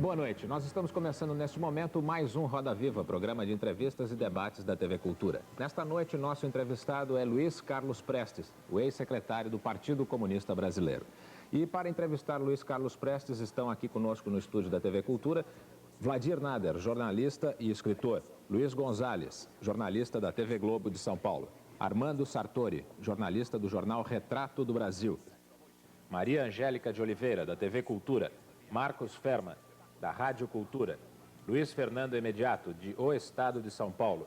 Boa noite. Nós estamos começando neste momento mais um Roda Viva, programa de entrevistas e debates da TV Cultura. Nesta noite, nosso entrevistado é Luiz Carlos Prestes, o ex-secretário do Partido Comunista Brasileiro. E para entrevistar Luiz Carlos Prestes, estão aqui conosco no estúdio da TV Cultura Vladir Nader, jornalista e escritor. Luiz Gonzalez, jornalista da TV Globo de São Paulo. Armando Sartori, jornalista do jornal Retrato do Brasil. Maria Angélica de Oliveira, da TV Cultura. Marcos Ferman, da Rádio Cultura. Luiz Fernando Emediato, de O Estado de São Paulo.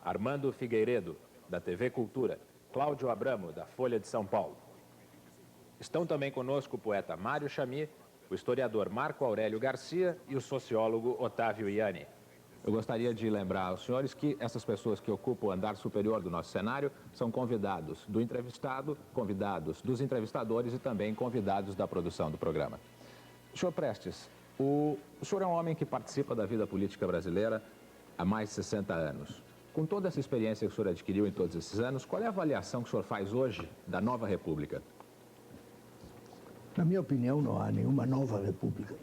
Armando Figueiredo, da TV Cultura. Cláudio Abramo, da Folha de São Paulo. Estão também conosco o poeta Mário Chami, o historiador Marco Aurélio Garcia e o sociólogo Otávio Ianni. Eu gostaria de lembrar aos senhores que essas pessoas que ocupam o andar superior do nosso cenário são convidados do entrevistado, convidados dos entrevistadores e também convidados da produção do programa. Senhor Prestes, o senhor é um homem que participa da vida política brasileira há mais de 60 anos. Com toda essa experiência que o senhor adquiriu em todos esses anos, qual é a avaliação que o senhor faz hoje da nova República? Na minha opinião, não há nenhuma nova república.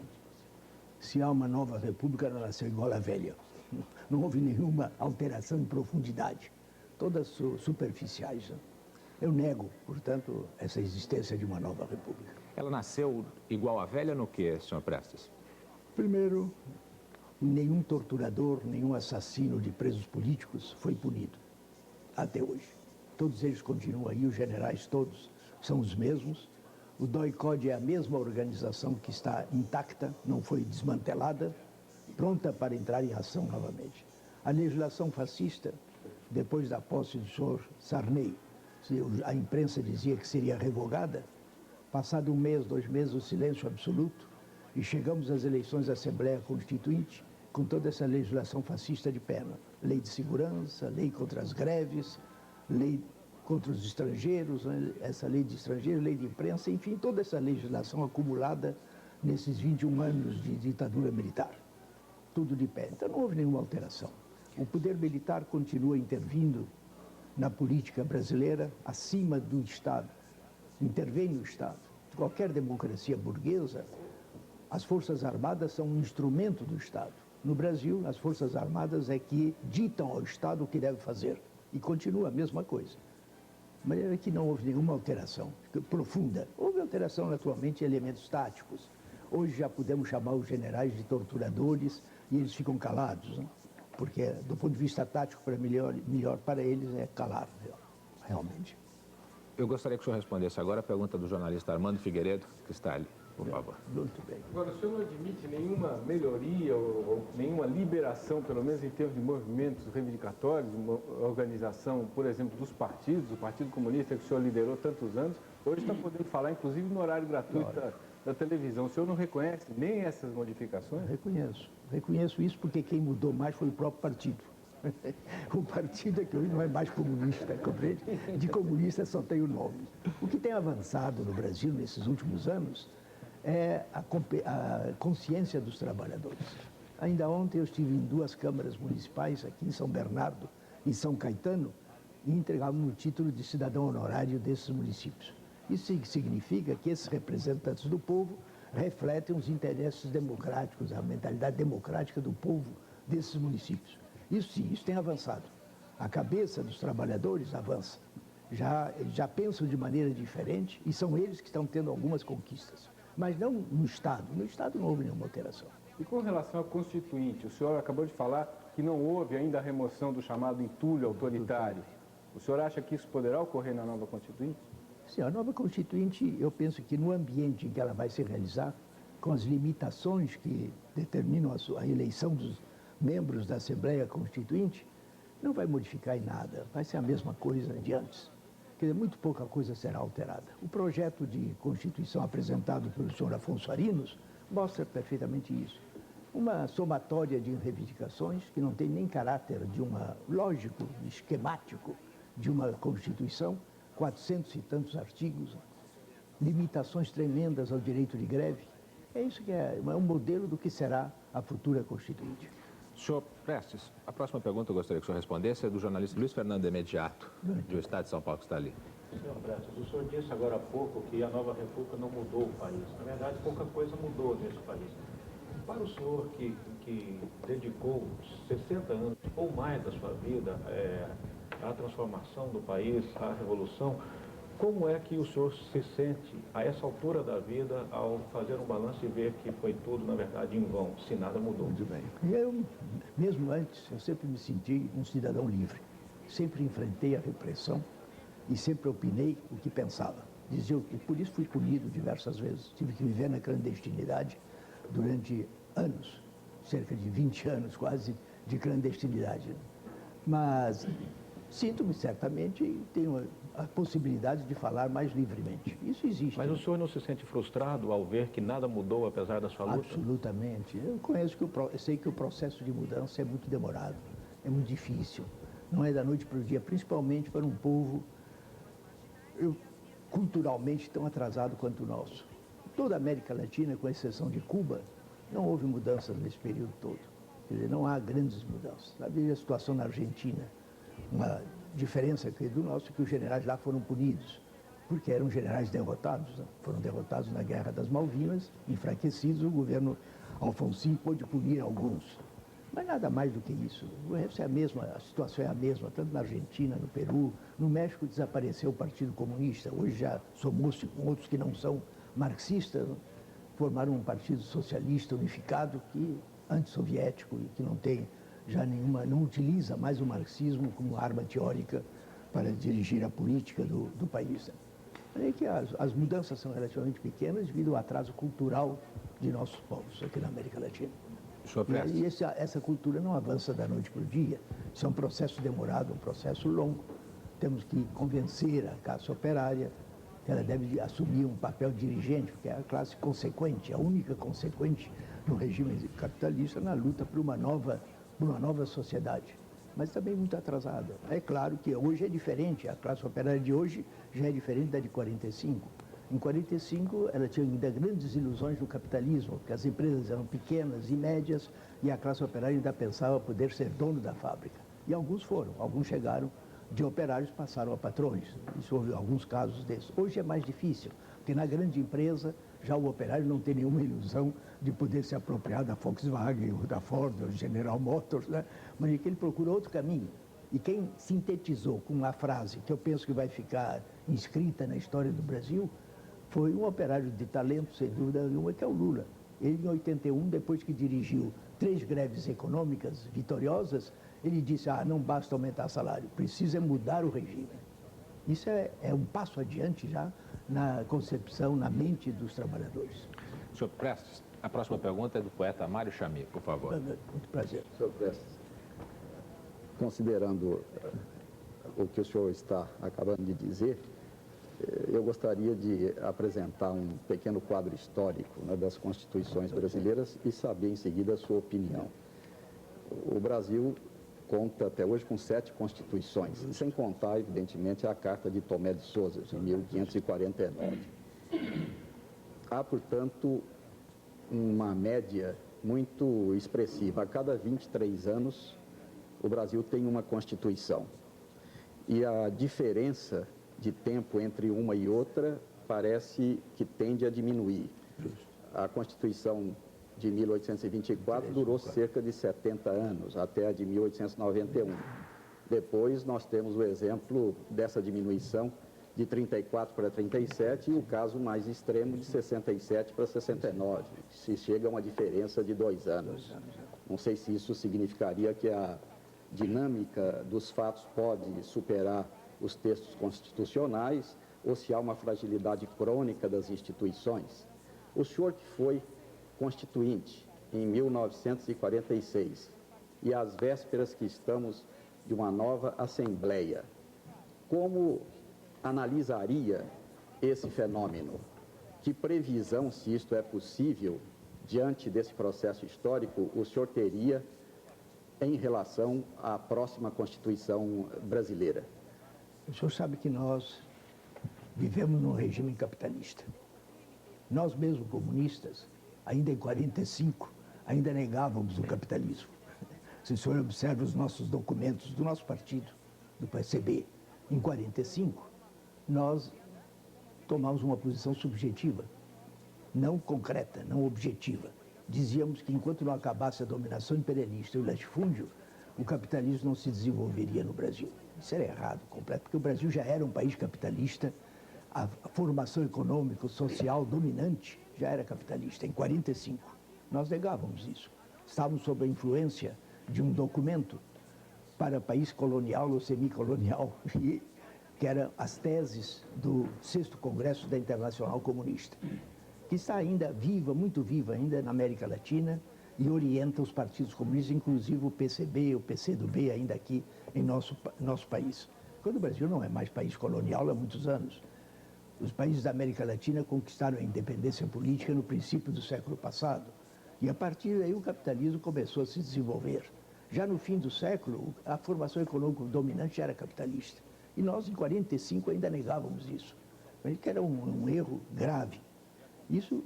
Se há uma nova república, ela nasceu igual à velha. Não houve nenhuma alteração em profundidade. Todas superficiais. Eu nego, portanto, essa existência de uma nova república. Ela nasceu igual à velha no quê, senhor Prestes? Primeiro, nenhum torturador, nenhum assassino de presos políticos foi punido. Até hoje. Todos eles continuam aí, os generais todos são os mesmos. O DOI-CODE é a mesma organização que está intacta, não foi desmantelada, pronta para entrar em ação novamente. A legislação fascista, depois da posse do senhor Sarney, a imprensa dizia que seria revogada, passado um mês, 2 meses, o silêncio absoluto, e chegamos às eleições da Assembleia Constituinte com toda essa legislação fascista de perna. Lei de segurança, lei contra as greves, lei contra os estrangeiros, essa lei de estrangeiros, lei de imprensa, enfim, toda essa legislação acumulada nesses 21 anos de ditadura militar. Tudo de pé. Então não houve nenhuma alteração. O poder militar continua intervindo na política brasileira acima do Estado. Intervém no Estado. Qualquer democracia burguesa, as Forças Armadas são um instrumento do Estado. No Brasil, as Forças Armadas é que ditam ao Estado o que deve fazer. E continua a mesma coisa. De maneira que não houve nenhuma alteração profunda. Houve alteração, naturalmente, em elementos táticos. Hoje já podemos chamar os generais de torturadores e eles ficam calados, né? Porque, do ponto de vista tático, melhor para eles é calar, realmente. Eu gostaria que o senhor respondesse agora a pergunta do jornalista Armando Figueiredo, que está ali, por favor. Muito bem. Agora, o senhor não admite nenhuma melhoria ou nenhuma liberação, pelo menos em termos de movimentos reivindicatórios, uma organização, por exemplo, dos partidos, o Partido Comunista que o senhor liderou tantos anos, hoje está podendo falar, inclusive, no horário gratuito da televisão. O senhor não reconhece nem essas modificações? Reconheço isso porque quem mudou mais foi o próprio partido. O partido é que hoje não é mais comunista, compreende? De comunista só tem o nome. O que tem avançado no Brasil nesses últimos anos é a consciência dos trabalhadores. Ainda ontem eu estive em 2 câmaras municipais, aqui em São Bernardo e São Caetano, e entregávamos o título de cidadão honorário desses municípios. Isso significa que esses representantes do povo refletem os interesses democráticos, a mentalidade democrática do povo desses municípios. Isso sim, isso tem avançado. A cabeça dos trabalhadores avança. Já pensam de maneira diferente e são eles que estão tendo algumas conquistas. Mas não no Estado. No Estado não houve nenhuma alteração. E com relação ao Constituinte, o senhor acabou de falar que não houve ainda a remoção do chamado entulho autoritário. O senhor acha que isso poderá ocorrer na nova Constituinte? Sim, a nova Constituinte, eu penso que no ambiente em que ela vai se realizar, com as limitações que determinam a eleição dos membros da Assembleia Constituinte, não vai modificar em nada, vai ser a mesma coisa de antes. Quer dizer, muito pouca coisa será alterada. O projeto de Constituição apresentado pelo senhor Afonso Arinos mostra perfeitamente isso. Uma somatória de reivindicações que não tem nem caráter de lógico, esquemático de uma Constituição, 400 e tantos artigos, limitações tremendas ao direito de greve. É isso que é um modelo do que será a futura Constituinte. Senhor Prestes, a próxima pergunta eu gostaria que o senhor respondesse é do jornalista Luiz Fernando Emediato, do Estado de São Paulo, que está ali. Senhor Prestes, o senhor disse agora há pouco que a nova república não mudou o país. Na verdade, pouca coisa mudou nesse país. Para o senhor que dedicou 60 anos ou mais da sua vida à transformação do país, à revolução, como é que o senhor se sente a essa altura da vida ao fazer um balanço e ver que foi tudo, na verdade, em vão, se nada mudou? Muito bem. Eu, mesmo antes, eu sempre me senti um cidadão livre. Sempre enfrentei a repressão e sempre opinei o que pensava. Dizia que por isso fui punido diversas vezes. Tive que viver na clandestinidade durante anos, cerca de 20 anos quase de clandestinidade. Mas sinto-me certamente, tenho a possibilidade de falar mais livremente. Isso existe. Mas o senhor não se sente frustrado ao ver que nada mudou apesar da sua luta? Absolutamente. Eu sei que o processo de mudança é muito demorado, é muito difícil. Não é da noite para o dia, principalmente para um povo culturalmente tão atrasado quanto o nosso. Toda a América Latina, com exceção de Cuba, não houve mudanças nesse período todo. Quer dizer, não há grandes mudanças. Veja a situação na Argentina. Uma diferença do nosso é que os generais lá foram punidos, porque eram generais derrotados, né? Foram derrotados na Guerra das Malvinas, enfraquecidos, o governo Alfonsín pôde punir alguns. Mas nada mais do que isso. É a mesma, a situação é a mesma, tanto na Argentina, no Peru. No México desapareceu o Partido Comunista. Hoje já somos com outros que não são marxistas, né? Formaram um partido socialista unificado, antissoviético, e que não tem já não utiliza mais o marxismo como arma teórica para dirigir a política do país. É que as mudanças são relativamente pequenas devido ao atraso cultural de nossos povos aqui na América Latina. E essa cultura não avança da noite para o dia. Isso é um processo demorado, um processo longo. Temos que convencer a classe operária que ela deve assumir um papel dirigente, porque é a classe consequente, a única consequente no regime capitalista na luta por uma nova sociedade. Mas também muito atrasada. É claro que hoje é diferente, a classe operária de hoje já é diferente da de 45. Em 45, ela tinha ainda grandes ilusões do capitalismo, porque as empresas eram pequenas e médias e a classe operária ainda pensava poder ser dono da fábrica. E alguns foram, alguns chegaram de operários, passaram a patrões. Isso houve alguns casos desses. Hoje é mais difícil, porque na grande empresa já o operário não tem nenhuma ilusão de poder se apropriar da Volkswagen, ou da Ford, ou da General Motors, né? Mas é que ele procura outro caminho. E quem sintetizou com uma frase que eu penso que vai ficar inscrita na história do Brasil foi um operário de talento, sem dúvida nenhuma, que é o Lula. Ele, em 81, depois que dirigiu 3 greves econômicas vitoriosas, ele disse, não basta aumentar salário, precisa mudar o regime. Isso é um passo adiante já na concepção, na mente dos trabalhadores. Senhor Prestes, a próxima pergunta é do poeta Mário Chamie, por favor. Muito prazer. Senhor Prestes, considerando o que o senhor está acabando de dizer, eu gostaria de apresentar um pequeno quadro histórico, né, das constituições brasileiras e saber em seguida a sua opinião. O Brasil conta até hoje com 7 constituições, sem contar, evidentemente, a Carta de Tomé de Souza, de 1549. Há, portanto, uma média muito expressiva. A cada 23 anos, o Brasil tem uma Constituição. E a diferença de tempo entre uma e outra parece que tende a diminuir. A Constituição de 1824 durou cerca de 70 anos, até a de 1891. Depois nós temos o exemplo dessa diminuição de 34 para 37 e o caso mais extremo de 67 para 69. Se chega a uma diferença de 2 anos. Não sei se isso significaria que a dinâmica dos fatos pode superar os textos constitucionais ou se há uma fragilidade crônica das instituições. O senhor que foi constituinte em 1946 e às vésperas que estamos de uma nova Assembleia, como analisaria esse fenômeno? Que previsão, se isto é possível, diante desse processo histórico, o senhor teria em relação à próxima Constituição brasileira? O senhor sabe que nós vivemos num regime capitalista. Nós mesmos, comunistas, ainda em 45, ainda negávamos o capitalismo. Se o senhor observa os nossos documentos do nosso partido, do PSB, em 45, nós tomamos uma posição subjetiva, não concreta, não objetiva. dizíamos que enquanto não acabasse a dominação imperialista e o latifúndio, o capitalismo não se desenvolveria no Brasil. Isso era errado, completo, porque o Brasil já era um país capitalista, a formação econômica, social dominante já era capitalista, em 45. Nós negávamos isso. Estávamos sob a influência de um documento para país colonial ou semicolonial, que eram as teses do 6º Congresso da Internacional Comunista, que está ainda viva, muito viva ainda na América Latina e orienta os partidos comunistas, inclusive o PCB, o PCdoB ainda aqui em nosso país. Quando o Brasil não é mais país colonial há muitos anos. Os países da América Latina conquistaram a independência política no princípio do século passado. E a partir daí o capitalismo começou a se desenvolver. Já no fim do século, a formação econômica dominante era capitalista. E nós, em 45, ainda negávamos isso. Que era um erro grave. Isso,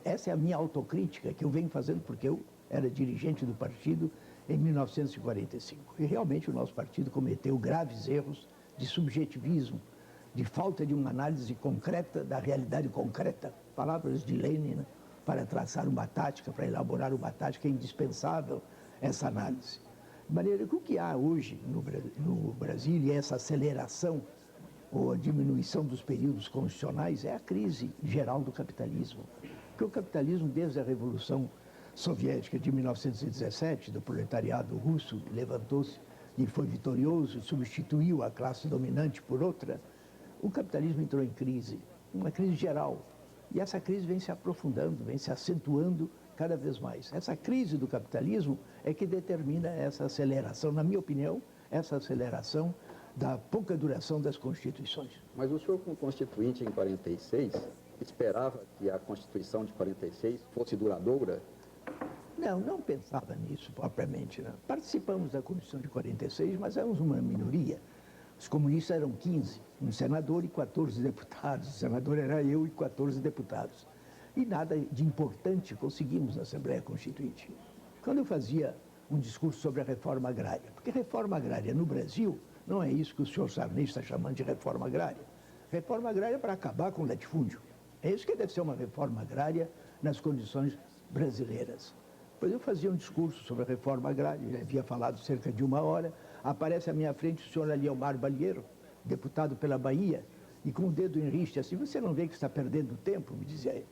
essa é a minha autocrítica que eu venho fazendo porque eu era dirigente do partido em 1945. E realmente o nosso partido cometeu graves erros de subjetivismo, de falta de uma análise concreta da realidade concreta. Palavras de Lenin, né? Para traçar uma tática, para elaborar uma tática, é indispensável essa análise. De maneira que o que há hoje no Brasil é essa aceleração ou a diminuição dos períodos constitucionais é a crise geral do capitalismo. Porque o capitalismo, desde a Revolução Soviética de 1917, do proletariado russo, levantou-se e foi vitorioso, substituiu a classe dominante por outra, o capitalismo entrou em crise, uma crise geral. E essa crise vem se aprofundando, vem se acentuando cada vez mais. Essa crise do capitalismo é que determina essa aceleração, na minha opinião, essa aceleração da pouca duração das constituições. Mas o senhor, como constituinte em 46, esperava que a Constituição de 46 fosse duradoura? Não pensava nisso propriamente. Não. Participamos da Constituição de 46, mas éramos uma minoria. Os comunistas eram 15, um senador e 14 deputados. O senador era eu e 14 deputados. E nada de importante conseguimos na Assembleia Constituinte. Quando eu fazia um discurso sobre a reforma agrária, porque reforma agrária no Brasil não é isso que o senhor Sarney está chamando de reforma agrária. Reforma agrária é para acabar com o latifúndio. É isso que deve ser uma reforma agrária nas condições brasileiras. Pois eu fazia um discurso sobre a reforma agrária, já havia falado cerca de 1 hora, aparece à minha frente o senhor Aliomar Balheiro, deputado pela Bahia, e com o dedo em riste assim, você não vê que está perdendo tempo, me dizia ele.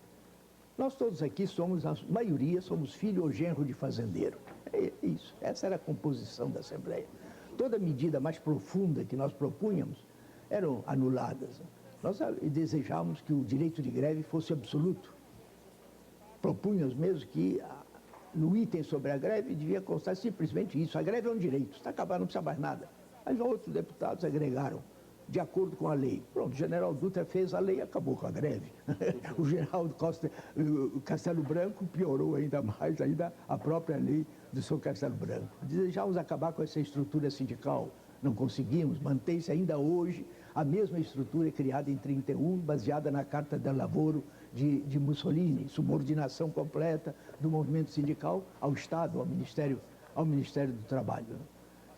Nós todos aqui somos, a maioria, somos filho ou genro de fazendeiro. É isso, essa era a composição da Assembleia. Toda medida mais profunda que nós propunhamos eram anuladas. Nós desejávamos que o direito de greve fosse absoluto. Propunhamos mesmo que no item sobre a greve devia constar simplesmente isso. A greve é um direito, está acabado, não precisa mais nada. Mas outros deputados agregaram, de acordo com a lei. Pronto, o general Dutra fez a lei e acabou com a greve. O general Castelo Branco piorou ainda mais a própria lei do Sr. Castelo Branco. Desejávamos acabar com essa estrutura sindical, não conseguimos, mantém-se ainda hoje a mesma estrutura criada em 31, baseada na Carta del Lavoro de Mussolini, subordinação completa do movimento sindical ao Estado, ao Ministério do Trabalho.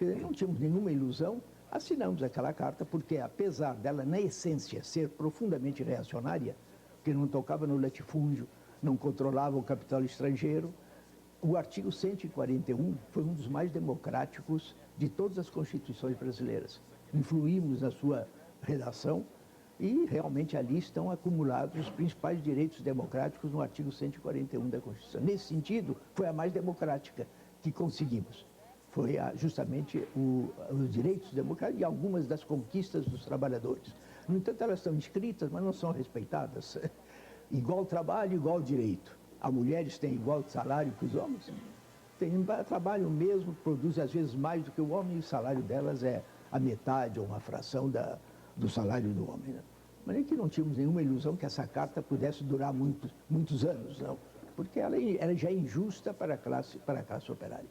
Não tínhamos nenhuma ilusão, assinamos aquela carta porque, apesar dela, na essência, ser profundamente reacionária, que não tocava no latifúndio, não controlava o capital estrangeiro, o artigo 141 foi um dos mais democráticos de todas as constituições brasileiras. Influímos na sua redação e realmente ali estão acumulados os principais direitos democráticos no artigo 141 da Constituição. Nesse sentido, foi a mais democrática que conseguimos. Foi justamente os direitos democráticos e algumas das conquistas dos trabalhadores. No entanto, elas estão inscritas, mas não são respeitadas. Igual trabalho, igual direito. As mulheres têm igual salário que os homens. Trabalham mesmo, produzem às vezes mais do que o homem e o salário delas é a metade ou uma fração do salário do homem. Né? Mas é que não tínhamos nenhuma ilusão que essa carta pudesse durar muitos anos, não. Porque ela já é injusta para a classe operária.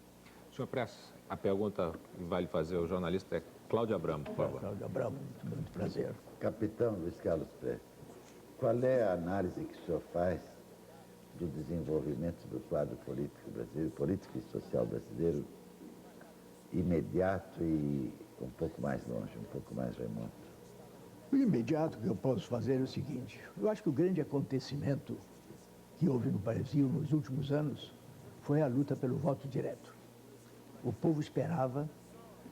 Senhor Prestes, a pergunta que vale fazer ao jornalista é Cláudio Abramo, por favor. Cláudio Abramo, muito prazer. Capitão Luiz Carlos Prestes, qual é a análise que o senhor faz do desenvolvimento do quadro político brasileiro, político e social brasileiro, imediato e um pouco mais longe, um pouco mais remoto? O imediato que eu posso fazer é o seguinte: eu acho que o grande acontecimento que houve no Brasil nos últimos anos foi a luta pelo voto direto. O povo esperava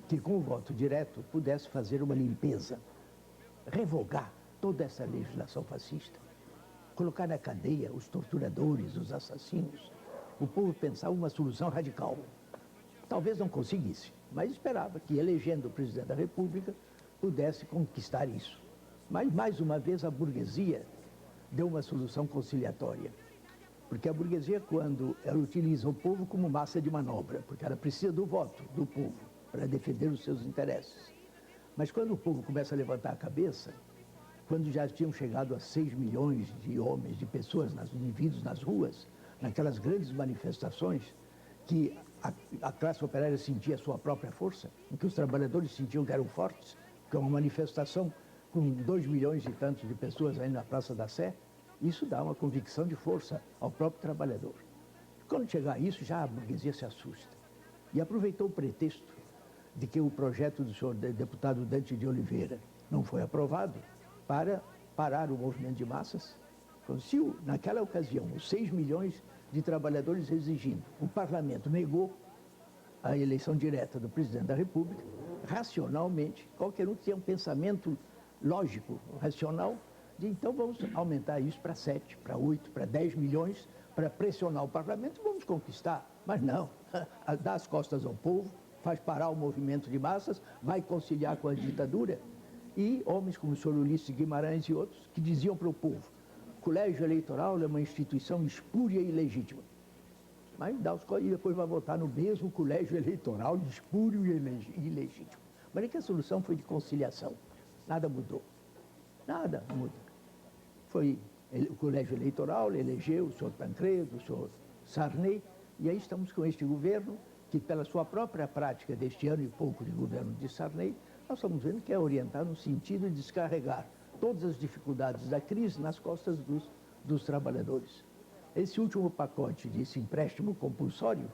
que com o voto direto pudesse fazer uma limpeza, revogar toda essa legislação fascista, colocar na cadeia os torturadores, os assassinos. O povo pensava uma solução radical. Talvez não conseguisse, mas esperava que, elegendo o presidente da República, pudesse conquistar isso. Mas, mais uma vez, a burguesia deu uma solução conciliatória. Porque a burguesia, quando ela utiliza o povo como massa de manobra, porque ela precisa do voto do povo para defender os seus interesses. Mas quando o povo começa a levantar a cabeça, quando já tinham chegado a 6 milhões de homens, de pessoas, indivíduos nas ruas, naquelas grandes manifestações, que a classe operária sentia a sua própria força, em que os trabalhadores sentiam que eram fortes, que é uma manifestação com 2 milhões e tantos de pessoas aí na Praça da Sé, isso dá uma convicção de força ao próprio trabalhador. Quando chegar a isso, já a burguesia se assusta. E aproveitou o pretexto de que o projeto do senhor deputado Dante de Oliveira não foi aprovado para parar o movimento de massas. Então, se naquela ocasião os 6 milhões de trabalhadores exigindo, o parlamento negou a eleição direta do presidente da República, racionalmente, qualquer um tinha um pensamento lógico, racional, de então vamos aumentar isso para 7, para 8, para 10 milhões, para pressionar o parlamento e vamos conquistar. Mas não, dá as costas ao povo, faz parar o movimento de massas, vai conciliar com a ditadura. E homens como o senhor Ulisses Guimarães e outros que diziam para o povo: o colégio eleitoral é uma instituição espúria e ilegítima. Mas dá os e depois vai votar no mesmo colégio eleitoral espúrio e ilegítimo. Mas é que a solução foi de conciliação. Nada mudou. Nada muda. Foi o colégio eleitoral, elegeu o senhor Tancredo, o senhor Sarney, e aí estamos com este governo que, pela sua própria prática deste ano e pouco de governo de Sarney, nós estamos vendo que é orientar no sentido de descarregar todas as dificuldades da crise nas costas dos trabalhadores. Esse último pacote desse empréstimo compulsório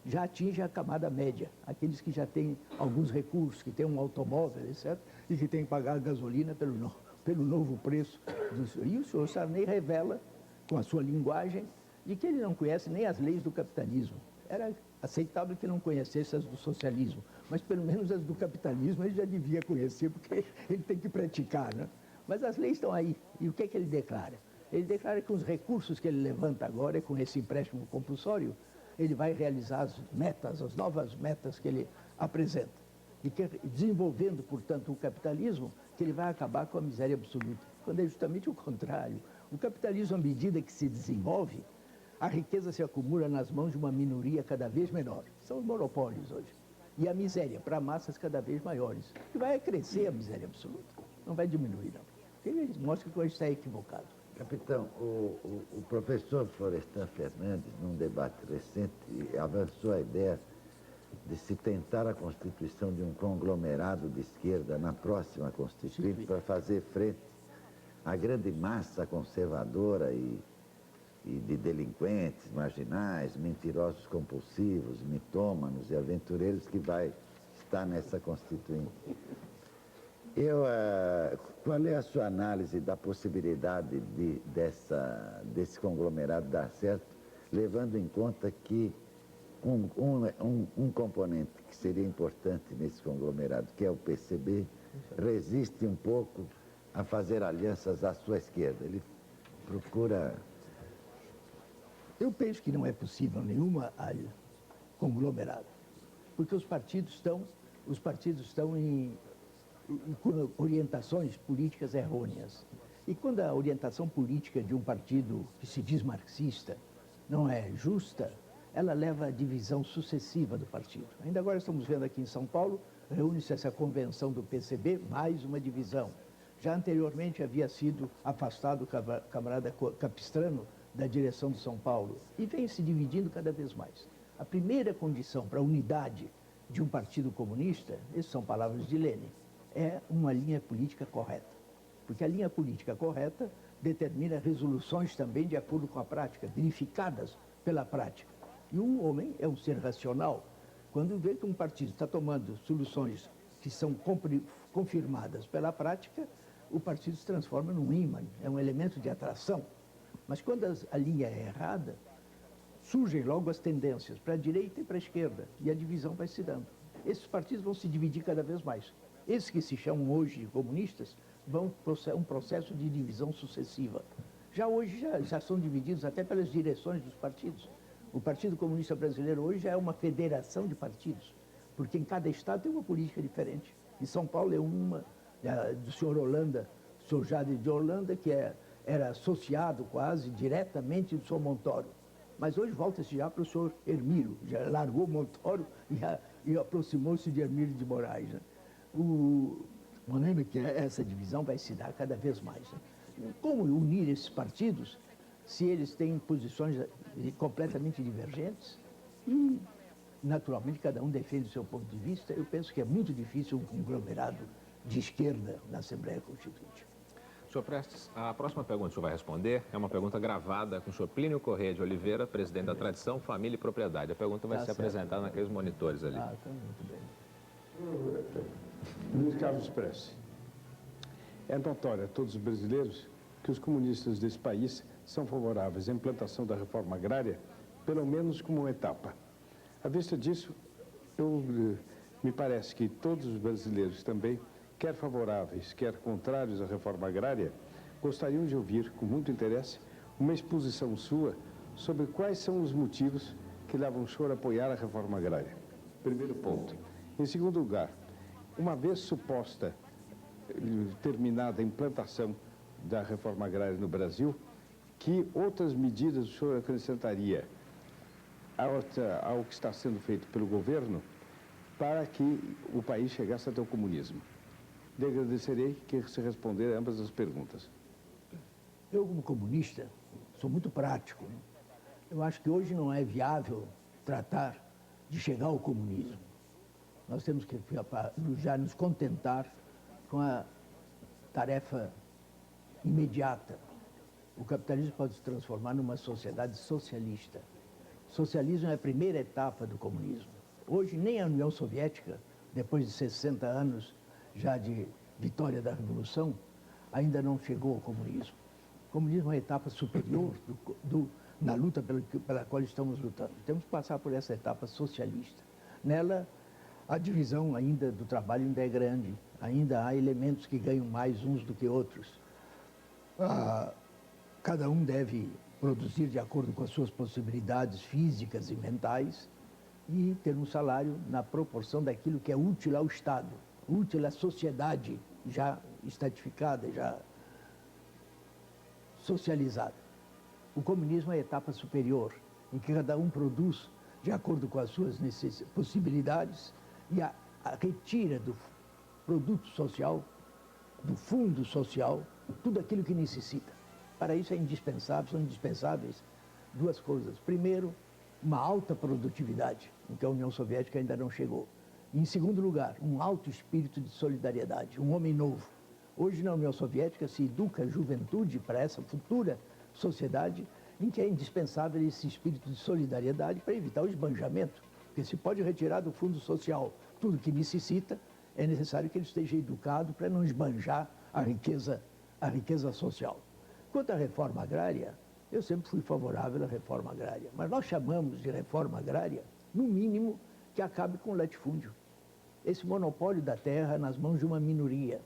já atinge a camada média, aqueles que já têm alguns recursos, que têm um automóvel, etc., e que têm que pagar a gasolina pelo novo preço. E o senhor Sarney revela, com a sua linguagem, de que ele não conhece nem as leis do capitalismo. Era aceitável que não conhecesse as do socialismo, mas pelo menos as do capitalismo ele já devia conhecer, porque ele tem que praticar, né? Mas as leis estão aí. E o que é que ele declara? Ele declara que os recursos que ele levanta agora, com esse empréstimo compulsório, ele vai realizar as metas, as novas metas que ele apresenta. E que, desenvolvendo, portanto, o capitalismo, que ele vai acabar com a miséria absoluta. Quando é justamente o contrário. O capitalismo, à medida que se desenvolve, a riqueza se acumula nas mãos de uma minoria cada vez menor. São os monopólios hoje. E a miséria para massas cada vez maiores. E vai crescer a miséria absoluta. Não vai diminuir, não. Ele mostra que hoje está equivocado. Capitão, o professor Florestan Fernandes, num debate recente, avançou a ideia de se tentar a constituição de um conglomerado de esquerda na próxima Constituinte para fazer frente à grande massa conservadora e de delinquentes, marginais, mentirosos compulsivos, mitômanos e aventureiros que vai estar nessa Constituinte. Qual é a sua análise da possibilidade desse conglomerado dar certo, levando em conta que um componente que seria importante nesse conglomerado, que é o PCB, resiste um pouco a fazer alianças à sua esquerda? Ele procura... Eu penso que não é possível nenhuma conglomerado, porque os partidos estão com orientações políticas errôneas. E quando a orientação política de um partido que se diz marxista não é justa, ela leva à divisão sucessiva do partido. Ainda agora estamos vendo aqui em São Paulo, reúne-se essa convenção do PCB, mais uma divisão. Já anteriormente havia sido afastado o camarada Capistrano da direção de São Paulo e vem se dividindo cada vez mais. A primeira condição para a unidade de um partido comunista, essas são palavras de Lenin, é uma linha política correta. Porque a linha política correta determina resoluções também de acordo com a prática, verificadas pela prática. E um homem é um ser racional. Quando vê que um partido está tomando soluções que são confirmadas pela prática, o partido se transforma num ímã, é um elemento de atração Mas quando a linha é errada, surgem logo as tendências para a direita e para a esquerda, e a divisão vai se dando. Esses partidos vão se dividir cada vez mais. Esses que se chamam hoje de comunistas vão um processo de divisão sucessiva. Já hoje já são divididos até pelas direções dos partidos. O Partido Comunista Brasileiro hoje já é uma federação de partidos, porque em cada estado tem uma política diferente. Em São Paulo é uma, do senhor Holanda, o senhor Jade de Holanda, que era associado quase diretamente do senhor Montoro. Mas hoje volta-se já para o senhor Hermílio, já largou Montoro e aproximou-se de Hermílio de Moraes. Né? Lembra que essa divisão vai se dar cada vez mais. Né? Como unir esses partidos se eles têm posições completamente divergentes e, naturalmente, cada um defende o seu ponto de vista? Eu penso que é muito difícil um conglomerado de esquerda na Assembleia Constituinte. Senhor Prestes, a próxima pergunta que o senhor vai responder é uma pergunta gravada com o senhor Plínio Corrêa de Oliveira, presidente da Tradição, Família e Propriedade. A pergunta vai ser apresentada naqueles monitores ali. Ah, tá muito bem. Luiz Carlos Prestes, é notório a todos os brasileiros que os comunistas desse país são favoráveis à implantação da reforma agrária, pelo menos como uma etapa. À vista disso, me parece que todos os brasileiros também, quer favoráveis, quer contrários à reforma agrária, gostariam de ouvir, com muito interesse, uma exposição sua sobre quais são os motivos que levam o senhor a apoiar a reforma agrária. Primeiro ponto. Em segundo lugar, uma vez suposta terminada a implantação da reforma agrária no Brasil, que outras medidas o senhor acrescentaria ao que está sendo feito pelo governo para que o país chegasse até o comunismo? Lhe agradecerei que se responder a ambas as perguntas. Eu, como comunista, sou muito prático. Né? Eu acho que hoje não é viável tratar de chegar ao comunismo. Nós temos que já nos contentar com a tarefa imediata. O capitalismo pode se transformar numa sociedade socialista. Socialismo é a primeira etapa do comunismo. Hoje, nem a União Soviética, depois de 60 anos já de vitória da Revolução, ainda não chegou ao comunismo. O comunismo é uma etapa superior na luta pela qual estamos lutando. Temos que passar por essa etapa socialista. Nela, a divisão ainda do trabalho ainda é grande. Ainda há elementos que ganham mais uns do que outros. Cada um deve produzir de acordo com as suas possibilidades físicas e mentais e ter um salário na proporção daquilo que é útil ao Estado, útil à sociedade já estratificada, já socializada. O comunismo é a etapa superior, em que cada um produz de acordo com as suas possibilidades e retira do produto social, do fundo social, tudo aquilo que necessita. Para isso são indispensáveis duas coisas. Primeiro, uma alta produtividade, em que a União Soviética ainda não chegou. E, em segundo lugar, um alto espírito de solidariedade, um homem novo. Hoje, na União Soviética, se educa a juventude para essa futura sociedade em que é indispensável esse espírito de solidariedade para evitar o esbanjamento. Porque se pode retirar do fundo social tudo que necessita, é necessário que ele esteja educado para não esbanjar a riqueza social. Quanto à reforma agrária, eu sempre fui favorável à reforma agrária, mas nós chamamos de reforma agrária, no mínimo, que acabe com o latifúndio. Esse monopólio da terra nas mãos de uma minoria.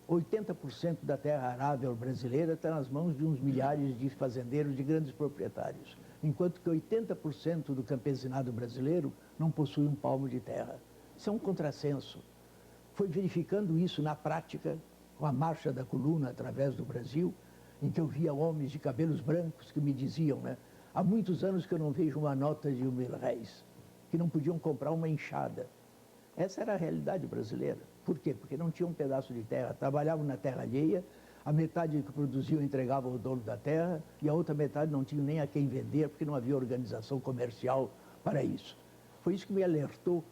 80% da terra arável brasileira está nas mãos de uns milhares de fazendeiros, de grandes proprietários, enquanto que 80% do campesinado brasileiro não possui um palmo de terra. Isso é um contrassenso. Foi verificando isso na prática, com a marcha da coluna através do Brasil, em que eu via homens de cabelos brancos que me diziam, né, há muitos anos que eu não vejo uma nota de R$1.000, que não podiam comprar uma enxada. Essa era a realidade brasileira. Por quê? Porque não tinham um pedaço de terra, trabalhavam na terra alheia, a metade que produziam entregavam ao dono da terra e a outra metade não tinham nem a quem vender, porque não havia organização comercial para isso. Foi isso que me alertou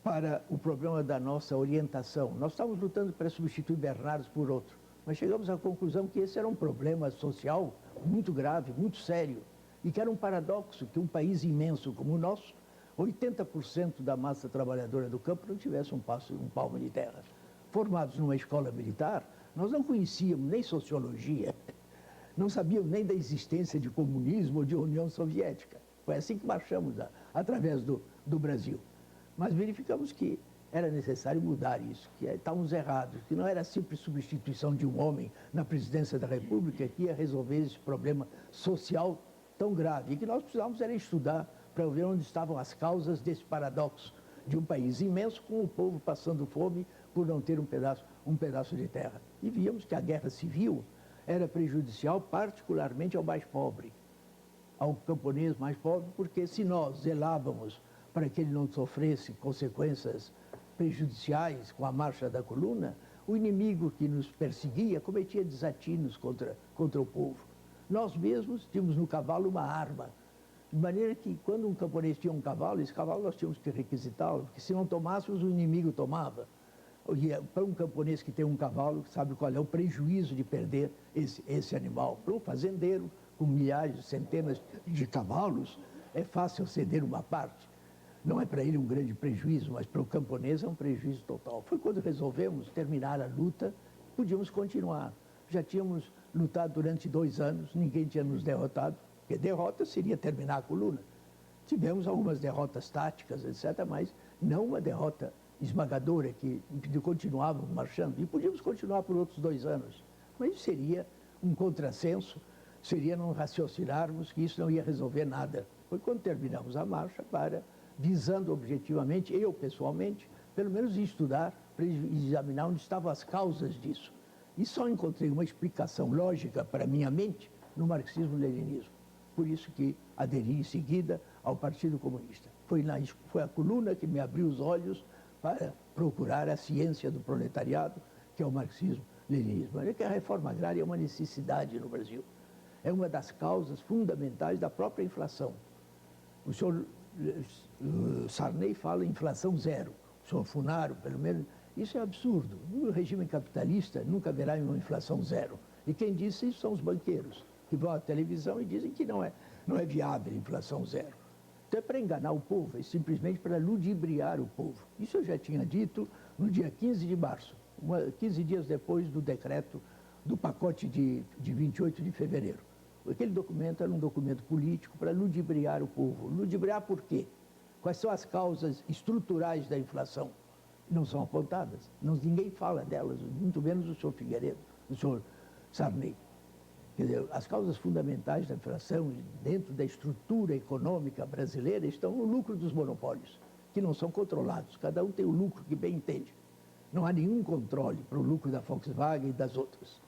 para o problema da nossa orientação. Nós estávamos lutando para substituir Bernardes por outro, mas chegamos à conclusão que esse era um problema social muito grave, muito sério, e que era um paradoxo que um país imenso como o nosso, 80% da massa trabalhadora do campo não tivesse um palmo de terra. Formados numa escola militar, nós não conhecíamos nem sociologia, não sabiam nem da existência de comunismo ou de União Soviética. Foi assim que marchamos através do Brasil. Mas verificamos que era necessário mudar isso, que estávamos errados, que não era a simples substituição de um homem na presidência da República que ia resolver esse problema social tão grave, e que nós precisávamos era estudar para ver onde estavam as causas desse paradoxo de um país imenso com o povo passando fome por não ter um pedaço de terra. E víamos que a guerra civil era prejudicial particularmente ao mais pobre, ao camponês mais pobre, porque se nós zelávamos para que ele não sofresse consequências prejudiciais com a marcha da coluna, o inimigo que nos perseguia cometia desatinos contra o povo. Nós mesmos tínhamos no cavalo uma arma, de maneira que quando um camponês tinha um cavalo, esse cavalo nós tínhamos que requisitá-lo, porque se não tomássemos, o inimigo tomava. E para um camponês que tem um cavalo, sabe qual é o prejuízo de perder esse animal. Para um fazendeiro, com milhares, centenas de cavalos, é fácil ceder uma parte. Não é para ele um grande prejuízo, mas para o camponês é um prejuízo total. Foi quando resolvemos terminar a luta, podíamos continuar. Já tínhamos lutado durante 2 anos, ninguém tinha nos derrotado, porque derrota seria terminar a coluna. Tivemos algumas derrotas táticas, etc., mas não uma derrota esmagadora que continuávamos marchando. E podíamos continuar por outros 2 anos. Mas isso seria um contrassenso, seria não raciocinarmos que isso não ia resolver nada. Foi quando terminamos a marcha visando objetivamente, eu pessoalmente, pelo menos estudar, para examinar onde estavam as causas disso. E só encontrei uma explicação lógica para a minha mente no marxismo-leninismo. Por isso que aderi em seguida ao Partido Comunista. Foi a coluna que me abriu os olhos para procurar a ciência do proletariado, que é o marxismo-leninismo. É que a reforma agrária é uma necessidade no Brasil. É uma das causas fundamentais da própria inflação. O senhor Sarney fala em inflação zero. O senhor Funaro, pelo menos, isso é absurdo. No regime capitalista nunca haverá uma inflação zero. E quem disse isso são os banqueiros, que vão à televisão e dizem que não é viável a inflação zero. Então é para enganar o povo, é simplesmente para ludibriar o povo. Isso eu já tinha dito no dia 15 de março, 15 dias depois do decreto do pacote de 28 de fevereiro. Aquele documento era um documento político para ludibriar o povo. Ludibriar por quê? Quais são as causas estruturais da inflação? Não são apontadas. Ninguém fala delas, muito menos o senhor Figueiredo, o senhor Sarney. Quer dizer, as causas fundamentais da inflação dentro da estrutura econômica brasileira estão no lucro dos monopólios, que não são controlados. Cada um tem o lucro que bem entende. Não há nenhum controle para o lucro da Volkswagen e das outras.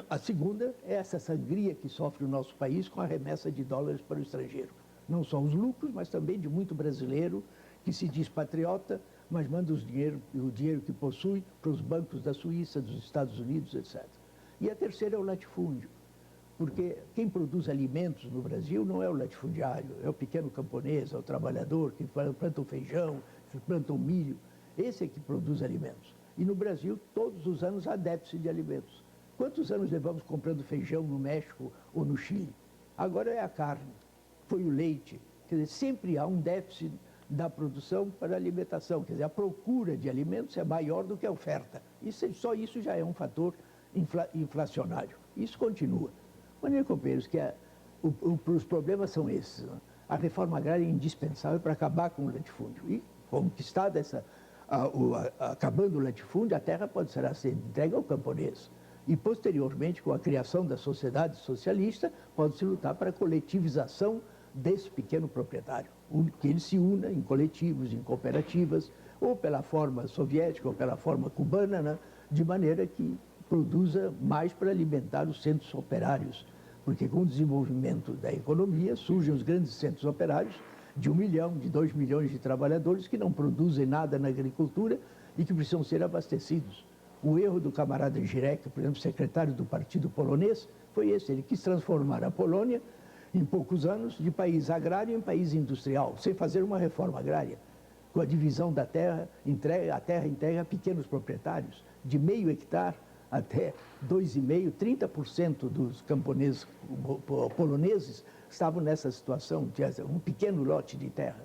A segunda é essa sangria que sofre o nosso país com a remessa de dólares para o estrangeiro. Não só os lucros, mas também de muito brasileiro que se diz patriota, mas manda o dinheiro que possui para os bancos da Suíça, dos Estados Unidos, etc. E a terceira é o latifúndio, porque quem produz alimentos no Brasil não é o latifundiário, é o pequeno camponês, é o trabalhador que planta o feijão, que planta o milho. Esse é que produz alimentos. E no Brasil, todos os anos há déficit de alimentos. Quantos anos levamos comprando feijão no México ou no Chile? Agora é a carne, foi o leite. Quer dizer, sempre há um déficit da produção para a alimentação. Quer dizer, a procura de alimentos é maior do que a oferta. Só isso já é um fator inflacionário. Isso continua. De maneira, companheiros, que os problemas são esses. A reforma agrária é indispensável para acabar com o latifúndio. E, conquistada acabando o latifúndio, a terra pode ser entregue ao camponês. E, posteriormente, com a criação da sociedade socialista, pode-se lutar para a coletivização desse pequeno proprietário, que ele se una em coletivos, em cooperativas, ou pela forma soviética, ou pela forma cubana, né? De maneira que produza mais para alimentar os centros operários. Porque com o desenvolvimento da economia surgem os grandes centros operários de 1 milhão, de 2 milhões de trabalhadores que não produzem nada na agricultura e que precisam ser abastecidos. O erro do camarada Gierek, por exemplo, secretário do Partido Polonês, foi esse. Ele quis transformar a Polônia, em poucos anos, de país agrário em país industrial, sem fazer uma reforma agrária, com a divisão da terra, a terra entregue a pequenos proprietários, de meio hectare até 2,5, 30% dos camponeses poloneses estavam nessa situação, tinha um pequeno lote de terra.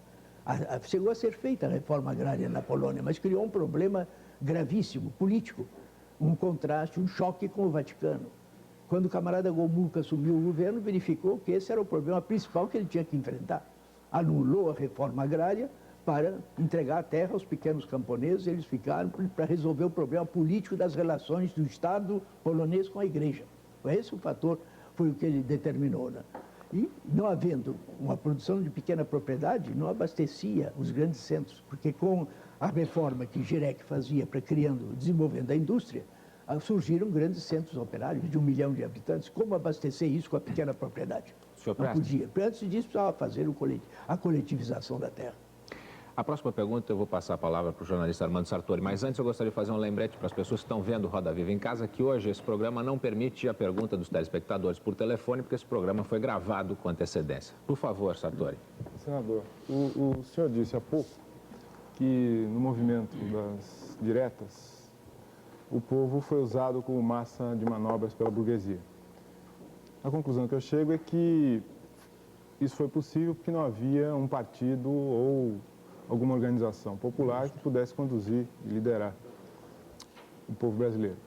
Chegou a ser feita a reforma agrária na Polônia, mas criou um problema gravíssimo, político, um contraste, um choque com o Vaticano. Quando o camarada Gomulka assumiu o governo, verificou que esse era o problema principal que ele tinha que enfrentar. Anulou a reforma agrária para entregar a terra aos pequenos camponeses, eles ficaram para resolver o problema político das relações do Estado polonês com a Igreja. Esse o fator, foi o que ele determinou, né? E não havendo uma produção de pequena propriedade, não abastecia os grandes centros, porque com a reforma que Gierek fazia para desenvolvendo a indústria, surgiram grandes centros operários de 1 milhão de habitantes. Como abastecer isso com a pequena propriedade? Não podia. Antes disso, precisava fazer a coletivização da terra. A próxima pergunta eu vou passar a palavra para o jornalista Armando Sartori, mas antes eu gostaria de fazer um lembrete para as pessoas que estão vendo Roda Viva em casa, que hoje esse programa não permite a pergunta dos telespectadores por telefone, porque esse programa foi gravado com antecedência. Por favor, Sartori. Senador, o senhor disse há pouco que no movimento das diretas, o povo foi usado como massa de manobras pela burguesia. A conclusão que eu chego é que isso foi possível porque não havia um partido ou alguma organização popular que pudesse conduzir e liderar o povo brasileiro.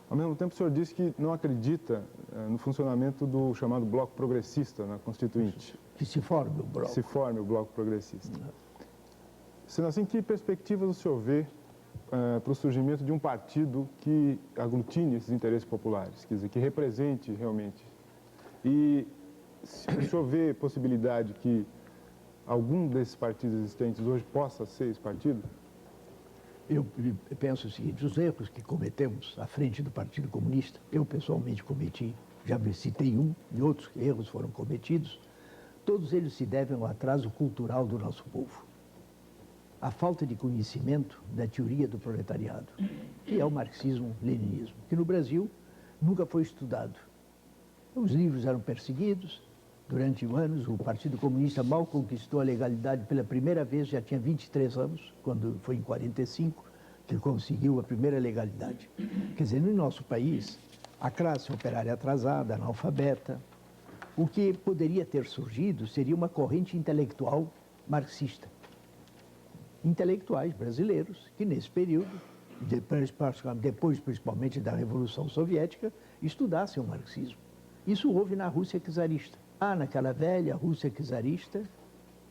Ao mesmo tempo, o senhor disse que não acredita no funcionamento do chamado Bloco Progressista na Constituinte. Que se forme o Bloco. Que se forme o Bloco Progressista. Sendo assim, que perspectivas o senhor vê para o surgimento de um partido que aglutine esses interesses populares, quer dizer, que represente realmente? E se o senhor vê possibilidade que algum desses partidos existentes hoje possa ser esse partido? Eu penso o seguinte, os erros que cometemos à frente do Partido Comunista, eu pessoalmente cometi, já citei um, e outros erros foram cometidos, todos eles se devem ao atraso cultural do nosso povo. A falta de conhecimento da teoria do proletariado, que é o marxismo-leninismo, que no Brasil nunca foi estudado. Os livros eram perseguidos. Durante anos, o Partido Comunista mal conquistou a legalidade pela primeira vez, já tinha 23 anos, quando foi em 45 que conseguiu a primeira legalidade. Quer dizer, no nosso país, a classe operária atrasada, analfabeta, o que poderia ter surgido seria uma corrente intelectual marxista. Intelectuais brasileiros que, nesse período, depois principalmente da Revolução Soviética, estudassem o marxismo. Isso houve na Rússia czarista. Naquela velha Rússia czarista,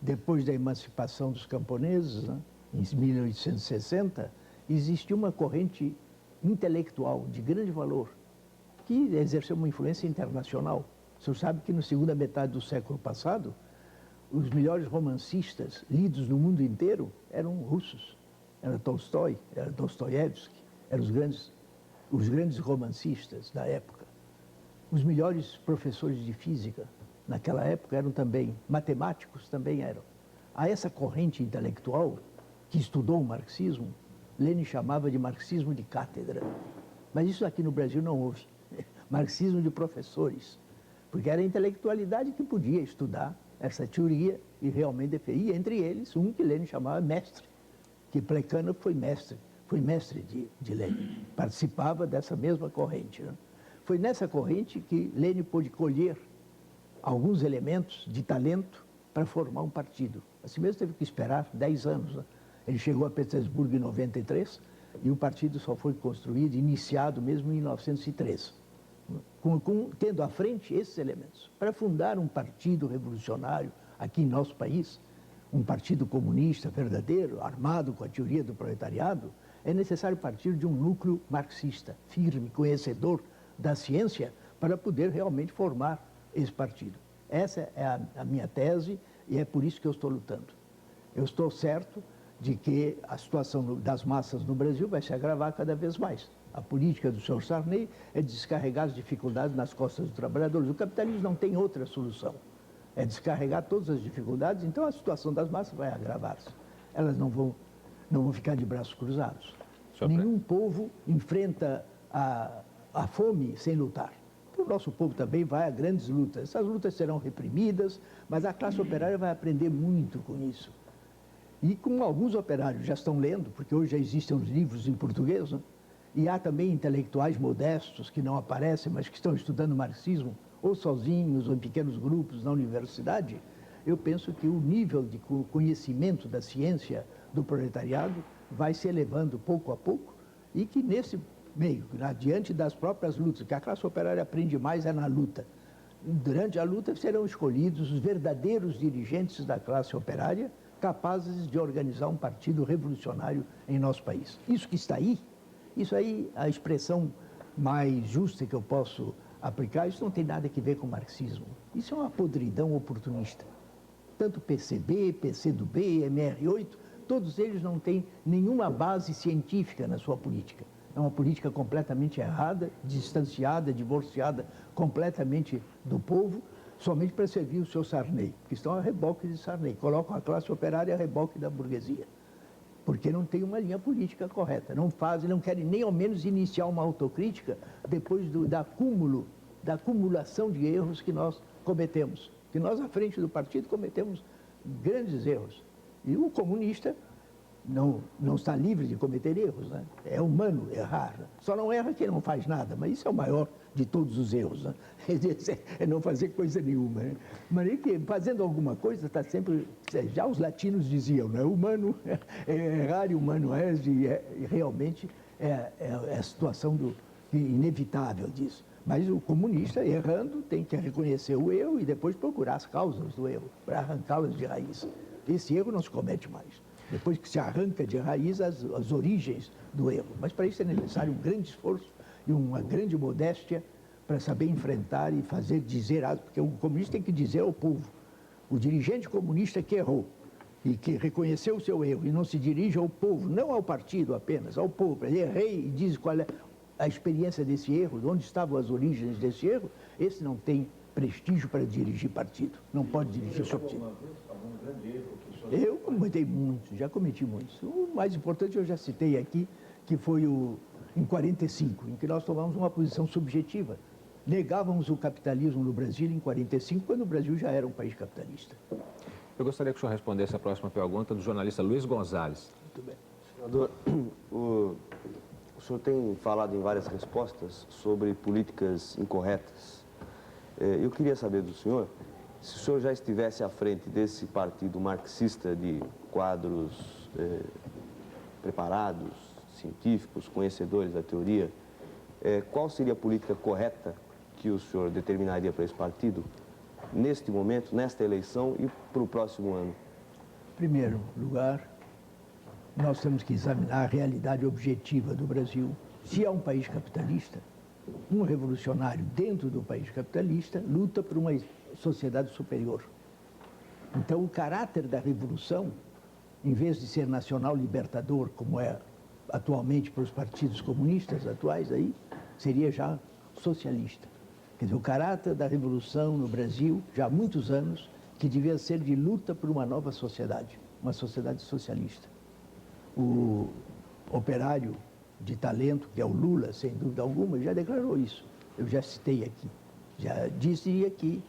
depois da emancipação dos camponeses, né, em 1860, existia uma corrente intelectual de grande valor que exerceu uma influência internacional. O senhor sabe que na segunda metade do século passado, os melhores romancistas lidos no mundo inteiro eram russos. Era Tolstói, era Dostoiévski, eram os grandes romancistas da época. Os melhores professores de física naquela época eram também matemáticos, também eram. A essa corrente intelectual que estudou o marxismo, Lenin chamava de marxismo de cátedra. Mas isso aqui no Brasil não houve. Marxismo de professores, porque era a intelectualidade que podia estudar essa teoria e realmente defender. E entre eles, um que Lenin chamava mestre, que Plekhanov foi mestre de Lenin, participava dessa mesma corrente, né? Foi nessa corrente que Lenin pôde colher alguns elementos de talento para formar um partido. Assim mesmo teve que esperar 10 anos. Né? Ele chegou a Petersburgo em 93 e o partido só foi construído, iniciado mesmo em 1903. Tendo à frente esses elementos. Para fundar um partido revolucionário aqui em nosso país, um partido comunista verdadeiro, armado com a teoria do proletariado, é necessário partir de um núcleo marxista, firme, conhecedor da ciência, para poder realmente formar esse partido. Essa é a minha tese e é por isso que eu estou lutando. Eu estou certo de que a situação das massas no Brasil vai se agravar cada vez mais. A política do senhor Sarney é descarregar as dificuldades nas costas dos trabalhadores. O capitalismo não tem outra solução. É descarregar todas as dificuldades, então a situação das massas vai agravar-se. Elas não vão ficar de braços cruzados. Nenhum povo enfrenta a fome sem lutar. O nosso povo também vai a grandes lutas. Essas lutas serão reprimidas, mas a classe operária vai aprender muito com isso. E como alguns operários já estão lendo, porque hoje já existem os livros em português, né? E há também intelectuais modestos que não aparecem, mas que estão estudando marxismo, ou sozinhos, ou em pequenos grupos na universidade, eu penso que o nível de conhecimento da ciência do proletariado vai se elevando pouco a pouco e que nesse meio, diante das próprias lutas, que a classe operária aprende mais é na luta. Durante a luta serão escolhidos os verdadeiros dirigentes da classe operária, capazes de organizar um partido revolucionário em nosso país. Isso que está aí, isso aí, a expressão mais justa que eu posso aplicar, isso não tem nada a ver com marxismo. Isso é uma podridão oportunista. Tanto PCB, PCdoB, MR8, todos eles não têm nenhuma base científica na sua política. É uma política completamente errada, distanciada, divorciada completamente do povo, somente para servir o seu Sarney, que estão a reboque de Sarney, colocam a classe operária a reboque da burguesia, porque não tem uma linha política correta, não fazem, não querem nem ao menos iniciar uma autocrítica depois da acumulação de erros que nós cometemos, que nós à frente do partido cometemos grandes erros, e o comunista não está livre de cometer erros, né? É humano errar. Só não erra quem não faz nada, mas isso é o maior de todos os erros, né? É não fazer coisa nenhuma, né? Mas é que fazendo alguma coisa está sempre... Já os latinos diziam, né? Humano errar e humano és, e realmente é a situação inevitável disso. Mas o comunista, errando, tem que reconhecer o erro e depois procurar as causas do erro, para arrancá-las de raiz. Esse erro não se comete mais. Depois que se arranca de raiz as origens do erro. Mas para isso é necessário um grande esforço e uma grande modéstia para saber enfrentar e fazer dizer, porque o comunista tem que dizer ao povo. O dirigente comunista que errou e que reconheceu o seu erro e não se dirige ao povo, não ao partido apenas, ao povo. Ele errei e diz qual é a experiência desse erro, de onde estavam as origens desse erro, esse não tem prestígio para dirigir partido, não pode dirigir partido. Algum grande erro que eu cometi muitos, já cometi muitos. O mais importante eu já citei aqui, que foi em 45, em que nós tomamos uma posição subjetiva. Negávamos o capitalismo no Brasil em 45, quando o Brasil já era um país capitalista. Eu gostaria que o senhor respondesse a próxima pergunta do jornalista Luiz Gonzalez. Muito bem. Senador, o senhor tem falado em várias respostas sobre políticas incorretas. Eu queria saber do senhor, se o senhor já estivesse à frente desse partido marxista de quadros preparados, científicos, conhecedores da teoria, qual seria a política correta que o senhor determinaria para esse partido neste momento, nesta eleição e para o próximo ano? Em primeiro lugar, nós temos que examinar a realidade objetiva do Brasil. Se é um país capitalista, um revolucionário dentro do país capitalista luta por uma sociedade superior. Então, o caráter da revolução, em vez de ser nacional libertador, como é atualmente para os partidos comunistas atuais, aí, seria já socialista. Quer dizer, o caráter da revolução no Brasil, já há muitos anos, que devia ser de luta por uma nova sociedade, uma sociedade socialista. O operário de talento, que é o Lula, sem dúvida alguma, já declarou isso. Eu já citei aqui. Já disse aqui,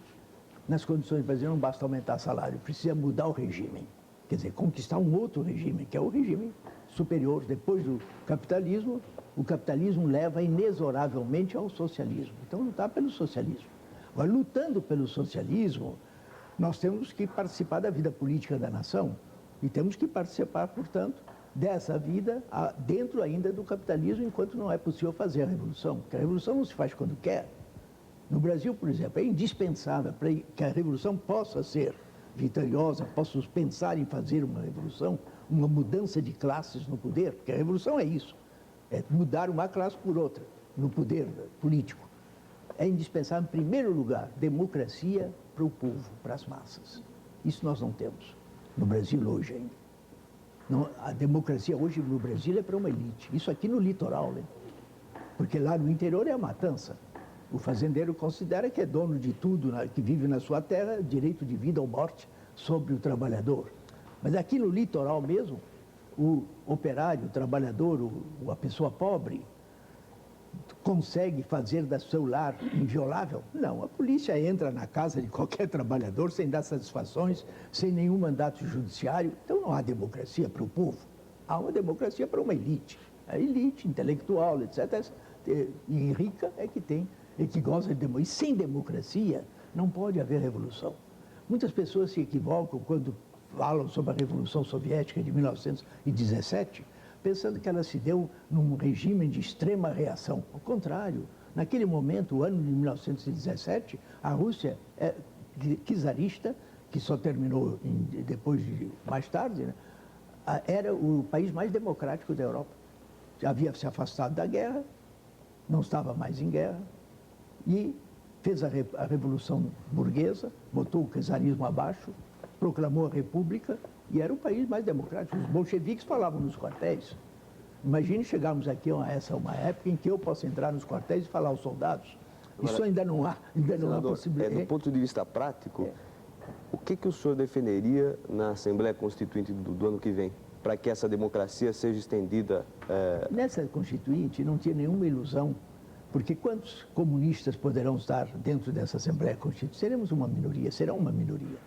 nas condições brasileiras não basta aumentar salário, precisa mudar o regime. Quer dizer, conquistar um outro regime, que é o regime superior. Depois do capitalismo, o capitalismo leva inexoravelmente ao socialismo. Então, lutar pelo socialismo. Agora, lutando pelo socialismo, nós temos que participar da vida política da nação e temos que participar, portanto, dessa vida dentro ainda do capitalismo, enquanto não é possível fazer a revolução. Porque a revolução não se faz quando quer. No Brasil, por exemplo, é indispensável para que a revolução possa ser vitoriosa, possamos pensar em fazer uma revolução, uma mudança de classes no poder, porque a revolução é isso, é mudar uma classe por outra, no poder político. É indispensável, em primeiro lugar, democracia para o povo, para as massas. Isso nós não temos no Brasil hoje ainda. Não, a democracia hoje no Brasil é para uma elite. Isso aqui no litoral, né? Porque lá no interior é a matança. O fazendeiro considera que é dono de tudo, que vive na sua terra, direito de vida ou morte sobre o trabalhador. Mas aqui no litoral mesmo, o operário, o trabalhador, a pessoa pobre, consegue fazer da seu lar inviolável? Não, a polícia entra na casa de qualquer trabalhador sem dar satisfações, sem nenhum mandato judiciário. Então não há democracia para o povo, há uma democracia para uma elite. A elite intelectual, etc., e rica é que tem, é que gosta de democracia. E sem democracia não pode haver revolução. Muitas pessoas se equivocam quando falam sobre a Revolução Soviética de 1917, pensando que ela se deu num regime de extrema reação. Ao contrário, naquele momento, o ano de 1917, a Rússia czarista, que só terminou mais tarde, né, era o país mais democrático da Europa. Havia se afastado da guerra, não estava mais em guerra, e fez a Revolução Burguesa, botou o czarismo abaixo, proclamou a República, e era o país mais democrático. Os bolcheviques falavam nos quartéis. Imagine chegarmos aqui a uma época em que eu posso entrar nos quartéis e falar aos soldados. Agora, isso ainda não há possibilidade. Do ponto de vista prático, o que o senhor defenderia na Assembleia Constituinte do ano que vem, para que essa democracia seja estendida? Nessa Constituinte não tinha nenhuma ilusão, porque quantos comunistas poderão estar dentro dessa Assembleia Constituinte? Seremos uma minoria, será uma minoria.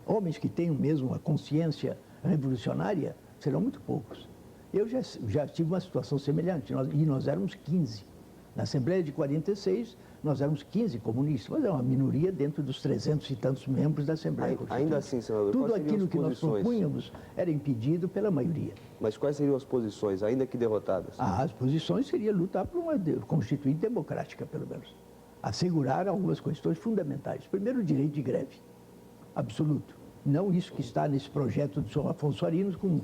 Homens que tenham mesmo a consciência revolucionária serão muito poucos. Eu já tive uma situação semelhante, nós éramos 15. Na Assembleia de 46, nós éramos 15 comunistas, mas é uma minoria dentro dos 300 e tantos membros da Assembleia Constituinte. Ainda assim, senador, tudo aquilo que nós propunhamos era impedido pela maioria. Mas quais seriam as posições, ainda que derrotadas? As posições seria lutar por uma Constituinte democrática, pelo menos. Assegurar algumas questões fundamentais. Primeiro, o direito de greve, absoluto. Não isso que está nesse projeto do senhor Afonso Arinos, com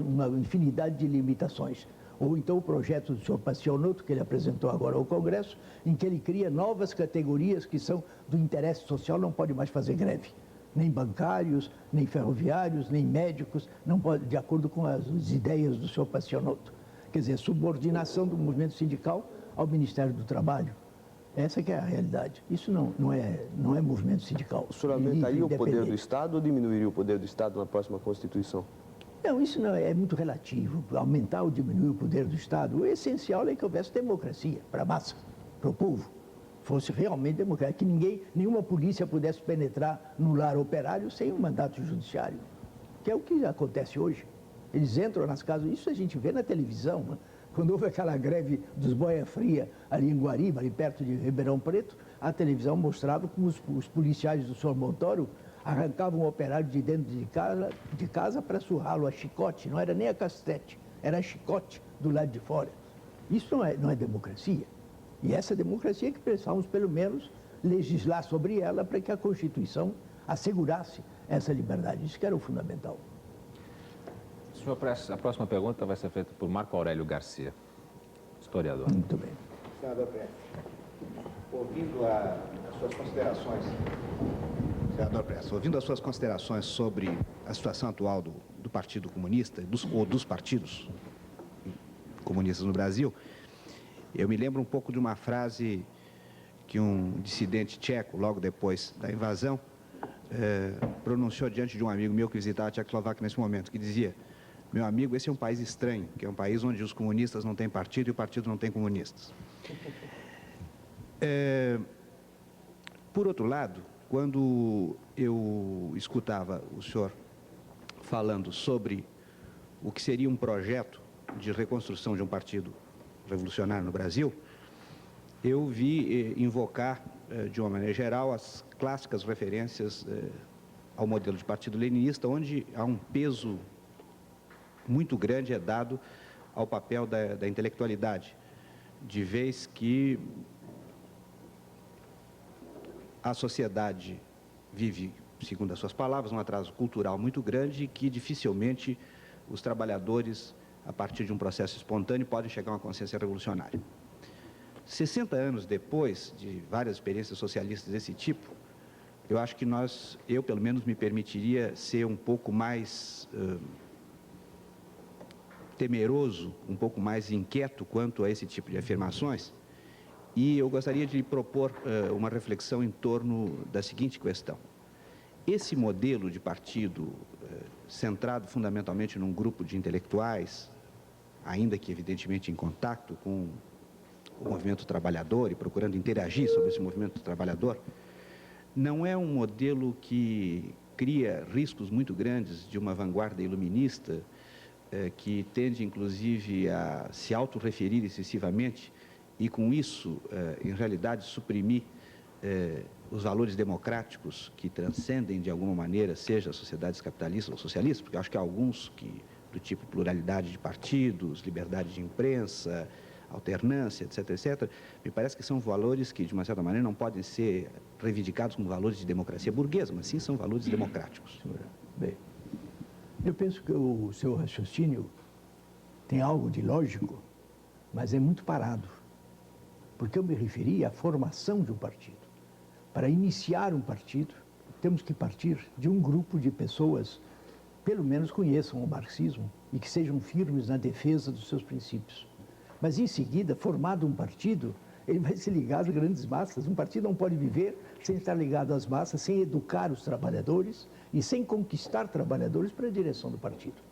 uma infinidade de limitações. Ou então o projeto do senhor Paccianoto, que ele apresentou agora ao Congresso, em que ele cria novas categorias que são do interesse social, não pode mais fazer greve. Nem bancários, nem ferroviários, nem médicos, não pode, de acordo com as ideias do senhor Paccianoto. Quer dizer, subordinação do movimento sindical ao Ministério do Trabalho. Essa que é a realidade. Isso não é movimento sindical. O senhor aumentaria o poder do Estado ou diminuiria o poder do Estado na próxima Constituição? Não, isso não é muito relativo. Aumentar ou diminuir o poder do Estado. O essencial é que houvesse democracia para a massa, para o povo. Fosse realmente democrático. Que nenhuma polícia pudesse penetrar no lar operário sem um mandato judiciário. Que é o que acontece hoje. Eles entram nas casas, isso a gente vê na televisão, né? Quando houve aquela greve dos boia fria ali em Guariba, ali perto de Ribeirão Preto, a televisão mostrava como os policiais do senhor Montoro arrancavam o operário de dentro de casa para surrá-lo a chicote. Não era nem a castete, era a chicote do lado de fora. Isso não é democracia. E essa democracia que precisávamos, pelo menos, legislar sobre ela para que a Constituição assegurasse essa liberdade. Isso que era o fundamental. Senhor Prestes, a próxima pergunta vai ser feita por Marco Aurélio Garcia, historiador. Muito bem. Senador Prestes, ouvindo as suas considerações, senador Prestes, ouvindo as suas considerações sobre a situação atual do Partido Comunista, ou dos partidos comunistas no Brasil, eu me lembro um pouco de uma frase que um dissidente tcheco, logo depois da invasão, pronunciou diante de um amigo meu que visitava a Tchecoslováquia nesse momento, que dizia: meu amigo, esse é um país estranho, que é um país onde os comunistas não têm partido e o partido não tem comunistas. Por outro lado, quando eu escutava o senhor falando sobre o que seria um projeto de reconstrução de um partido revolucionário no Brasil, eu vi invocar, de uma maneira geral, as clássicas referências ao modelo de partido leninista, onde há um peso muito grande dado ao papel da intelectualidade, de vez que a sociedade vive, segundo as suas palavras, um atraso cultural muito grande e que dificilmente os trabalhadores, a partir de um processo espontâneo, podem chegar a uma consciência revolucionária. 60 anos depois de várias experiências socialistas desse tipo, eu acho que eu pelo menos me permitiria ser um pouco mais temeroso, um pouco mais inquieto quanto a esse tipo de afirmações, e eu gostaria de lhe propor uma reflexão em torno da seguinte questão. Esse modelo de partido centrado fundamentalmente num grupo de intelectuais, ainda que evidentemente em contato com o movimento trabalhador e procurando interagir sobre esse movimento trabalhador, não é um modelo que cria riscos muito grandes de uma vanguarda iluminista que tende, inclusive, a se autorreferir excessivamente e, com isso, em realidade, suprimir os valores democráticos que transcendem, de alguma maneira, seja as sociedades capitalistas ou socialistas, porque acho que há alguns que do tipo pluralidade de partidos, liberdade de imprensa, alternância, etc., etc., me parece que são valores que, de uma certa maneira, não podem ser reivindicados como valores de democracia burguesa, mas sim são valores democráticos. Bem, eu penso que o seu raciocínio tem algo de lógico, mas é muito parado. Porque eu me referi à formação de um partido. Para iniciar um partido, temos que partir de um grupo de pessoas que pelo menos conheçam o marxismo e que sejam firmes na defesa dos seus princípios. Mas, em seguida, formado um partido, ele vai se ligar às grandes massas. Um partido não pode viver sem estar ligado às massas, sem educar os trabalhadores e sem conquistar trabalhadores para a direção do partido.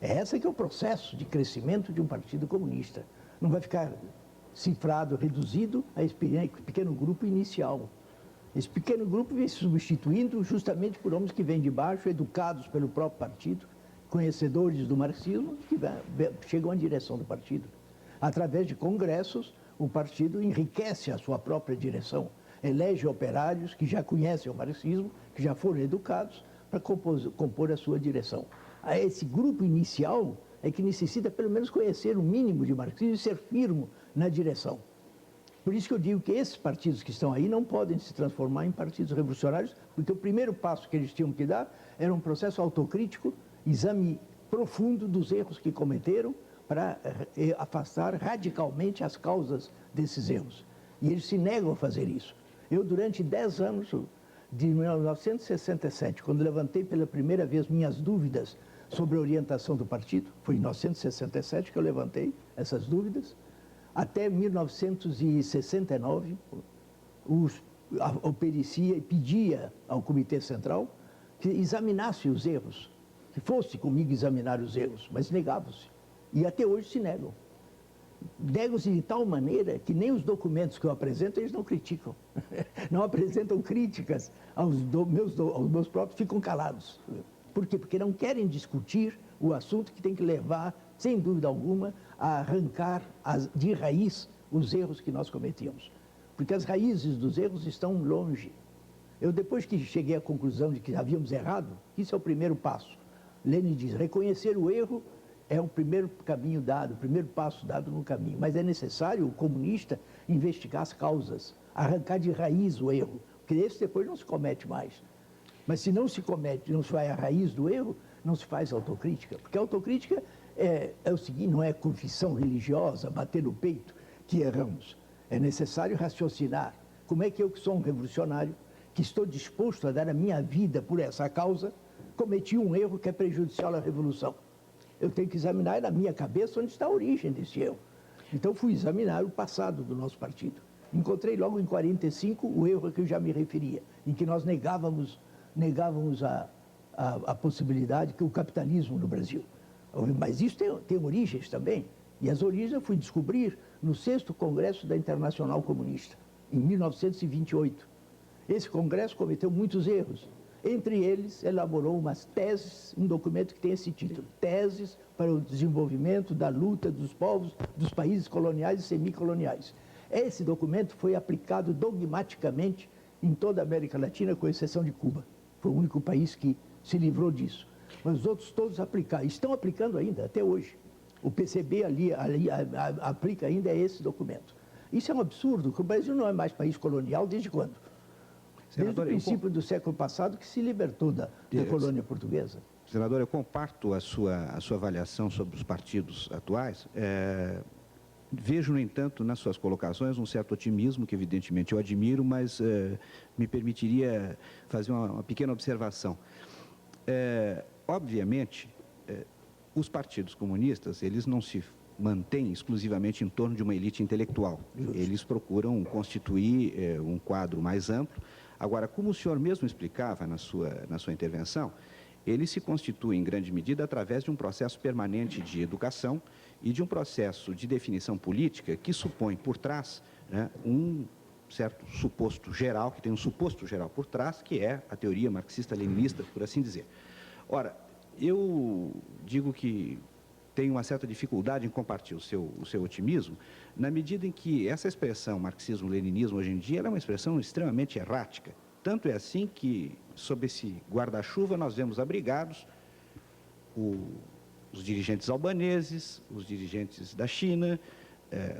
Esse que é o processo de crescimento de um partido comunista. Não vai ficar cifrado, reduzido a esse pequeno grupo inicial. Esse pequeno grupo vem se substituindo justamente por homens que vêm de baixo, educados pelo próprio partido, conhecedores do marxismo, que chegam à direção do partido. Através de congressos, o partido enriquece a sua própria direção, elege operários que já conhecem o marxismo, que já foram educados, para compor a sua direção. Esse grupo inicial é que necessita pelo menos conhecer o mínimo de marxismo e ser firme na direção. Por isso que eu digo que esses partidos que estão aí não podem se transformar em partidos revolucionários, porque o primeiro passo que eles tinham que dar era um processo autocrítico, exame profundo dos erros que cometeram, para afastar radicalmente as causas desses erros. E eles se negam a fazer isso. Eu, durante 10 anos, de 1967, quando levantei pela primeira vez minhas dúvidas sobre a orientação do partido, foi em 1967 que eu levantei essas dúvidas, até 1969, a pericia pedia ao Comitê Central que examinasse os erros, que fosse comigo examinar os erros, mas negavam-se. E até hoje se negam. Negam-se de tal maneira que nem os documentos que eu apresento, eles não criticam. Não apresentam críticas aos meus próprios, ficam calados. Por quê? Porque não querem discutir o assunto que tem que levar, sem dúvida alguma, a arrancar de raiz os erros que nós cometíamos. Porque as raízes dos erros estão longe. Eu, depois que cheguei à conclusão de que havíamos errado, isso é o primeiro passo. Lenin diz, reconhecer o erro é o primeiro caminho dado, o primeiro passo dado no caminho. Mas é necessário o comunista investigar as causas, arrancar de raiz o erro, porque esse depois não se comete mais. Mas se não se comete, não se vai à raiz do erro, não se faz autocrítica. Porque a autocrítica é o seguinte, não é confissão religiosa, bater no peito que erramos. É necessário raciocinar. Como é que eu, que sou um revolucionário, que estou disposto a dar a minha vida por essa causa, cometi um erro que é prejudicial à revolução? Eu tenho que examinar na minha cabeça onde está a origem desse erro. Então fui examinar o passado do nosso partido. Encontrei logo em 45 o erro a que eu já me referia, em que nós negávamos a possibilidade que o capitalismo no Brasil. Mas isso tem origens também. E as origens eu fui descobrir no 6º Congresso da Internacional Comunista, em 1928. Esse congresso cometeu muitos erros. Entre eles, elaborou umas teses, um documento que tem esse título, Teses para o Desenvolvimento da Luta dos Povos dos Países Coloniais e Semicoloniais. Esse documento foi aplicado dogmaticamente em toda a América Latina, com exceção de Cuba. Foi o único país que se livrou disso. Mas os outros todos aplicaram, estão aplicando ainda, até hoje. O PCB ali aplica ainda esse documento. Isso é um absurdo, porque o Brasil não é mais país colonial desde quando? Desde o princípio do século passado que se libertou da colônia portuguesa. Senador, eu comparto a sua avaliação sobre os partidos atuais. Vejo, no entanto, nas suas colocações um certo otimismo, que evidentemente eu admiro, mas me permitiria fazer uma pequena observação. Obviamente, os partidos comunistas, eles não se mantêm exclusivamente em torno de uma elite intelectual. Justo. Eles procuram constituir um quadro mais amplo. Agora, como o senhor mesmo explicava na sua intervenção, ele se constitui em grande medida através de um processo permanente de educação e de um processo de definição política que supõe por trás, né, um certo suposto geral, que tem um suposto geral por trás, que é a teoria marxista-leninista, por assim dizer. Ora, eu digo que tenho uma certa dificuldade em compartilhar o seu otimismo, na medida em que essa expressão marxismo-leninismo hoje em dia ela é uma expressão extremamente errática. Tanto é assim que, sob esse guarda-chuva, nós vemos abrigados o os dirigentes albaneses, os dirigentes da China,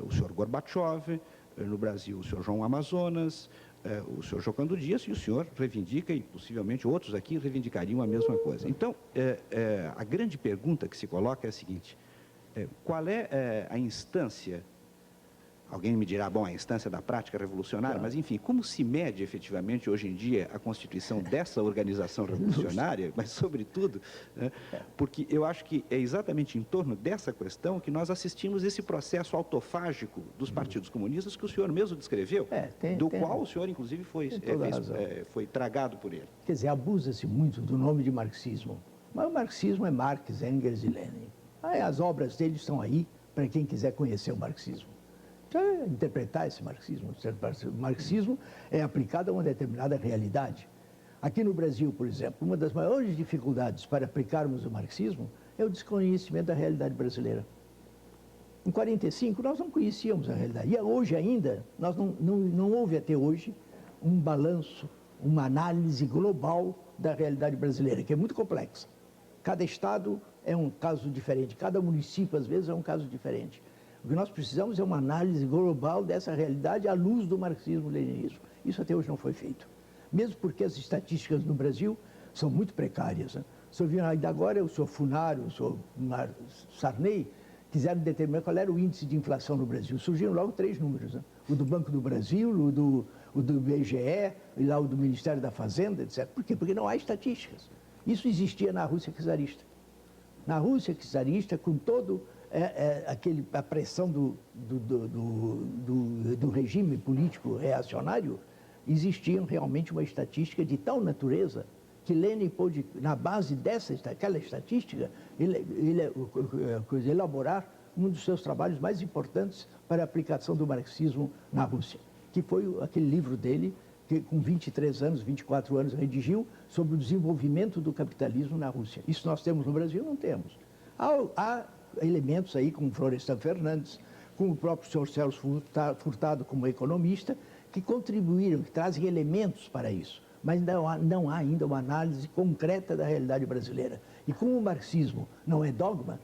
o senhor Gorbachev, no Brasil o senhor João Amazonas, o senhor Jocando Dias, e o senhor reivindica, e possivelmente outros aqui reivindicariam a mesma coisa. Então, a grande pergunta que se coloca é a seguinte: qual é a instância, alguém me dirá, bom, a instância da prática revolucionária, mas enfim, como se mede efetivamente hoje em dia a constituição dessa organização revolucionária, mas sobretudo, porque eu acho que é exatamente em torno dessa questão que nós assistimos esse processo autofágico dos partidos comunistas que o senhor mesmo descreveu, qual o senhor inclusive foi tragado por ele. Quer dizer, abusa-se muito do nome de marxismo, mas o marxismo é Marx, Engels e Lenin. As obras deles estão aí para quem quiser conhecer o marxismo. Interpretar esse marxismo. O marxismo é aplicado a uma determinada realidade. Aqui no Brasil, por exemplo, uma das maiores dificuldades para aplicarmos o marxismo é o desconhecimento da realidade brasileira. Em 1945, nós não conhecíamos a realidade. E hoje ainda, não houve até hoje um balanço, uma análise global da realidade brasileira, que é muito complexa. Cada estado é um caso diferente, cada município, às vezes, é um caso diferente. O que nós precisamos é uma análise global dessa realidade à luz do marxismo-leninismo. Isso até hoje não foi feito. Mesmo porque as estatísticas no Brasil são muito precárias. Né? O senhor viu ainda agora, o senhor Funaro, o senhor Sarney, quiseram determinar qual era o índice de inflação no Brasil. Surgiram logo 3 números. Né? O do Banco do Brasil, o do IBGE, e lá o do Ministério da Fazenda, etc. Por quê? Porque não há estatísticas. Isso existia na Rússia czarista. Na Rússia czarista, com todo a pressão do regime político reacionário, existia realmente uma estatística de tal natureza que Lenin pôde, na base daquela estatística, elaborar um dos seus trabalhos mais importantes para a aplicação do marxismo na Rússia, que foi aquele livro dele, que com 23 anos, 24 anos, redigiu sobre o desenvolvimento do capitalismo na Rússia. Isso nós temos no Brasil? Não temos. Há elementos aí, como Florestan Fernandes, como o próprio senhor Celso Furtado como economista, que contribuíram, que trazem elementos para isso. Mas não há ainda uma análise concreta da realidade brasileira. E como o marxismo não é dogma,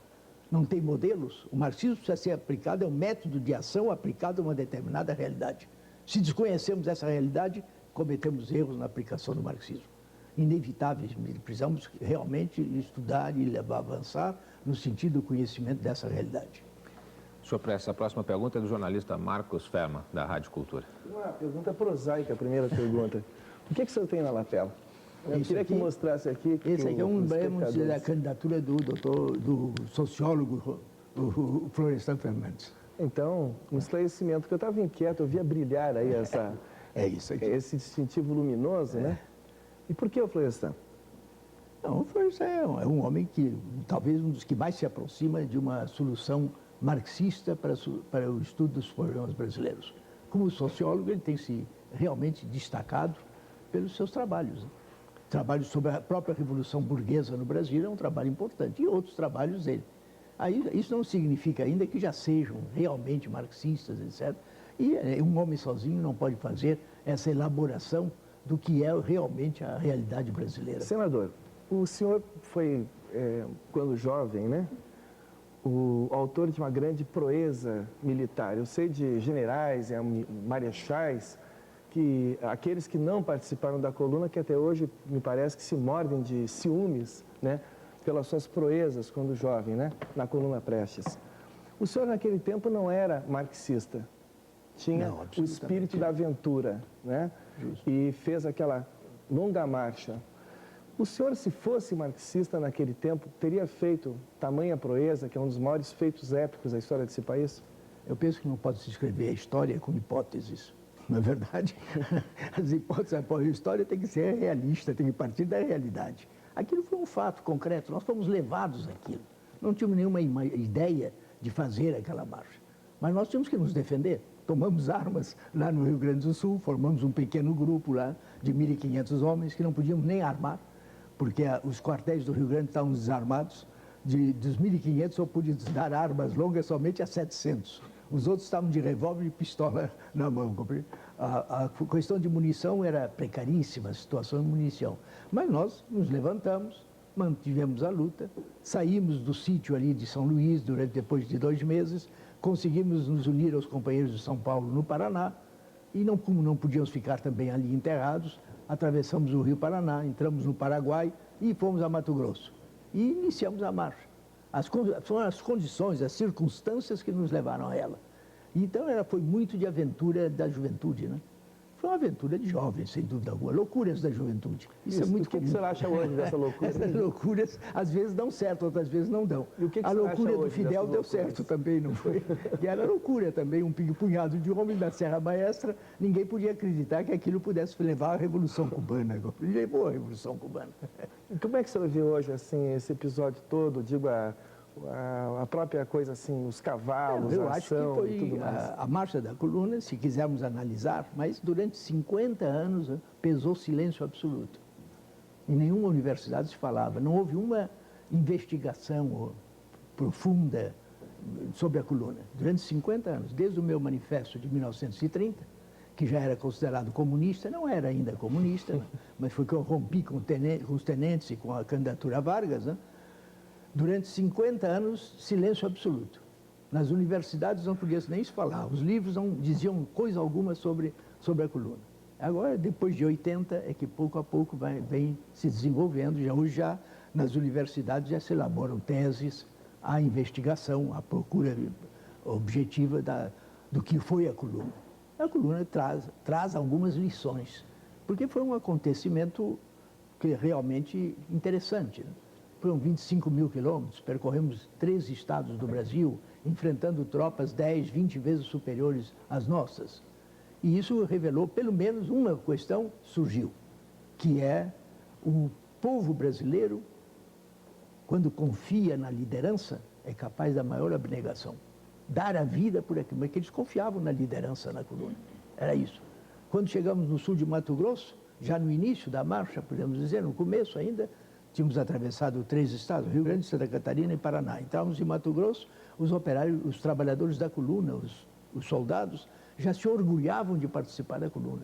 não tem modelos, o marxismo precisa ser aplicado, é um método de ação aplicado a uma determinada realidade. Se desconhecemos essa realidade, cometemos erros na aplicação do marxismo. Inevitáveis, precisamos realmente estudar e avançar no sentido do conhecimento dessa realidade. Senhor Prestes, a próxima pergunta é do jornalista Marcos Ferma, da Rádio Cultura. Uma pergunta prosaica, a primeira pergunta. O que o senhor tem na lapela? Eu queria que mostrasse aqui... Esse aqui é um emblema da candidatura do sociólogo o Florestan Fernandes. Então, um esclarecimento, que eu estava inquieto, eu via brilhar aí esse distintivo luminoso, né? E por que o Florestan? Não, o Florestan é um homem que, talvez um dos que mais se aproxima de uma solução marxista para o estudo dos problemas brasileiros. Como sociólogo, ele tem se realmente destacado pelos seus trabalhos. Trabalhos sobre a própria Revolução Burguesa no Brasil é um trabalho importante, e outros trabalhos dele. Aí, isso não significa ainda que já sejam realmente marxistas, etc. E um homem sozinho não pode fazer essa elaboração do que é realmente a realidade brasileira. Senador, o senhor foi, quando jovem, né, o autor de uma grande proeza militar. Eu sei de generais, marechais, que aqueles que não participaram da coluna, que até hoje me parece que se mordem de ciúmes, né, pelas suas proezas quando jovem, né, na coluna Prestes. O senhor naquele tempo não era marxista, tinha o espírito da aventura, né, e fez aquela longa marcha. O senhor, se fosse marxista naquele tempo, teria feito tamanha proeza, que é um dos maiores feitos épicos da história desse país? Eu penso que não pode se escrever a história com hipóteses. Não é verdade? As hipóteses, a história tem que ser realista, tem que partir da realidade. Aquilo foi um fato concreto, nós fomos levados àquilo. Não tínhamos nenhuma ideia de fazer aquela marcha. Mas nós tínhamos que nos defender. Tomamos armas lá no Rio Grande do Sul, formamos um pequeno grupo lá de 1.500 homens que não podíamos nem armar, porque os quartéis do Rio Grande estavam desarmados. Dos 1.500 só podia dar armas longas somente a 700. Os outros estavam de revólver e pistola na mão. A questão de munição era precaríssima, a situação de munição. Mas nós nos levantamos, mantivemos a luta, saímos do sítio ali de São Luís depois de 2 meses, conseguimos nos unir aos companheiros de São Paulo no Paraná, e como não podíamos ficar também ali enterrados, atravessamos o Rio Paraná, entramos no Paraguai e fomos a Mato Grosso. E iniciamos a marcha. Foram as condições, as circunstâncias que nos levaram a ela. Então, ela foi muito de aventura da juventude, né? Foi uma aventura de jovens, sem dúvida alguma. Loucuras da juventude. Isso é muito comum. O que você acha hoje dessa loucura? Essas loucuras, às vezes, dão certo, outras vezes não dão. E o que a você loucura acha do hoje Fidel deu dessas certo também, não foi? E era loucura também, um punhado de homens da Serra Maestra. Ninguém podia acreditar que aquilo pudesse levar à Revolução Cubana. Ele levou a Revolução Cubana. E como é que você vê hoje, assim, esse episódio todo, digo, a própria coisa assim, os cavalos, eu a acho ação que foi e tudo mais? a marcha da coluna, se quisermos analisar, mas durante 50 anos pesou silêncio absoluto. Em nenhuma universidade se falava, não houve uma investigação profunda sobre a coluna. Durante 50 anos, desde o meu manifesto de 1930, que já era considerado comunista, não era ainda comunista, mas foi que eu rompi com os tenentes e com a candidatura a Vargas, né? Durante 50 anos, silêncio absoluto. Nas universidades não podia nem se falar, os livros não diziam coisa alguma sobre a coluna. Agora, depois de 80, é que pouco a pouco vem se desenvolvendo, hoje nas universidades já se elaboram teses, a investigação, a procura objetiva do que foi a coluna. A coluna traz algumas lições, porque foi um acontecimento que é realmente interessante, né? Foram 25 mil quilômetros, percorremos 3 estados do Brasil, enfrentando tropas 10, 20 vezes superiores às nossas. E isso revelou, pelo menos, uma questão surgiu, que é o povo brasileiro, quando confia na liderança, é capaz da maior abnegação. Dar a vida por aquilo, mas que eles confiavam na liderança na coluna. Era isso. Quando chegamos no sul de Mato Grosso, já no início da marcha, podemos dizer, no começo ainda, tínhamos atravessado 3 estados, Rio Grande, Santa Catarina e Paraná. Entrávamos em Mato Grosso, os operários, os trabalhadores da coluna, os soldados, já se orgulhavam de participar da coluna.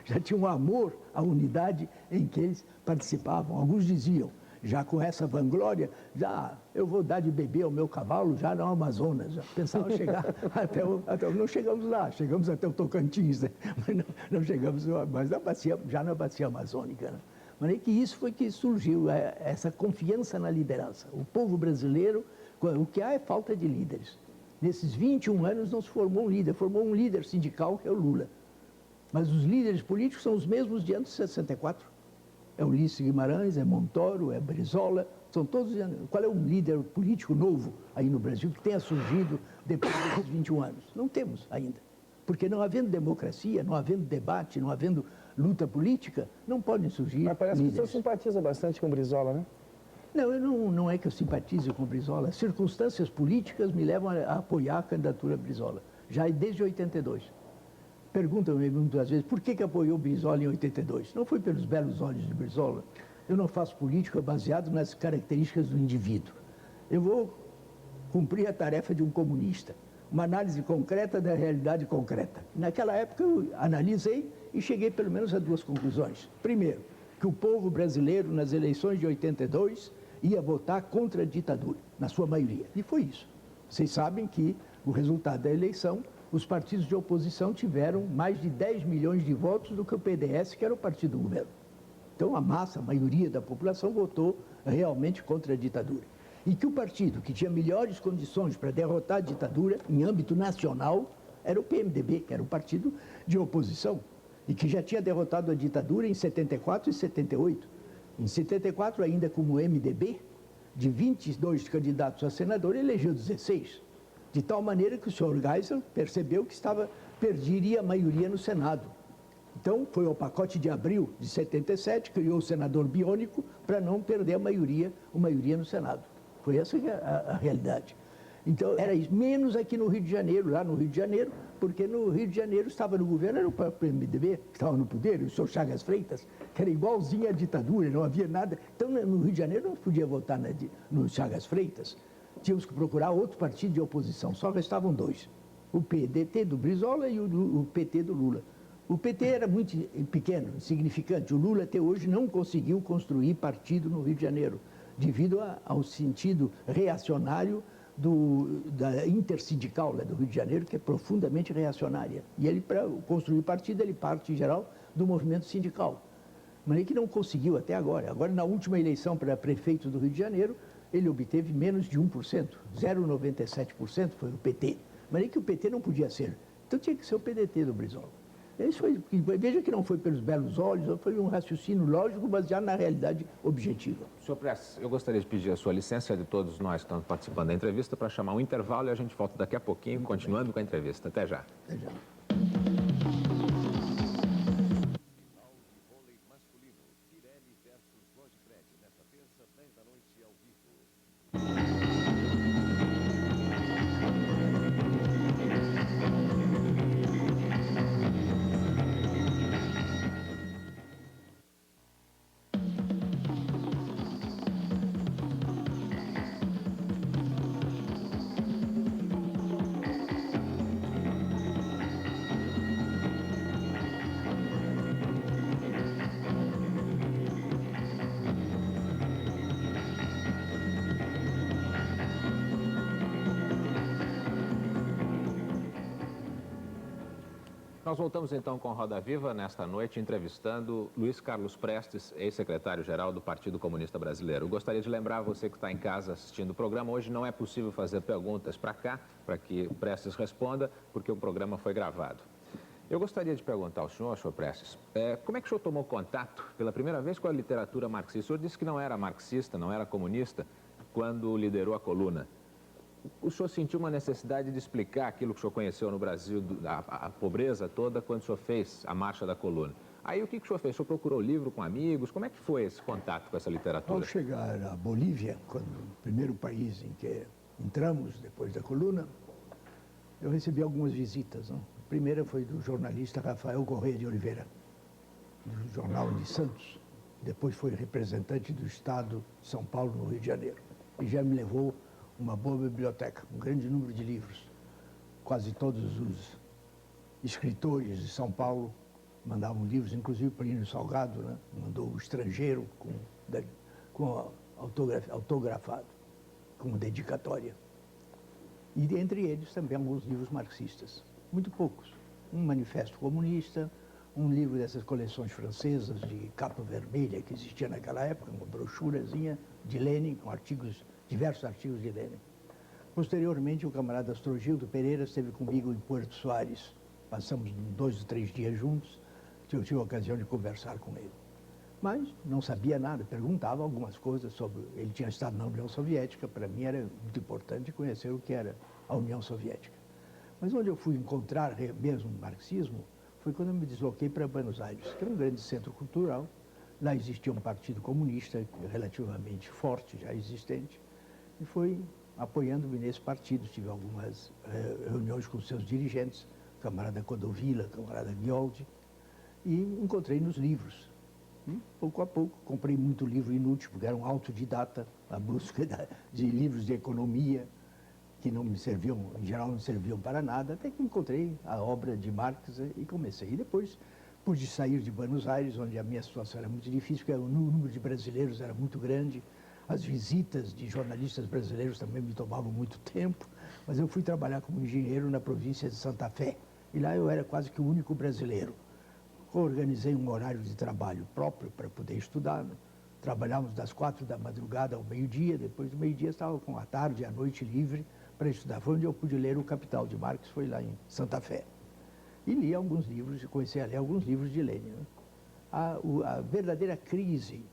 Já tinham um amor à unidade em que eles participavam. Alguns diziam, já com essa vanglória, eu vou dar de beber ao meu cavalo já no Amazonas. Já pensavam chegar não chegamos lá, chegamos até o Tocantins, né? Mas não chegamos, mas já na bacia amazônica, né? Mas é que isso foi que surgiu, essa confiança na liderança. O povo brasileiro, o que há é falta de líderes. Nesses 21 anos não se formou um líder, formou um líder sindical, que é o Lula. Mas os líderes políticos são os mesmos de antes de 64. É Ulisses Guimarães, é Montoro, é Brizola, são todos... Qual é um líder político novo aí no Brasil que tenha surgido depois desses 21 anos? Não temos ainda. Porque não havendo democracia, não havendo debate, não havendo luta política, não podem surgir Mas parece líderes. que o senhor simpatiza bastante com o Brizola, né? Não é que eu simpatize com o Brizola. Circunstâncias políticas me levam a apoiar a candidatura Brizola, já desde 82. Perguntam-me muitas vezes por que apoiou o Brizola em 82. Não foi pelos belos olhos de Brizola. Eu não faço política baseado nas características do indivíduo. Eu vou cumprir a tarefa de um comunista. Uma análise concreta da realidade concreta. Naquela época eu analisei e cheguei pelo menos a 2 conclusões. Primeiro, que o povo brasileiro nas eleições de 82 ia votar contra a ditadura, na sua maioria. E foi isso. Vocês sabem que o resultado da eleição, os partidos de oposição tiveram mais de 10 milhões de votos do que o PDS, que era o partido do governo. Então a maioria da população votou realmente contra a ditadura. E que o partido que tinha melhores condições para derrotar a ditadura em âmbito nacional era o PMDB, que era o partido de oposição, e que já tinha derrotado a ditadura em 74 e 78. Em 74, ainda como MDB, de 22 candidatos a senador, elegeu 16. De tal maneira que o senhor Geisel percebeu que perderia a maioria no Senado. Então, foi ao pacote de abril de 77, criou o senador biônico para não perder a maioria no Senado. Foi essa a realidade. Então, era isso. Menos aqui no Rio de Janeiro, lá no Rio de Janeiro, porque no Rio de Janeiro estava no governo, era o próprio MDB, que estava no poder, o senhor Chagas Freitas, que era igualzinho à ditadura, não havia nada. Então, no Rio de Janeiro não podia votar no Chagas Freitas. Tínhamos que procurar outro partido de oposição, só restavam 2. O PDT do Brizola e o PT do Lula. O PT era muito pequeno, insignificante. O Lula até hoje não conseguiu construir partido no Rio de Janeiro. devido ao sentido reacionário da intersindical do Rio de Janeiro, que é profundamente reacionária. E ele, para construir partido, ele parte, em geral, do movimento sindical. Mas ele que não conseguiu até agora. Agora, na última eleição para prefeito do Rio de Janeiro, ele obteve menos de 1%, 0,97% foi o PT. Mas ele que o PT não podia ser. Então tinha que ser o PDT do Brizola. Isso foi, veja que não foi pelos belos olhos, foi um raciocínio lógico, baseado na realidade objetiva. Senhor Prestes, eu gostaria de pedir a sua licença de todos nós que estamos participando da entrevista para chamar um intervalo e a gente volta daqui a pouquinho, continuando com a entrevista. Até já. Até já. Nós voltamos então com Roda Viva nesta noite, entrevistando Luiz Carlos Prestes, ex-secretário-geral do Partido Comunista Brasileiro. Eu gostaria de lembrar a você que está em casa assistindo o programa, hoje não é possível fazer perguntas para cá, para que o Prestes responda, porque o programa foi gravado. Eu gostaria de perguntar ao senhor Prestes, como é que o senhor tomou contato pela primeira vez com a literatura marxista? O senhor disse que não era marxista, não era comunista, quando liderou a coluna. O senhor sentiu uma necessidade de explicar aquilo que o senhor conheceu no Brasil, a pobreza toda, quando o senhor fez a Marcha da Coluna. Aí o que o senhor fez? O senhor procurou livro com amigos? Como é que foi esse contato com essa literatura? Ao chegar à Bolívia, o primeiro país em que entramos depois da coluna, eu recebi algumas visitas. Não? A primeira foi do jornalista Rafael Correia de Oliveira, do Jornal de Santos. Depois foi representante do Estado de São Paulo, no Rio de Janeiro. E já me levou uma boa biblioteca, um grande número de livros. Quase todos os escritores de São Paulo mandavam livros, inclusive Plínio Salgado, né? Mandou O Estrangeiro autografado, com dedicatória. E entre eles também alguns livros marxistas, muito poucos. Um manifesto comunista, um livro dessas coleções francesas de capa vermelha que existia naquela época, uma brochurazinha de Lenin com diversos artigos de Lenin. Posteriormente, o camarada Astrogildo Pereira esteve comigo em Puerto Soares. Passamos 2 ou 3 dias juntos, eu tive a ocasião de conversar com ele. Mas não sabia nada, perguntava algumas coisas sobre... Ele tinha estado na União Soviética, para mim era muito importante conhecer o que era a União Soviética. Mas onde eu fui encontrar mesmo o marxismo foi quando eu me desloquei para Buenos Aires, que é um grande centro cultural. Lá existia um partido comunista relativamente forte, já existente, e foi apoiando-me nesse partido. Tive algumas reuniões com seus dirigentes, camarada Codovilla, camarada Ghioldi, e encontrei nos livros. E, pouco a pouco, comprei muito livro inútil, porque era um autodidata, a busca de livros de economia, que não me serviam, em geral não serviam para nada, até que encontrei a obra de Marx e comecei. E depois pude sair de Buenos Aires, onde a minha situação era muito difícil, porque o número de brasileiros era muito grande, as visitas de jornalistas brasileiros também me tomavam muito tempo, mas eu fui trabalhar como engenheiro na província de Santa Fé, e lá eu era quase que o único brasileiro. Organizei um horário de trabalho próprio para poder estudar. Trabalhávamos das 4 da madrugada ao meio-dia, depois do meio-dia estava com a tarde e a noite livre para estudar. Foi onde eu pude ler o Capital de Marx, foi lá em Santa Fé. E li alguns livros, comecei a ler alguns livros de Lenin. Né? A verdadeira crise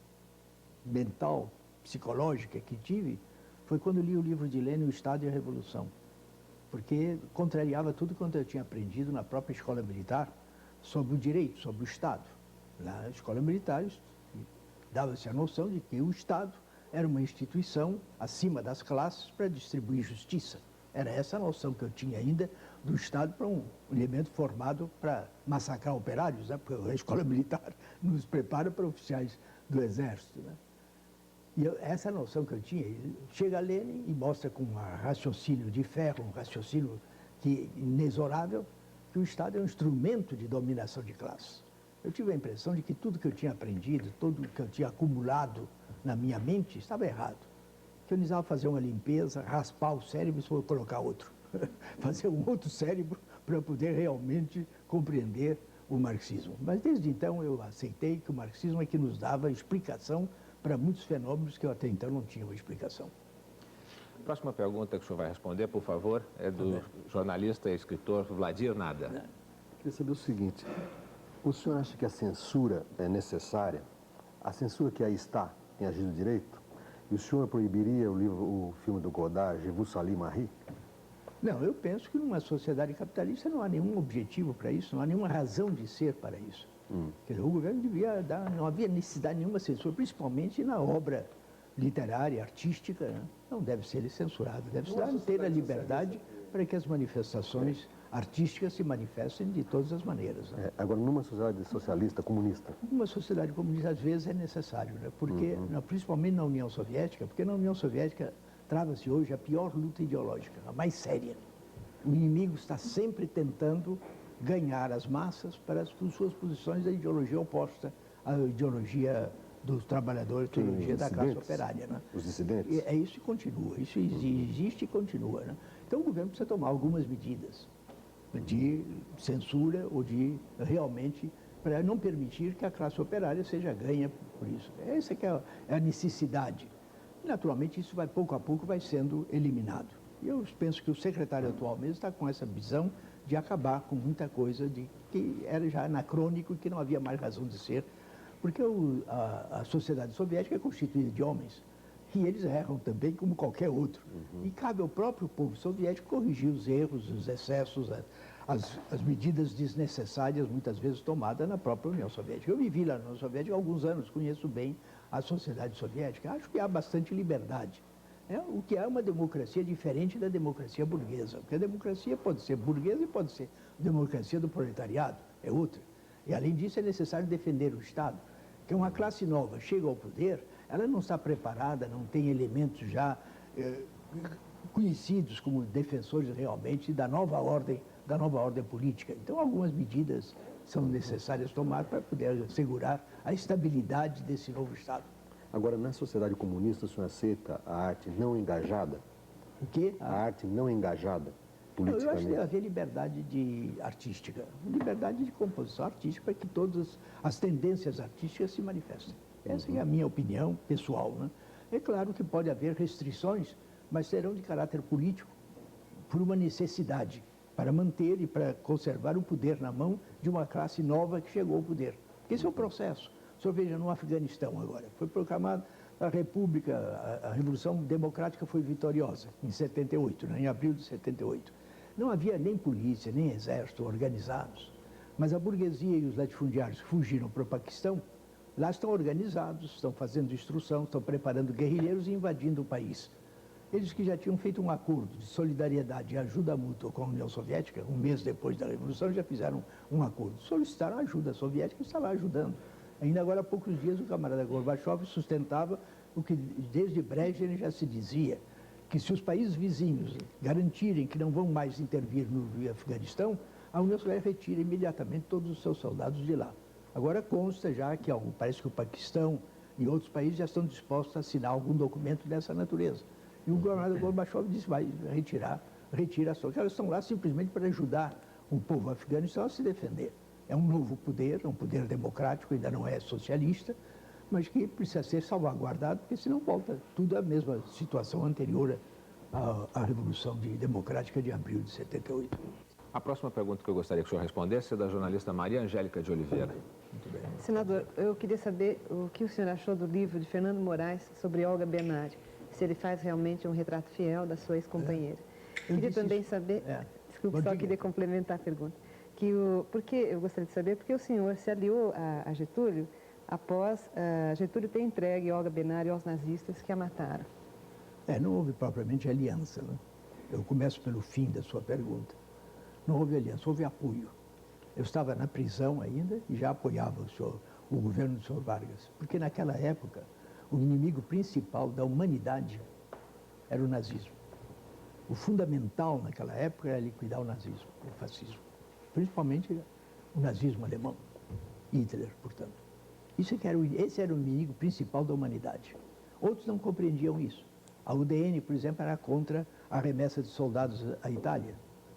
mental, psicológica que tive, foi quando li o livro de Lenin, O Estado e a Revolução. Porque contrariava tudo quanto eu tinha aprendido na própria escola militar sobre o direito, sobre o Estado. Na escola militar, dava-se a noção de que o Estado era uma instituição acima das classes para distribuir justiça. Era essa a noção que eu tinha ainda do Estado para um elemento formado para massacrar operários, né? Porque a escola militar nos prepara para oficiais do Exército. Né? E essa noção que eu tinha, chega Lenin e mostra com um raciocínio de ferro, um raciocínio inexorável, que o Estado é um instrumento de dominação de classes. Eu tive a impressão de que tudo que eu tinha aprendido, tudo que eu tinha acumulado na minha mente, estava errado. Que eu precisava fazer uma limpeza, raspar o cérebro e colocar outro. Fazer um outro cérebro para poder realmente compreender o marxismo. Mas desde então eu aceitei que o marxismo é que nos dava explicação para muitos fenômenos que eu até então não tinha uma explicação. Próxima pergunta que o senhor vai responder, por favor, é do jornalista e escritor Vladir Nada. Queria saber o seguinte, o senhor acha que a censura é necessária? A censura que aí está tem agido direito? E o senhor proibiria o filme do Godard, Je vous salue Marie? Não, eu penso que numa sociedade capitalista não há nenhum objetivo para isso, não há nenhuma razão de ser para isso. Quer dizer, o governo devia dar, não havia necessidade nenhuma de censura, principalmente na obra literária, artística, né? Não deve ser censurado, deve se dar inteira liberdade para que as manifestações artísticas se manifestem de todas as maneiras. Né? Agora, numa sociedade socialista, comunista? Uma sociedade comunista, às vezes, é necessário, né? Porque, principalmente na União Soviética, porque na União Soviética trava-se hoje a pior luta ideológica, a mais séria. O inimigo está sempre tentando ganhar as massas para as suas posições da ideologia oposta à ideologia dos trabalhadores, a ideologia da classe operária. Né? Os dissidentes? É isso que continua, isso existe e continua. Né? Então o governo precisa tomar algumas medidas de censura ou de realmente para não permitir que a classe operária seja ganha por isso. Essa que é a necessidade. Naturalmente, isso vai pouco a pouco vai sendo eliminado. E eu penso que o secretário atual mesmo está com essa visão de acabar com muita coisa que era já anacrônico e que não havia mais razão de ser, porque a sociedade soviética é constituída de homens e eles erram também como qualquer outro. E cabe ao próprio povo soviético corrigir os erros, os excessos, as medidas desnecessárias, muitas vezes tomadas na própria União Soviética. Eu vivi lá na União Soviética há alguns anos, conheço bem a sociedade soviética. Acho que há bastante liberdade. O que é uma democracia diferente da democracia burguesa. Porque a democracia pode ser burguesa e pode ser democracia do proletariado, é outra. E além disso é necessário defender o Estado. Que uma classe nova chega ao poder, ela não está preparada, não tem elementos já conhecidos como defensores realmente da nova ordem política. Então algumas medidas são necessárias tomar para poder assegurar a estabilidade desse novo Estado. Agora, na sociedade comunista, o senhor aceita a arte não engajada? O quê? A arte não engajada politicamente? Eu acho que deve haver liberdade artística, liberdade de composição artística para que todas as tendências artísticas se manifestem. Essa é a minha opinião pessoal. Né? É claro que pode haver restrições, mas serão de caráter político, por uma necessidade, para manter e para conservar o poder na mão de uma classe nova que chegou ao poder. Esse é o processo. O senhor veja no Afeganistão agora, foi proclamada a República, a Revolução Democrática foi vitoriosa em 78, né, em abril de 78. Não havia nem polícia, nem exército organizados, mas a burguesia e os latifundiários que fugiram para o Paquistão, lá estão organizados, estão fazendo instrução, estão preparando guerrilheiros e invadindo o país. Eles que já tinham feito um acordo de solidariedade e ajuda mútua com a União Soviética, um mês depois da Revolução, já fizeram um acordo. Solicitaram ajuda soviética e está lá ajudando. Ainda agora há poucos dias o camarada Gorbachev sustentava o que desde Brezhnev já se dizia, que se os países vizinhos garantirem que não vão mais intervir no Afeganistão, a União Soviética retira imediatamente todos os seus soldados de lá. Agora consta já que parece que o Paquistão e outros países já estão dispostos a assinar algum documento dessa natureza. E o camarada Gorbachev disse, vai retira as tropas. Elas estão lá simplesmente para ajudar o povo afegano a se defender. É um novo poder, um poder democrático, ainda não é socialista, mas que precisa ser salvaguardado, porque senão volta tudo à mesma situação anterior à Revolução Democrática de abril de 78. A próxima pergunta que eu gostaria que o senhor respondesse é da jornalista Maria Angélica de Oliveira. Muito bem. Senador, eu queria saber o que o senhor achou do livro de Fernando Moraes sobre Olga Benário, se ele faz realmente um retrato fiel da sua ex-companheira. Queria também saber, desculpe, só queria complementar a pergunta, porque eu gostaria de saber porque o senhor se aliou a Getúlio após Getúlio ter entregue Olga Benário aos nazistas que a mataram. Não houve propriamente aliança. Né? Eu começo pelo fim da sua pergunta. Não houve aliança, houve apoio. Eu estava na prisão ainda e já apoiava o governo do senhor Vargas, porque naquela época o inimigo principal da humanidade era o nazismo. O fundamental naquela época era liquidar o nazismo, o fascismo. Principalmente o nazismo alemão, Hitler, portanto. Esse era o inimigo principal da humanidade. Outros não compreendiam isso. A UDN, por exemplo, era contra a remessa de soldados à Itália.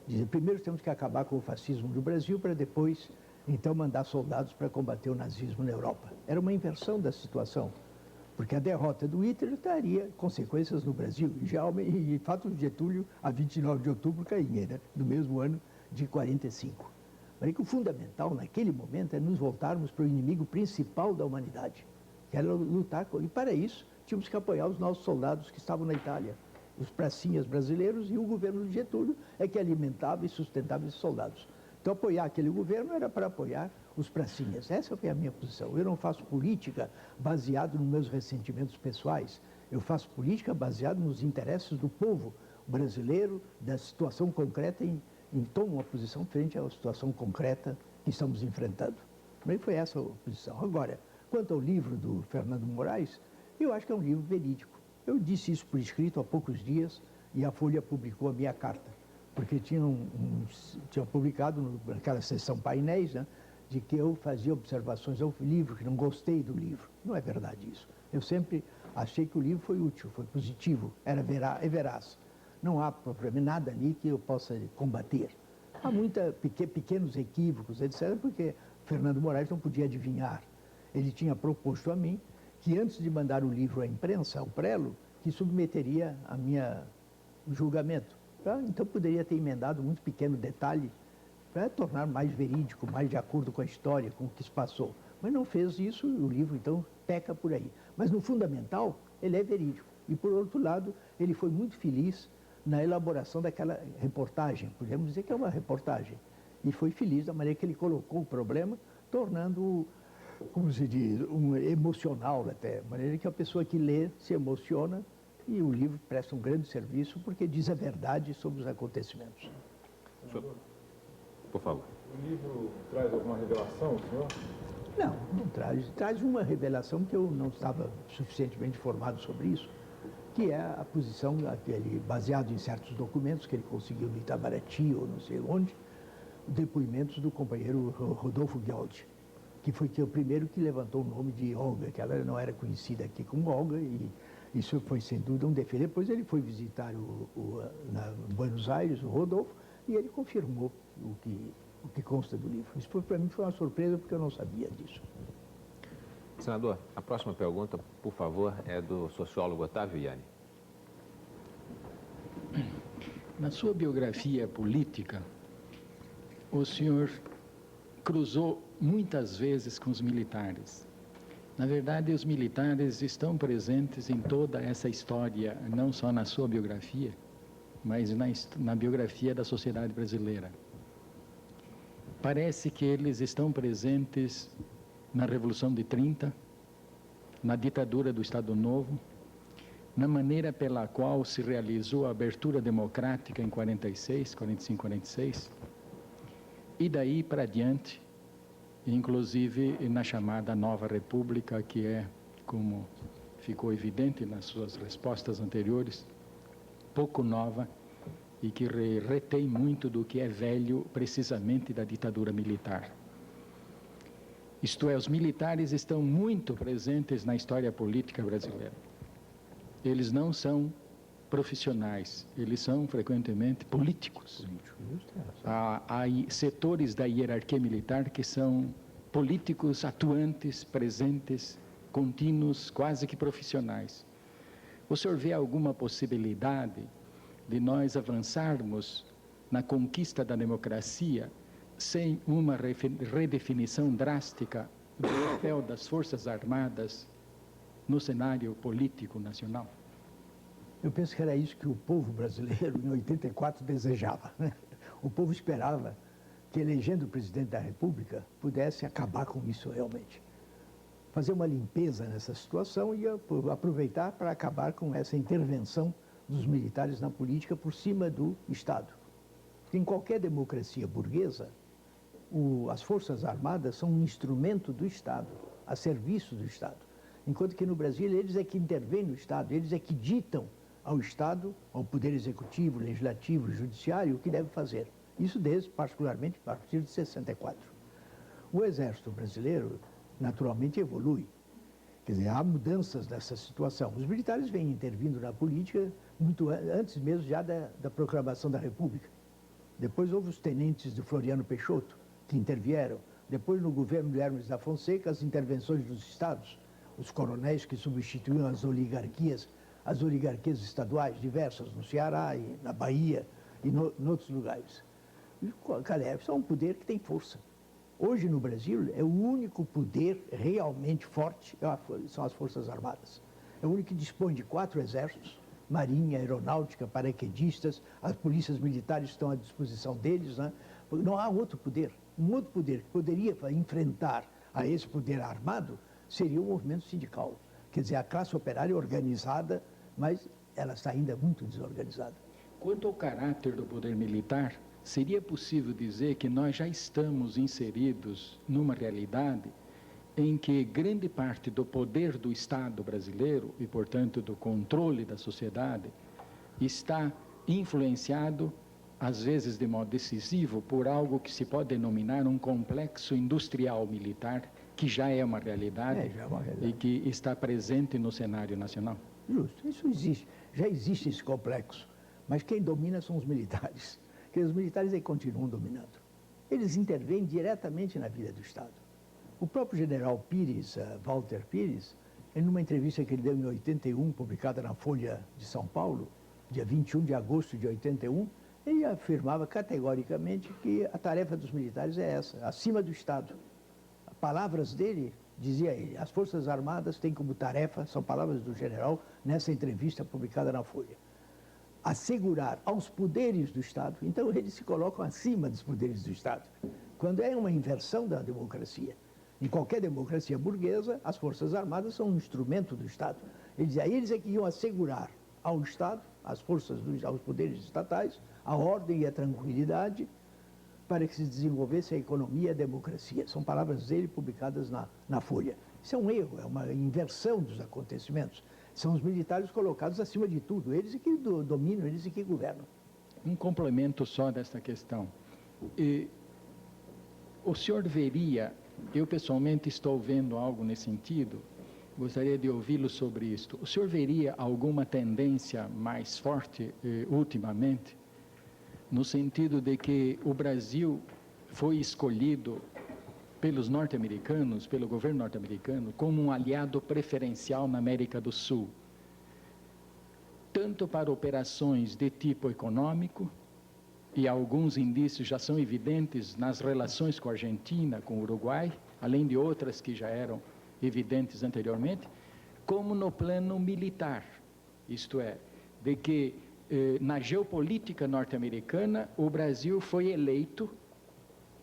Dizia, primeiro temos que acabar com o fascismo no Brasil para depois, então, mandar soldados para combater o nazismo na Europa. Era uma inversão da situação, porque a derrota do Hitler teria consequências no Brasil. E, de fato, Getúlio, a 29 de outubro, caía, né? No mesmo ano de 45. Mas que o fundamental, naquele momento, é nos voltarmos para o inimigo principal da humanidade, que era lutar com... E, para isso, tínhamos que apoiar os nossos soldados que estavam na Itália, os pracinhas brasileiros, e o governo de Getúlio é que alimentava e sustentava esses soldados. Então, apoiar aquele governo era para apoiar os pracinhas. Essa foi a minha posição. Eu não faço política baseado nos meus ressentimentos pessoais. Eu faço política baseado nos interesses do povo brasileiro, da situação concreta, e tomo uma posição frente à situação concreta que estamos enfrentando. Mas foi essa a posição. Agora, quanto ao livro do Fernando Moraes, eu acho que é um livro verídico. Eu disse isso por escrito há poucos dias e a Folha publicou a minha carta, porque tinha publicado naquela sessão painéis, né, de que eu fazia observações ao livro, que não gostei do livro. Não é verdade isso. Eu sempre achei que o livro foi útil, foi positivo, é veraz. Não há propriamente nada ali que eu possa combater. Há pequenos equívocos, etc., porque Fernando Moraes não podia adivinhar. Ele tinha proposto a mim que, antes de mandar o livro à imprensa, ao prelo, que submeteria a minha julgamento. Então, poderia ter emendado um muito pequeno detalhe para tornar mais verídico, mais de acordo com a história, com o que se passou. Mas não fez isso e o livro, então, peca por aí. Mas, no fundamental, ele é verídico. E, por outro lado, ele foi muito feliz na elaboração daquela reportagem. Podemos dizer que é uma reportagem. E foi feliz da maneira que ele colocou o problema, tornando, como se diz, emocional até. De maneira que a pessoa que lê se emociona. E o livro presta um grande serviço porque diz a verdade sobre os acontecimentos. Por favor. O livro traz alguma revelação, senhor? Não traz. Traz uma revelação que eu não estava suficientemente informado sobre isso, que é a posição, baseado em certos documentos que ele conseguiu no Itabaraty ou não sei onde, depoimentos do companheiro Rodolfo Ghioldi, que foi o primeiro que levantou o nome de Olga, que ela não era conhecida aqui como Olga, e isso foi, sem dúvida, um defeito. Depois ele foi visitar na Buenos Aires, o Rodolfo, e ele confirmou o que consta do livro. Isso, para mim, foi uma surpresa, porque eu não sabia disso. Senador, a próxima pergunta, por favor, é do sociólogo Otávio Ianni. Na sua biografia política, o senhor cruzou muitas vezes com os militares. Na verdade, os militares estão presentes em toda essa história, não só na sua biografia, mas na biografia da sociedade brasileira. Parece que eles estão presentes na Revolução de 30, na ditadura do Estado Novo, na maneira pela qual se realizou a abertura democrática em 45, 46, e daí para diante, inclusive na chamada Nova República, que é, como ficou evidente nas suas respostas anteriores, pouco nova e que retém muito do que é velho, precisamente da ditadura militar. Isto é, os militares estão muito presentes na história política brasileira. Eles não são profissionais, eles são frequentemente políticos. Há setores da hierarquia militar que são políticos atuantes, presentes, contínuos, quase que profissionais. O senhor vê alguma possibilidade de nós avançarmos na conquista da democracia sem uma redefinição drástica do papel das Forças Armadas no cenário político nacional? Eu penso que era isso que o povo brasileiro, em 84, desejava, né? O povo esperava que, elegendo o presidente da República, pudesse acabar com isso realmente. Fazer uma limpeza nessa situação e aproveitar para acabar com essa intervenção dos militares na política por cima do Estado. Porque em qualquer democracia burguesa, as Forças Armadas são um instrumento do Estado, a serviço do Estado. Enquanto que no Brasil, eles é que intervêm no Estado, eles é que ditam ao Estado, ao Poder Executivo, Legislativo, Judiciário, o que deve fazer. Isso particularmente, a partir de 64. O Exército Brasileiro, naturalmente, evolui. Quer dizer, há mudanças nessa situação. Os militares vêm intervindo na política muito antes mesmo já da proclamação da República. Depois houve os tenentes de Floriano Peixoto, que intervieram. Depois, no governo de Hermes da Fonseca, as intervenções dos estados, os coronéis que substituíam as oligarquias estaduais diversas, no Ceará, e na Bahia e em outros lugares. Isso é um poder que tem força. Hoje, no Brasil, é o único poder realmente forte, são as Forças Armadas. É o único que dispõe de 4 exércitos, marinha, aeronáutica, paraquedistas, as polícias militares estão à disposição deles, né? Não há outro poder. Um outro poder que poderia enfrentar a esse poder armado seria o movimento sindical. Quer dizer, a classe operária organizada, mas ela está ainda muito desorganizada. Quanto ao caráter do poder militar, seria possível dizer que nós já estamos inseridos numa realidade em que grande parte do poder do Estado brasileiro e, portanto, do controle da sociedade está influenciado, às vezes de modo decisivo, por algo que se pode denominar um complexo industrial militar, que já é uma realidade, e que está presente no cenário nacional? Justo, isso existe. Já existe esse complexo, mas quem domina são os militares. Porque os militares aí continuam dominando. Eles intervêm diretamente na vida do Estado. O próprio general Pires, Walter Pires, numa entrevista que ele deu em 81, publicada na Folha de São Paulo, dia 21 de agosto de 81, ele afirmava categoricamente que a tarefa dos militares é essa, acima do Estado. Palavras dele, dizia ele, as Forças Armadas têm como tarefa, são palavras do general, nessa entrevista publicada na Folha, assegurar aos poderes do Estado, então eles se colocam acima dos poderes do Estado, quando é uma inversão da democracia. Em qualquer democracia burguesa, as Forças Armadas são um instrumento do Estado. Eles é que iam assegurar ao Estado, aos poderes estatais, a ordem e a tranquilidade para que se desenvolvesse a economia e a democracia. São palavras dele publicadas na Folha. Isso é um erro, é uma inversão dos acontecimentos. São os militares colocados acima de tudo. Eles é que dominam, eles é que governam. Um complemento só desta questão. O senhor veria, eu pessoalmente estou vendo algo nesse sentido, gostaria de ouvi-lo sobre isto. O senhor veria alguma tendência mais forte ultimamente, no sentido de que o Brasil foi escolhido pelos norte-americanos, pelo governo norte-americano, como um aliado preferencial na América do Sul, tanto para operações de tipo econômico, e alguns indícios já são evidentes nas relações com a Argentina, com o Uruguai, além de outras que já eram evidentes anteriormente, como no plano militar, isto é, de que na geopolítica norte-americana o Brasil foi eleito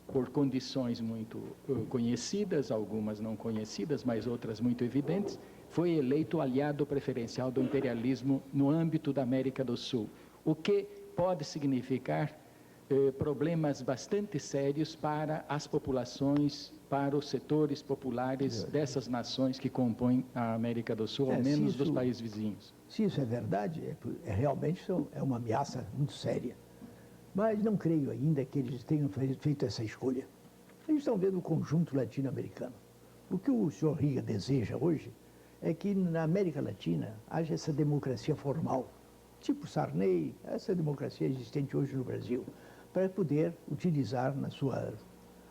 por condições muito conhecidas, algumas não conhecidas, mas outras muito evidentes, foi eleito aliado preferencial do imperialismo no âmbito da América do Sul, o que pode significar problemas bastante sérios para as populações, para os setores populares dessas nações que compõem a América do Sul, ao menos dos países vizinhos. Se isso é verdade, realmente é uma ameaça muito séria. Mas não creio ainda que eles tenham feito essa escolha. Eles estão vendo o conjunto latino-americano. O que o senhor Riga deseja hoje é que na América Latina haja essa democracia formal, tipo Sarney, essa democracia existente hoje no Brasil, para poder utilizar na sua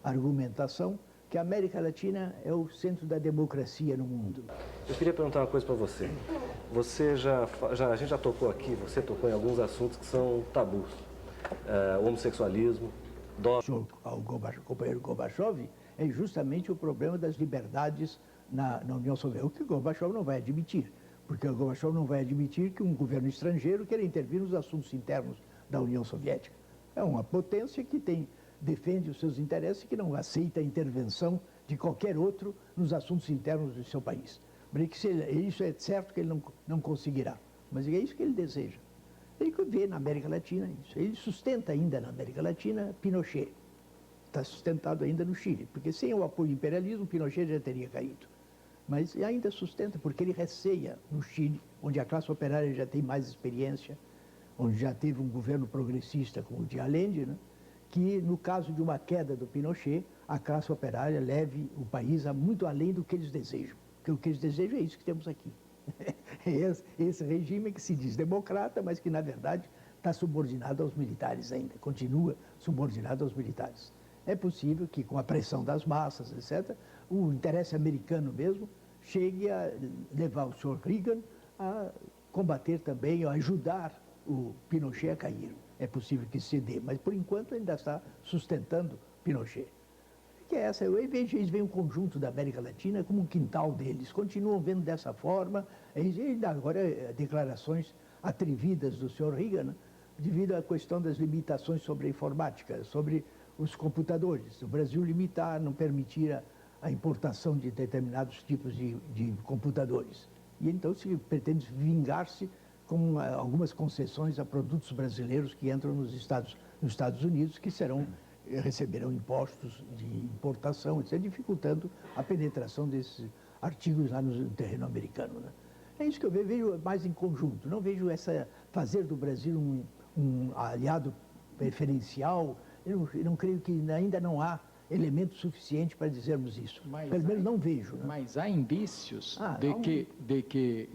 argumentação que a América Latina é o centro da democracia no mundo. Eu queria perguntar uma coisa para você. A gente já tocou aqui, você tocou em alguns assuntos que são tabus. Homossexualismo, O companheiro Gorbachev é justamente o problema das liberdades na União Soviética, o que o Gorbachev não vai admitir, porque o Gorbachev não vai admitir que um governo estrangeiro queira intervir nos assuntos internos da União Soviética. É uma potência que defende os seus interesses e que não aceita a intervenção de qualquer outro nos assuntos internos do seu país. Isso é certo que ele não conseguirá, mas é isso que ele deseja. Ele vê na América Latina isso. Ele sustenta ainda na América Latina Pinochet. Está sustentado ainda no Chile, porque sem o apoio do imperialismo, Pinochet já teria caído. Mas ainda sustenta, porque ele receia no Chile, onde a classe operária já tem mais experiência, onde já teve um governo progressista como o de Allende, né? Que no caso de uma queda do Pinochet, a classe operária leve o país a muito além do que eles desejam. Porque o que eles desejam é isso que temos aqui. Esse regime que se diz democrata, mas que, na verdade, está subordinado aos militares ainda, continua subordinado aos militares. É possível que, com a pressão das massas, etc., o interesse americano mesmo chegue a levar o senhor Reagan a combater também, a ajudar o Pinochet a cair. É possível que se dê, mas, por enquanto, ainda está sustentando Pinochet. Que é essa, eu vejo eles veem um conjunto da América Latina como um quintal deles, continuam vendo dessa forma, e ainda agora declarações atrevidas do senhor Reagan, devido à questão das limitações sobre a informática, sobre os computadores. O Brasil limitar, não permitir a importação de determinados tipos de computadores. E então se pretende vingar-se com algumas concessões a produtos brasileiros que entram nos Estados Unidos, que receberão impostos de importação, isso dificultando a penetração desses artigos lá no terreno americano, né? É isso que eu vejo mais em conjunto. Não vejo fazer do Brasil um aliado preferencial. Eu não creio que ainda não há elemento suficiente para dizermos isso. Pelo menos não vejo. Né? Mas há indícios de que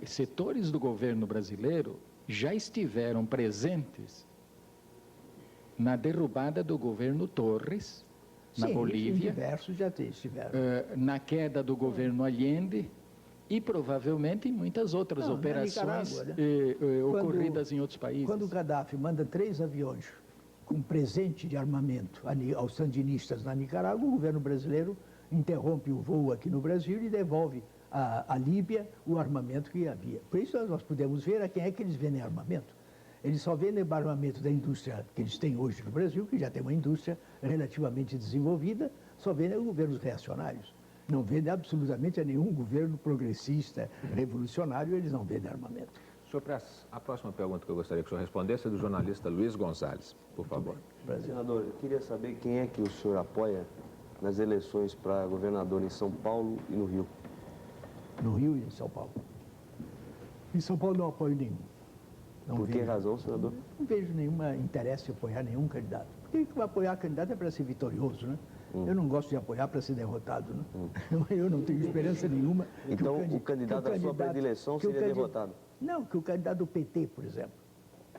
setores do governo brasileiro já estiveram presentes na derrubada do governo Torres, na Bolívia, diversos já estiveram. Na queda do governo Allende e provavelmente em muitas outras operações ocorridas em outros países. Quando o Gaddafi manda 3 aviões com presente de armamento aos sandinistas na Nicarágua, o governo brasileiro interrompe o voo aqui no Brasil e devolve à Líbia o armamento que havia. Por isso nós podemos ver a quem é que eles vendem armamento. Eles só vendem armamento da indústria que eles têm hoje no Brasil, que já tem uma indústria relativamente desenvolvida, só vendem a governos reacionários. Não vendem absolutamente a nenhum governo progressista, revolucionário, eles não vendem armamento. Senhor Prestes, a próxima pergunta que eu gostaria que o senhor respondesse é do jornalista Luiz Gonzalez, por favor. Senador, eu queria saber quem é que o senhor apoia nas eleições para governador em São Paulo e no Rio. No Rio e em São Paulo. Em São Paulo não apoio nenhum. Por que razão, senador? Não vejo nenhum interesse em apoiar nenhum candidato. Porque apoiar candidato é para ser vitorioso, né? Eu não gosto de apoiar para ser derrotado, né? Eu não tenho esperança nenhuma. Então, o candidato da sua predileção seria derrotado? Não, que o candidato do PT, por exemplo.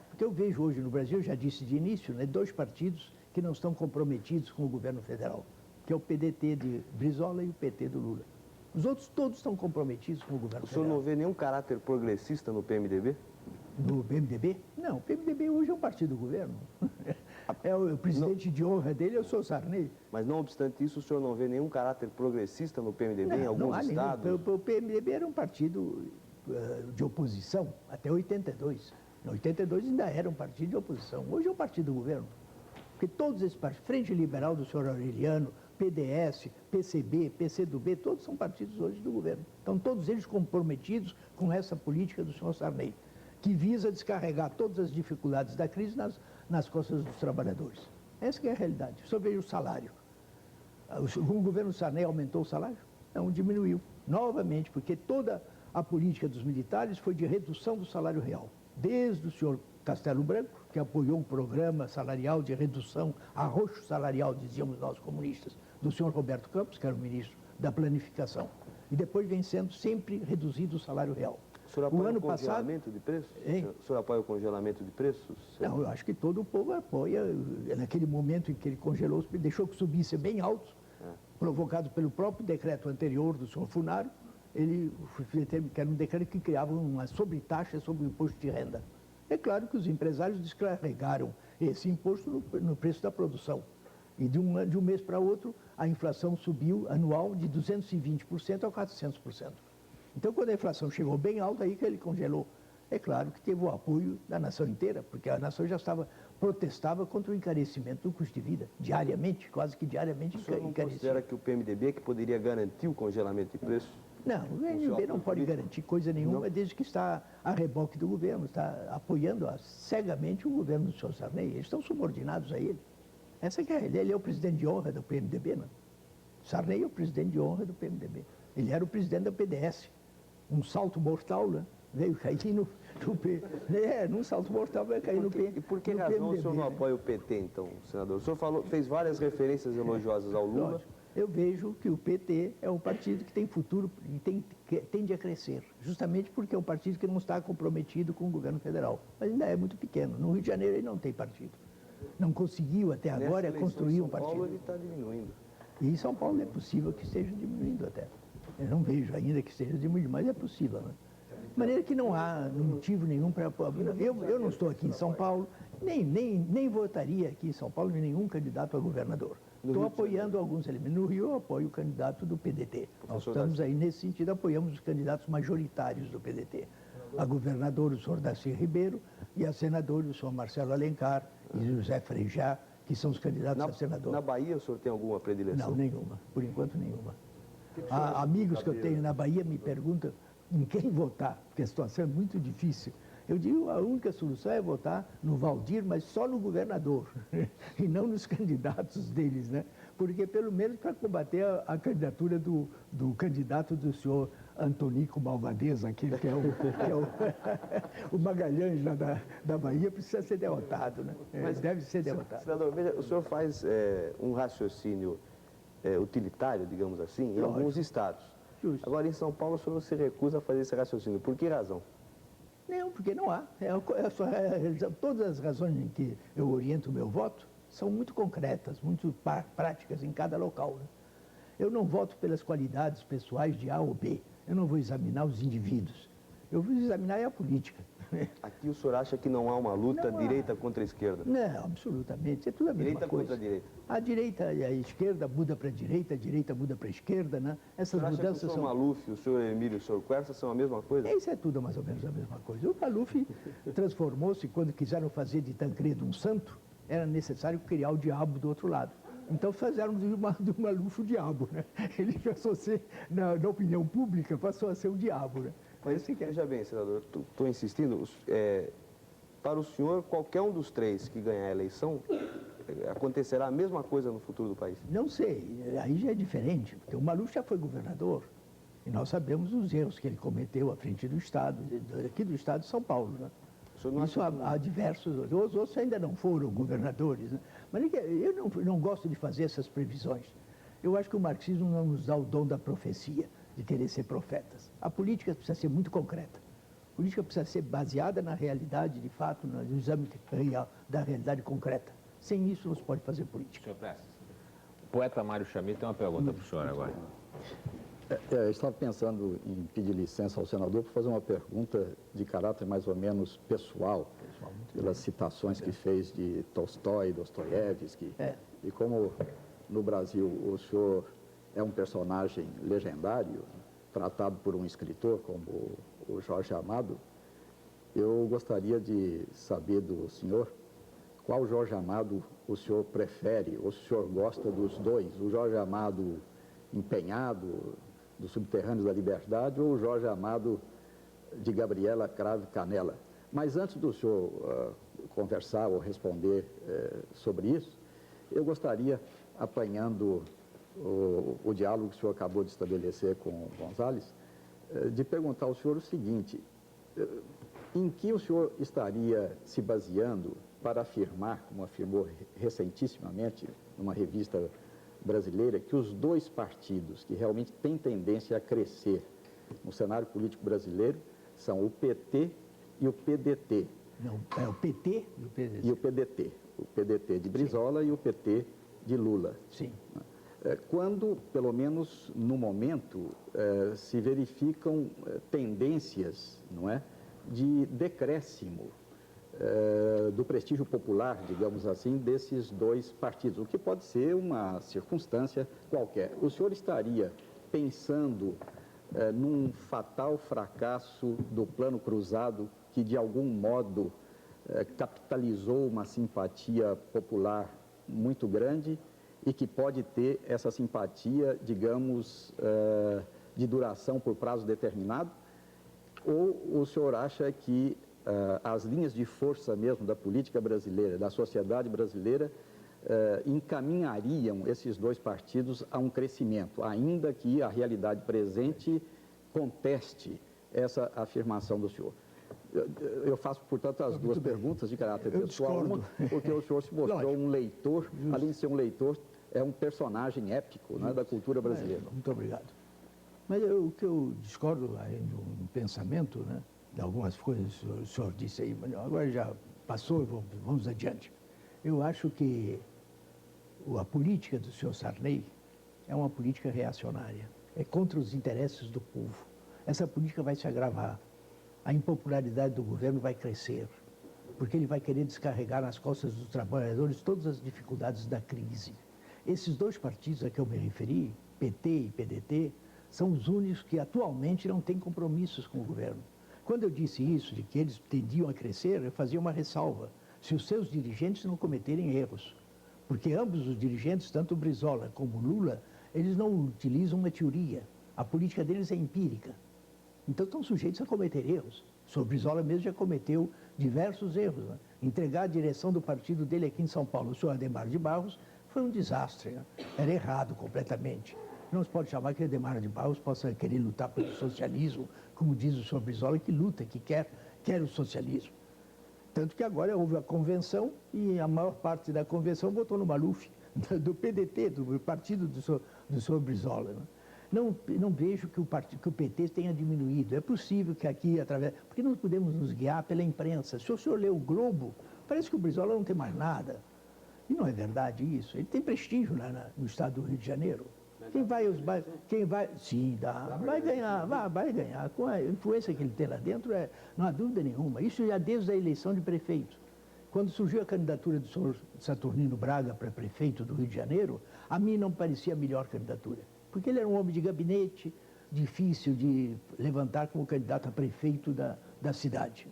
Porque eu vejo hoje no Brasil, já disse de início, né, 2 partidos que não estão comprometidos com o governo federal, que é o PDT de Brizola e o PT do Lula. Os outros todos estão comprometidos com o governo federal. O senhor não vê nenhum caráter progressista no PMDB? No PMDB? Não, o PMDB hoje é um partido do governo. O presidente de honra dele é o senhor Sarney. Mas não obstante isso, o senhor não vê nenhum caráter progressista no PMDB em alguns estados? O PMDB era um partido de oposição até 82. Em 82 ainda era um partido de oposição. Hoje é um partido do governo. Porque todos esses partidos, Frente Liberal do senhor Aureliano, PDS, PCB, PCdoB, todos são partidos hoje do governo. Então todos eles comprometidos com essa política do senhor Sarney, que visa descarregar todas as dificuldades da crise nas costas dos trabalhadores. Essa que é a realidade. Só vejo o salário. O governo Sarney aumentou o salário? Não, diminuiu. Novamente, porque toda a política dos militares foi de redução do salário real. Desde o senhor Castelo Branco, que apoiou um programa salarial de redução, arroxo salarial, dizíamos nós comunistas, do senhor Roberto Campos, que era o ministro da Planificação. E depois vem sendo sempre reduzido o salário real. O senhor apoia o congelamento de preços? O senhor apoia o congelamento de preços? Não, eu acho que todo o povo apoia. Naquele momento em que ele congelou, deixou que subisse bem alto, provocado pelo próprio decreto anterior do senhor Funaro, que era um decreto que criava uma sobretaxa sobre o imposto de renda. É claro que os empresários descarregaram esse imposto no preço da produção. E de um mês para outro, a inflação subiu anual de 220% a 400%. Então, quando a inflação chegou bem alta, aí que ele congelou. É claro que teve o apoio da nação inteira, porque a nação já protestava contra o encarecimento do custo de vida, diariamente, quase que diariamente encarecia. O senhor não considera que o PMDB que poderia garantir o congelamento de preços? Não, o PMDB não pode garantir coisa nenhuma desde que está a reboque do governo, está apoiando cegamente o governo do senhor Sarney. Eles estão subordinados a ele. Essa que é ele é o presidente de honra do PMDB, não? Sarney é o presidente de honra do PMDB. Ele era o presidente da PDS. Um salto mortal, né? Veio cair num salto mortal vai cair no PMDB. E por que razão o senhor não apoia o PT, então, senador? O senhor fez várias referências elogiosas ao Lula, Eu vejo que o PT é um partido que tem futuro e tende a crescer, justamente porque é um partido que não está comprometido com o governo federal, mas ainda é muito pequeno. No Rio de Janeiro ele não tem partido. Não conseguiu até agora construir um partido. Em São Paulo ele está diminuindo. E em São Paulo é possível que esteja diminuindo até. Eu não vejo ainda que esteja diminuindo, mas é possível, né? De maneira que não há motivo nenhum para... Eu não estou aqui em São Paulo, nem votaria aqui em São Paulo em nenhum candidato a governador. Estou apoiando alguns elementos. No Rio, eu apoio o candidato do PDT. Nós estamos aí, nesse sentido, apoiamos os candidatos majoritários do PDT. A governador, o senhor Darcy Ribeiro, e a senadora, o senhor Marcelo Alencar e José Frejá, que são os candidatos a senador. Na Bahia, o senhor tem alguma predileção? Não, nenhuma. Por enquanto, nenhuma. Amigos que eu tenho na Bahia me perguntam em quem votar, porque a situação é muito difícil. Eu digo, a única solução é votar no Valdir, mas só no governador, e não nos candidatos deles, né? Porque, pelo menos, para combater a candidatura do candidato do senhor Antonico Malvadez, aquele que é o Magalhães lá da Bahia, precisa ser derrotado, né? Mas deve ser derrotado. Senador, veja, o senhor faz um raciocínio utilitário, digamos assim, em alguns estados. Justo. Agora, em São Paulo, o senhor se recusa a fazer esse raciocínio. Por que razão? Não, porque não há. Todas as razões em que eu oriento o meu voto são muito concretas, muito práticas em cada local, né? Eu não voto pelas qualidades pessoais de A ou B. Eu não vou examinar os indivíduos. Eu vou examinar a política. Aqui o senhor acha que não há uma luta direita contra a esquerda? Não, absolutamente. É tudo a mesma coisa. Direita contra a direita? A direita e a esquerda muda para a direita muda para a esquerda, né? Essas mudanças são... O senhor Maluf, o senhor Emílio, o senhor Quercia são a mesma coisa? Isso é tudo mais ou menos a mesma coisa. O Maluf transformou-se, quando quiseram fazer de Tancredo um santo, era necessário criar o diabo do outro lado. Então fizeram do Maluf o diabo, né? Ele passou a ser, na opinião pública, passou a ser o diabo, né? Mas veja bem, senador, estou insistindo, para o senhor, qualquer um dos três que ganhar a eleição, acontecerá a mesma coisa no futuro do país? Não sei, aí já é diferente, porque o Maluf já foi governador, e nós sabemos os erros que ele cometeu à frente do Estado, aqui do Estado de São Paulo, né? Isso há diversos, os outros ainda não foram governadores, né? Mas eu não gosto de fazer essas previsões. Eu acho que o marxismo não nos dá o dom da profecia, de querer ser profetas. A política precisa ser muito concreta. A política precisa ser baseada na realidade, de fato, no exame real, da realidade concreta. Sem isso, não se pode fazer política. Senhor Prestes, o poeta Mário Chamie tem uma pergunta para o senhor agora. Eu estava pensando em pedir licença ao senador para fazer uma pergunta de caráter mais ou menos pessoal, pelas citações que fez de Tolstói, Dostoiévski, e como no Brasil o senhor é um personagem legendário, tratado por um escritor como o Jorge Amado, eu gostaria de saber do senhor qual Jorge Amado o senhor prefere, ou se o senhor gosta dos dois, o Jorge Amado empenhado, dos Subterrâneos da Liberdade, ou o Jorge Amado de Gabriela Cravo Canela. Mas antes do senhor conversar ou responder sobre isso, eu gostaria, apanhando o diálogo que o senhor acabou de estabelecer com o Gonzalez, de perguntar ao senhor o seguinte: em que o senhor estaria se baseando para afirmar, como afirmou recentissimamente numa revista brasileira, que os dois partidos que realmente têm tendência a crescer no cenário político brasileiro são o PT e o PDT? Não, é o PT e o PDT. E o PDT. O PDT de Brizola e o PT de Lula. Sim. Quando, pelo menos no momento, se verificam tendências, não é, de decréscimo do prestígio popular, digamos assim, desses dois partidos, o que pode ser uma circunstância qualquer. O senhor estaria pensando num fatal fracasso do plano cruzado que, de algum modo, capitalizou uma simpatia popular muito grande e que pode ter essa simpatia, digamos, de duração por prazo determinado? Ou o senhor acha que as linhas de força mesmo da política brasileira, da sociedade brasileira, encaminhariam esses dois partidos a um crescimento, ainda que a realidade presente conteste essa afirmação do senhor? Eu faço, portanto, as duas perguntas de caráter pessoal, uma, porque o senhor se mostrou um leitor, além de ser um leitor, é um personagem épico, né, da cultura brasileira. Muito obrigado. Mas o que eu discordo aí no pensamento, né, de algumas coisas que o senhor disse aí, mas agora já passou, vamos adiante. Eu acho que a política do senhor Sarney é uma política reacionária, é contra os interesses do povo. Essa política vai se agravar, a impopularidade do governo vai crescer, porque ele vai querer descarregar nas costas dos trabalhadores todas as dificuldades da crise. Esses dois partidos a que eu me referi, PT e PDT, são os únicos que atualmente não têm compromissos com o governo. Quando eu disse isso, de que eles tendiam a crescer, eu fazia uma ressalva. Se os seus dirigentes não cometerem erros. Porque ambos os dirigentes, tanto o Brizola como o Lula, eles não utilizam uma teoria. A política deles é empírica. Então estão sujeitos a cometer erros. O senhor Brizola mesmo já cometeu diversos erros. Né? Entregar a direção do partido dele aqui em São Paulo, o senhor Adhemar de Barros, foi um desastre. Né? Era errado completamente. Não se pode chamar que Adhemar de Barros possa querer lutar pelo socialismo, como diz o senhor Brizola, que luta, que quer o socialismo. Tanto que agora houve a convenção e a maior parte da convenção votou no Maluf, do PDT, do partido do senhor Brizola. Né? Não vejo que o PT tenha diminuído. É possível que aqui, porque não podemos nos guiar pela imprensa. Se o senhor lê o Globo, parece que o Brizola não tem mais nada. E não é verdade isso. Ele tem prestígio no estado do Rio de Janeiro. Quem vai, sim, vai ganhar. Com a influência que ele tem lá dentro, não há dúvida nenhuma. Isso já desde a eleição de prefeito. Quando surgiu a candidatura do senhor Saturnino Braga para prefeito do Rio de Janeiro, a mim não parecia a melhor candidatura. Porque ele era um homem de gabinete, difícil de levantar como candidato a prefeito da cidade.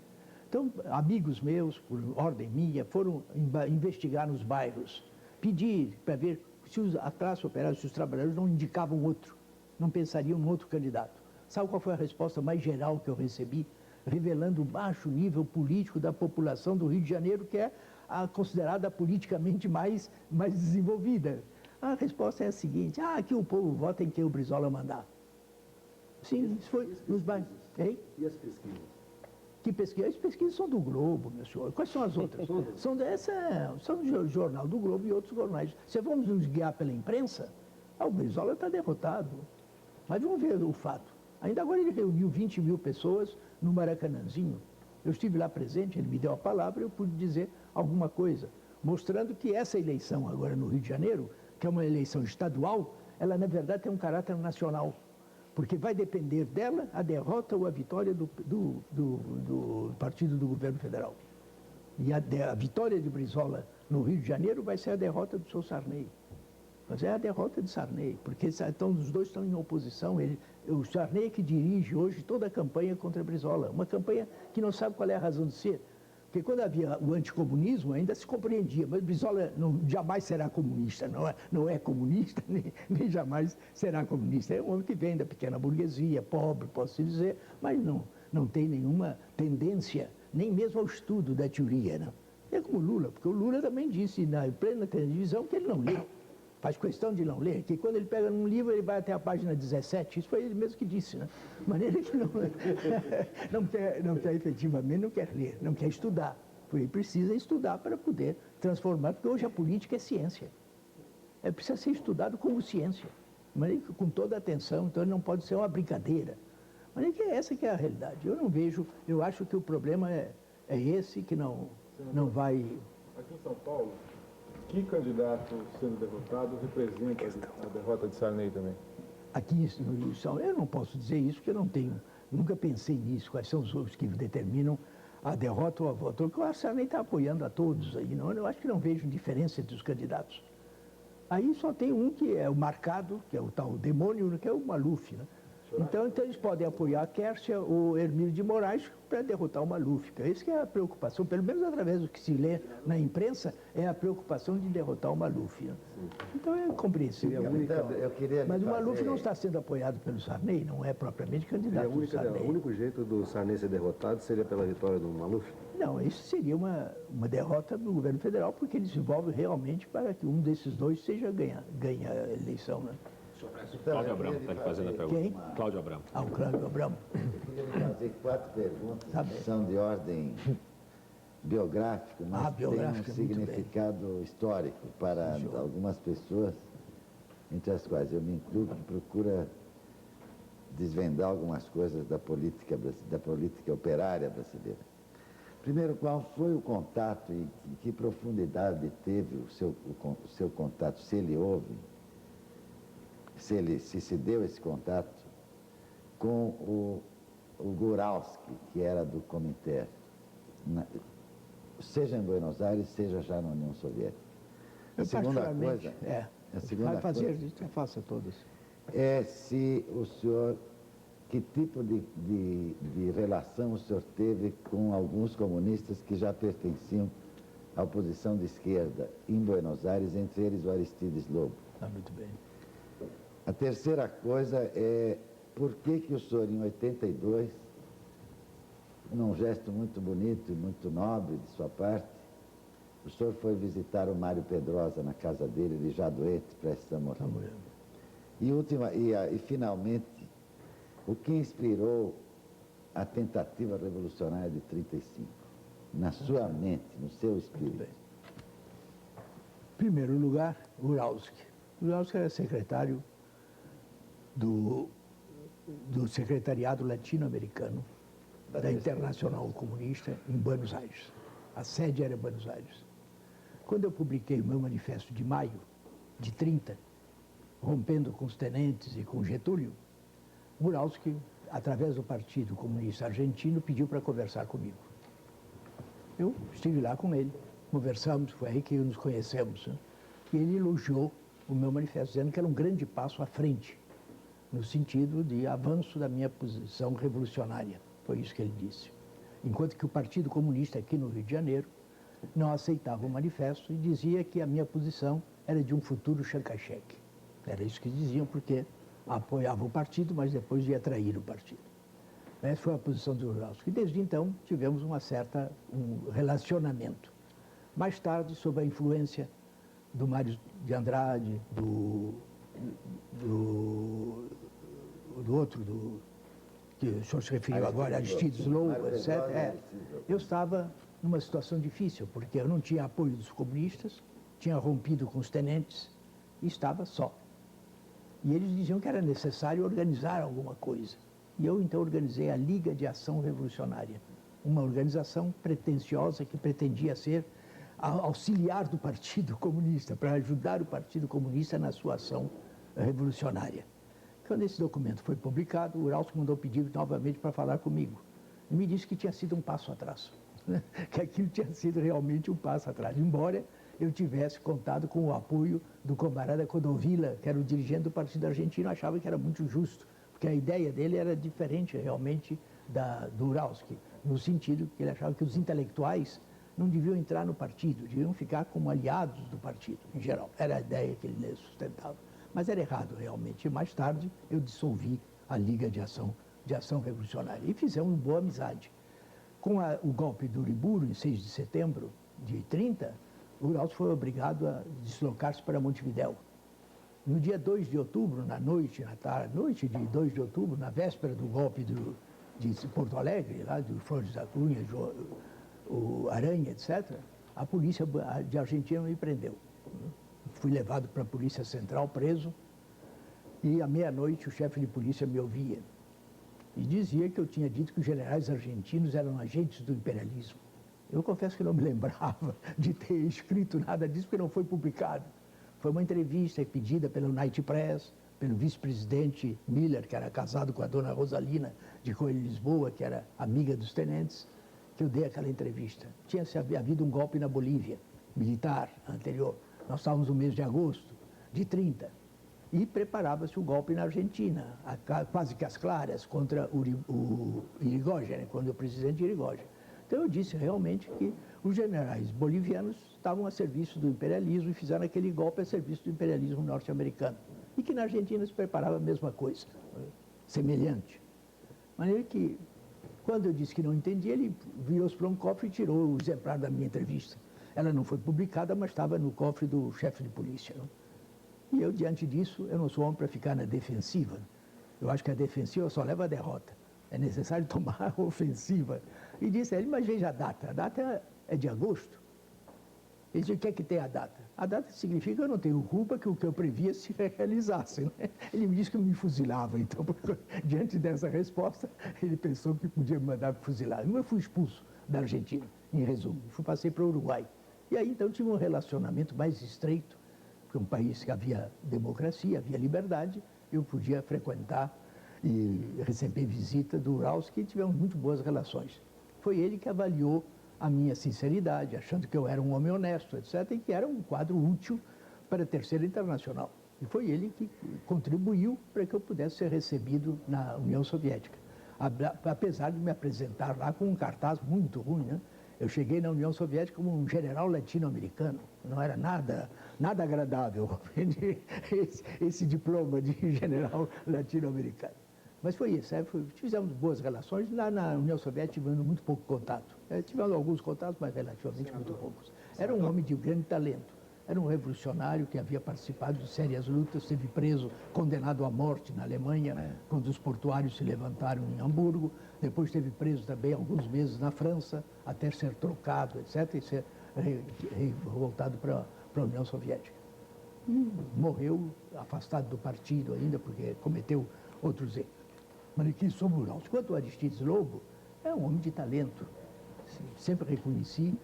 Então, amigos meus, por ordem minha, foram investigar nos bairros, pedir para ver se a classe operária, se os trabalhadores não indicavam outro, não pensariam em outro candidato. Sabe qual foi a resposta mais geral que eu recebi? Revelando o baixo nível político da população do Rio de Janeiro, que é considerada politicamente mais desenvolvida. A resposta é a seguinte: aqui o povo vota em quem o Brizola mandar. Sim, isso foi nos bairros. Hein? E as pesquisas? Que pesquisas? As pesquisas são do Globo, meu senhor. Quais são as outras? São do Jornal do Globo e outros jornais. Se vamos nos guiar pela imprensa, o Brizola está derrotado. Mas vamos ver o fato. Ainda agora ele reuniu 20 mil pessoas no Maracanãzinho. Eu estive lá presente, ele me deu a palavra e eu pude dizer alguma coisa, mostrando que essa eleição agora no Rio de Janeiro, que é uma eleição estadual, ela na verdade tem um caráter nacional. Porque vai depender dela a derrota ou a vitória do partido do governo federal. E a vitória de Brizola no Rio de Janeiro vai ser a derrota do seu Sarney. Mas é a derrota de Sarney, porque os dois estão em oposição. O Sarney é que dirige hoje toda a campanha contra Brizola. Uma campanha que não sabe qual é a razão de ser. Porque quando havia o anticomunismo, ainda se compreendia, mas Brizola jamais será comunista, não é comunista, nem jamais será comunista. É um homem que vem da pequena burguesia, pobre, posso dizer, mas não tem nenhuma tendência, nem mesmo ao estudo da teoria. Não. É como o Lula, porque o Lula também disse na plena televisão que ele não lê. Faz questão de não ler, que quando ele pega num livro, ele vai até a página 17, isso foi ele mesmo que disse, né? De maneira que não quer efetivamente, não quer ler, não quer estudar. Porque ele precisa estudar para poder transformar, porque hoje a política é ciência. Precisa ser estudado como ciência, mas com toda a atenção, então ele não pode ser uma brincadeira. Mas essa que é a realidade. Eu não vejo, eu acho que o problema é esse que não vai... Aqui em São Paulo, que candidato sendo derrotado representa a derrota de Sarney também? Aqui eu não posso dizer isso, porque eu nunca pensei nisso, quais são os que determinam a derrota ou a vitória. Porque o Sarney está apoiando a todos aí, não? Eu acho que não vejo diferença entre os candidatos. Aí só tem um que é o marcado, que é o tal demônio, que é o Maluf, né? Então eles podem apoiar a Quércia ou Hermílio de Moraes para derrotar o Maluf. Isso que é a preocupação, pelo menos através do que se lê na imprensa, é a preocupação de derrotar o Maluf. Né? Então é compreensível. Mas o Maluf não está sendo apoiado pelo Sarney, não é propriamente candidato do Sarney. O único jeito do Sarney ser derrotado seria pela vitória do Maluf? Não, isso seria uma derrota do governo federal, porque ele se envolve realmente para que um desses dois ganhe a eleição. Né? Cláudio Abramo está fazendo a pergunta. Quem? Cláudio Abramo. O Cláudio Abramo. Eu queria fazer 4 perguntas que são de ordem biográfica, mas têm um significado histórico para algumas pessoas. entre as quais eu me incluo, que procura desvendar algumas coisas da política operária brasileira. Primeiro, qual foi o contato e que profundidade teve o seu contato, se ele houve, se deu esse contato com o Guralski, que era do Comitê, seja em Buenos Aires, seja já na União Soviética. A segunda coisa, faça todas. É se o senhor, que tipo de relação o senhor teve com alguns comunistas que já pertenciam à oposição de esquerda em Buenos Aires, entre eles o Aristides Lobo. Muito bem. A terceira coisa é por que o senhor, em 82, num gesto muito bonito e muito nobre de sua parte, o senhor foi visitar o Mário Pedrosa na casa dele, ele já doente, prestes a morrer. E finalmente, o que inspirou a tentativa revolucionária de 35, na sua mente, no seu espírito? Em primeiro lugar, Guralski. Guralski era secretário do Secretariado Latino-Americano da Internacional Comunista em Buenos Aires. A sede era em Buenos Aires. Quando eu publiquei o meu manifesto de maio de 30, rompendo com os tenentes e com Getúlio, Guralski, através do Partido Comunista Argentino, pediu para conversar comigo. Eu estive lá com ele, conversamos, foi aí que nos conhecemos. Né? E ele elogiou o meu manifesto, dizendo que era um grande passo à frente, no sentido de avanço da minha posição revolucionária. Foi isso que ele disse. Enquanto que o Partido Comunista aqui no Rio de Janeiro não aceitava o manifesto e dizia que a minha posição era de um futuro chancacheque. Era isso que diziam, porque apoiavam o partido, mas depois ia trair o partido. Essa foi a posição do Guralski. E desde então tivemos um relacionamento. Mais tarde, sob a influência do Mário de Andrade, do outro, que o senhor se referiu agora, Aristides Lobo, etc. Eu estava numa situação difícil, porque eu não tinha apoio dos comunistas, tinha rompido com os tenentes e estava só. E eles diziam que era necessário organizar alguma coisa. E eu, então, organizei a Liga de Ação Revolucionária, uma organização pretensiosa que pretendia ser auxiliar do Partido Comunista, para ajudar o Partido Comunista na sua ação revolucionária. Quando esse documento foi publicado, o Guralski mandou pedir novamente para falar comigo. E me disse que tinha sido um passo atrás, né? Que aquilo tinha sido realmente um passo atrás, embora eu tivesse contado com o apoio do camarada Codovilla, que era o dirigente do Partido Argentino, achava que era muito justo, porque a ideia dele era diferente realmente do Guralski, no sentido que ele achava que os intelectuais não deviam entrar no partido, deviam ficar como aliados do partido, em geral. Era a ideia que ele sustentava. Mas era errado, realmente. E mais tarde, eu dissolvi a Liga de Ação Revolucionária. E fizemos uma boa amizade. Com o golpe do Uriburu, em 6 de setembro de 30, o Guralski foi obrigado a deslocar-se para Montevidéu. No dia 2 de outubro, noite de 2 de outubro, na véspera do golpe de Porto Alegre, lá do Flores da Cunha, o Aranha, etc., a polícia de Argentina me prendeu. Fui levado para a Polícia Central, preso, e à meia-noite o chefe de polícia me ouvia. E dizia que eu tinha dito que os generais argentinos eram agentes do imperialismo. Eu confesso que não me lembrava de ter escrito nada disso, porque não foi publicado. Foi uma entrevista pedida pelo Night Press, pelo vice-presidente Miller, que era casado com a dona Rosalina de Coelho Lisboa, que era amiga dos tenentes, que eu dei aquela entrevista. Tinha havido um golpe na Bolívia, militar, anterior. Nós estávamos no mês de agosto de 30 e preparava-se o golpe na Argentina, quase que às claras, contra o Irigoyen, contra o presidente Irigoyen. Então eu disse realmente que os generais bolivianos estavam a serviço do imperialismo e fizeram aquele golpe a serviço do imperialismo norte-americano. E que na Argentina se preparava a mesma coisa, semelhante. De maneira que, quando eu disse que não entendia, ele virou-se para um cofre e tirou o exemplar da minha entrevista. Ela não foi publicada, mas estava no cofre do chefe de polícia. Não? E eu, diante disso, eu não sou homem para ficar na defensiva. Eu acho que a defensiva só leva a derrota. É necessário tomar a ofensiva. E disse a ele, mas veja a data é de agosto. Ele disse, o que é que tem a data? A data significa que eu não tenho culpa que o que eu previa se realizasse, né? Ele me disse que eu me fuzilava, então, porque, diante dessa resposta, ele pensou que podia me mandar fuzilar. Eu fui expulso da Argentina, em resumo, passei para o Uruguai. E aí, então, tive um relacionamento mais estreito, porque um país que havia democracia, havia liberdade, eu podia frequentar e receber visita do Uralski e tivemos muito boas relações. Foi ele que avaliou a minha sinceridade, achando que eu era um homem honesto, etc., e que era um quadro útil para a Terceira Internacional. E foi ele que contribuiu para que eu pudesse ser recebido na União Soviética. Apesar de me apresentar lá com um cartaz muito ruim, né? Eu cheguei na União Soviética como um general latino-americano. Não era nada agradável esse diploma de general latino-americano. Mas foi isso, fizemos boas relações. Lá na União Soviética tivemos muito pouco contato. Tivemos alguns contatos, mas relativamente muito poucos. Era um homem de grande talento. Era um revolucionário que havia participado de sérias lutas, esteve preso, condenado à morte na Alemanha, quando os portuários se levantaram em Hamburgo. Depois esteve preso também alguns meses na França, até ser trocado, etc., e ser voltado para a União Soviética. E morreu afastado do partido ainda, porque cometeu outros erros. Mas aqui sobre o Uralski. Quanto ao Aristides Lobo, é um homem de talento. Sempre reconheci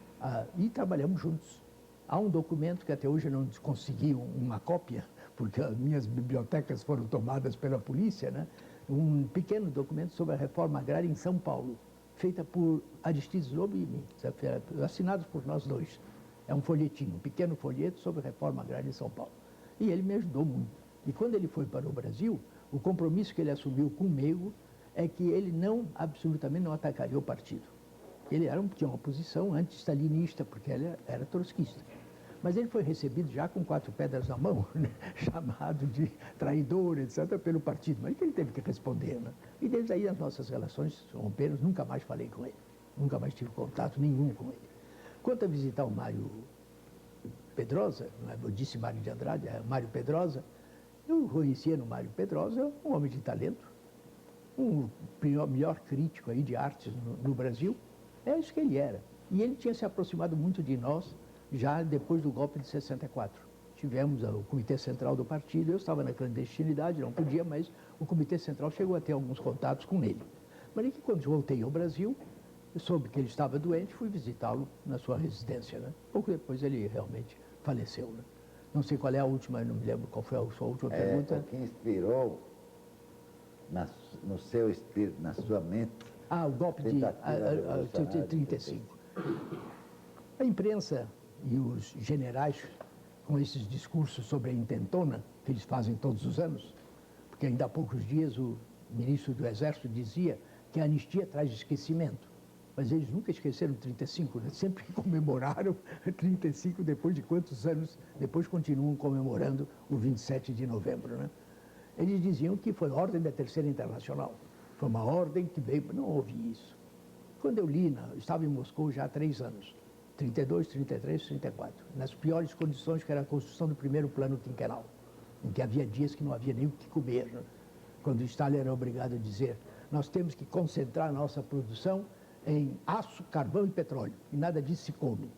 e trabalhamos juntos. Há um documento que até hoje eu não consegui uma cópia, porque as minhas bibliotecas foram tomadas pela polícia, né? Um pequeno documento sobre a reforma agrária em São Paulo, feita por Aristides Lobo e mim, assinados por nós dois. É um folhetinho, um pequeno folheto sobre a reforma agrária em São Paulo. E ele me ajudou muito. E quando ele foi para o Brasil, o compromisso que ele assumiu comigo é que ele absolutamente não atacaria o partido. Ele tinha uma posição anti-stalinista, porque ele era trotskista. Mas ele foi recebido já com 4 pedras na mão, né? Chamado de traidor, etc., pelo partido. Mas ele teve que responder, né? E desde aí as nossas relações romperam, nunca mais falei com ele. Nunca mais tive contato nenhum com ele. Quanto a visitar o Mário Pedrosa, eu disse Mário de Andrade, é Mário Pedrosa, eu conhecia no Mário Pedrosa um homem de talento, um melhor crítico aí de artes no Brasil. É isso que ele era. E ele tinha se aproximado muito de nós já depois do golpe de 64. Tivemos o Comitê Central do partido, eu estava na clandestinidade, não podia, mas o Comitê Central chegou a ter alguns contatos com ele. Mas é que quando voltei ao Brasil, eu soube que ele estava doente, fui visitá-lo na sua residência, né? Pouco depois ele realmente faleceu, né? Não sei qual é a última, não me lembro qual foi a sua última pergunta. O que inspirou no seu espírito, na sua mente, o golpe de 35. A imprensa e os generais, com esses discursos sobre a intentona, que eles fazem todos os anos, porque ainda há poucos dias o ministro do Exército dizia que a anistia traz esquecimento. Mas eles nunca esqueceram 35, né? Sempre comemoraram 35, depois de quantos anos, depois continuam comemorando o 27 de novembro, né? Eles diziam que foi a ordem da Terceira Internacional. Foi uma ordem que veio, não houve isso. Quando eu li, estava em Moscou já há 3 anos, 32, 33, 34, nas piores condições que era a construção do primeiro plano quinquenal, em que havia dias que não havia nem o que comer, né? Quando Stalin era obrigado a dizer, nós temos que concentrar nossa produção em aço, carvão e petróleo, e nada disso se come.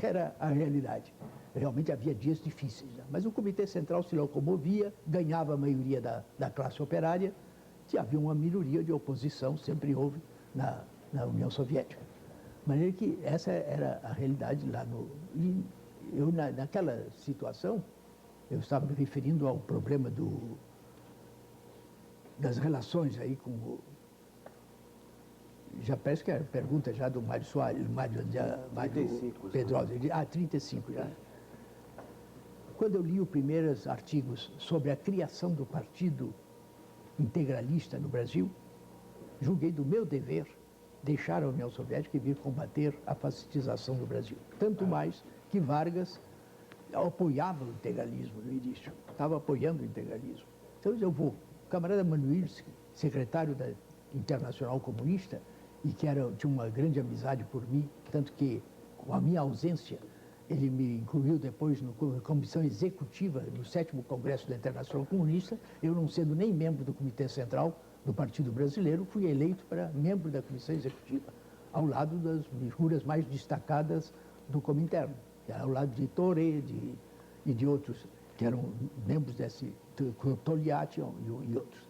Era a realidade. Realmente havia dias difíceis, né? Mas o Comitê Central se locomovia, ganhava a maioria da classe operária, e havia uma minoria de oposição, sempre houve, na União Soviética. De maneira que essa era a realidade lá no... E eu, naquela situação, eu estava me referindo ao problema das relações aí com o... Já parece que é a pergunta já do Mário Soares, Mário 35, Pedrosa. 35 já. Quando eu li os primeiros artigos sobre a criação do Partido Integralista no Brasil, julguei do meu dever deixar a União Soviética e vir combater a fascistização do Brasil. Tanto mais que Vargas apoiava o integralismo no início, estava apoiando o integralismo. Então eu vou. O camarada Manuilsky, secretário da Internacional Comunista, e que tinha uma grande amizade por mim, tanto que, com a minha ausência, ele me incluiu depois na comissão executiva do 7º Congresso da Internacional Comunista, eu não sendo nem membro do Comitê Central do Partido Brasileiro, fui eleito para membro da comissão executiva, ao lado das figuras mais destacadas do Comintern, ao lado de Toré e de outros que eram membros desse, Togliatti e outros.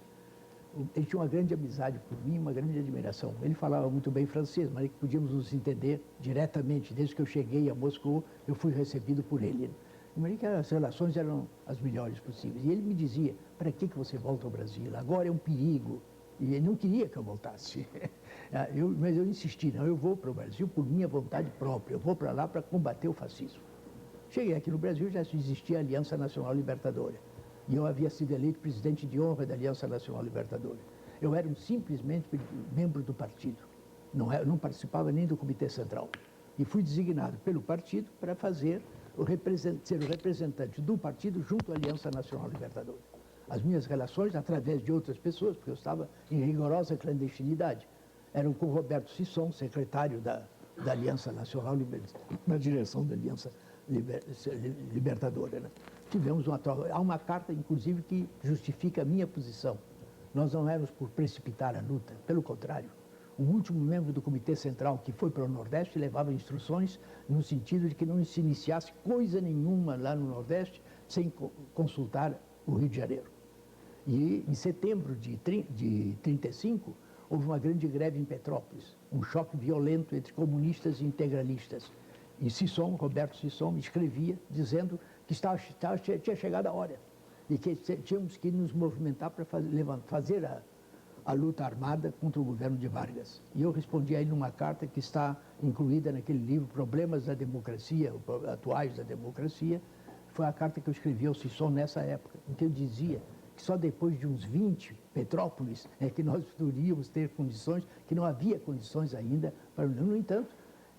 Ele tinha uma grande amizade por mim, uma grande admiração. Ele falava muito bem francês, mas podíamos nos entender diretamente. Desde que eu cheguei a Moscou, eu fui recebido por ele. De maneira que as relações eram as melhores possíveis. E ele me dizia, para que você volta ao Brasil? Agora é um perigo. E ele não queria que eu voltasse. Mas eu insisti, não, eu vou para o Brasil por minha vontade própria. Eu vou para lá para combater o fascismo. Cheguei aqui no Brasil, já existia a Aliança Nacional Libertadora. E eu havia sido eleito presidente de honra da Aliança Nacional Libertadora. Eu era simplesmente membro do partido. Não participava nem do Comitê Central. E fui designado pelo partido para ser o representante do partido junto à Aliança Nacional Libertadora. As minhas relações, através de outras pessoas, porque eu estava em rigorosa clandestinidade, eram com Roberto Sisson, secretário da Aliança Nacional Libertadora, na direção da Aliança Libertadora. Né? Tivemos uma troca. Há uma carta, inclusive, que justifica a minha posição. Nós não éramos por precipitar a luta, pelo contrário. O último membro do Comitê Central que foi para o Nordeste levava instruções no sentido de que não se iniciasse coisa nenhuma lá no Nordeste sem consultar o Rio de Janeiro. E em setembro de 1935, houve uma grande greve em Petrópolis, um choque violento entre comunistas e integralistas. E Sisson, Roberto Sisson, me escrevia dizendo que tinha chegado a hora e que tínhamos que nos movimentar para fazer a luta armada contra o governo de Vargas. E eu respondi a ele numa carta que está incluída naquele livro Problemas da Democracia, Atuais da Democracia. Foi a carta que eu escrevi ao Sisson nessa época, em que eu dizia que só depois de uns 20 Petrópolis é que nós poderíamos ter condições, que não havia condições ainda. No entanto,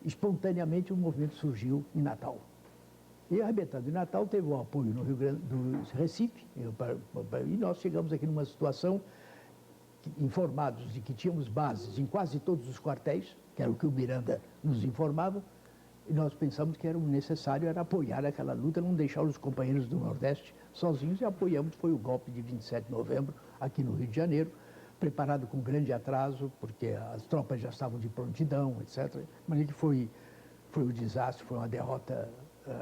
espontaneamente o movimento surgiu em Natal. E arrebentando em Natal, teve o apoio no Rio Grande do Recife, e nós chegamos aqui numa situação, informados de que tínhamos bases em quase todos os quartéis, que era o que o Miranda nos informava, e nós pensamos que era necessário era apoiar aquela luta, não deixar os companheiros do Nordeste sozinhos, e apoiamos. Foi o golpe de 27 de novembro, aqui no Rio de Janeiro, preparado com grande atraso, porque as tropas já estavam de prontidão, etc. Mas ele foi um desastre, foi uma derrota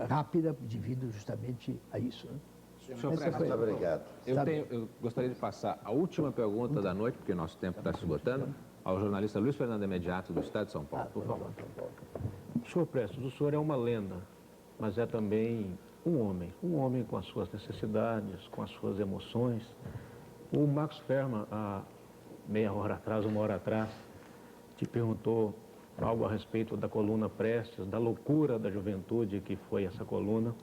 rápida, devido justamente a isso. Né? Senhor Prestes, obrigado. Eu gostaria de passar a última pergunta da noite, porque nosso tempo está se esgotando, ao jornalista Luiz Fernando Imediato, do Estado de São Paulo. Por favor. Senhor Prestes, o senhor é uma lenda, mas é também um homem com as suas necessidades, com as suas emoções. O Max Ferman, há meia hora atrás, uma hora atrás, te perguntou algo a respeito da coluna Prestes, da loucura da juventude que foi essa coluna.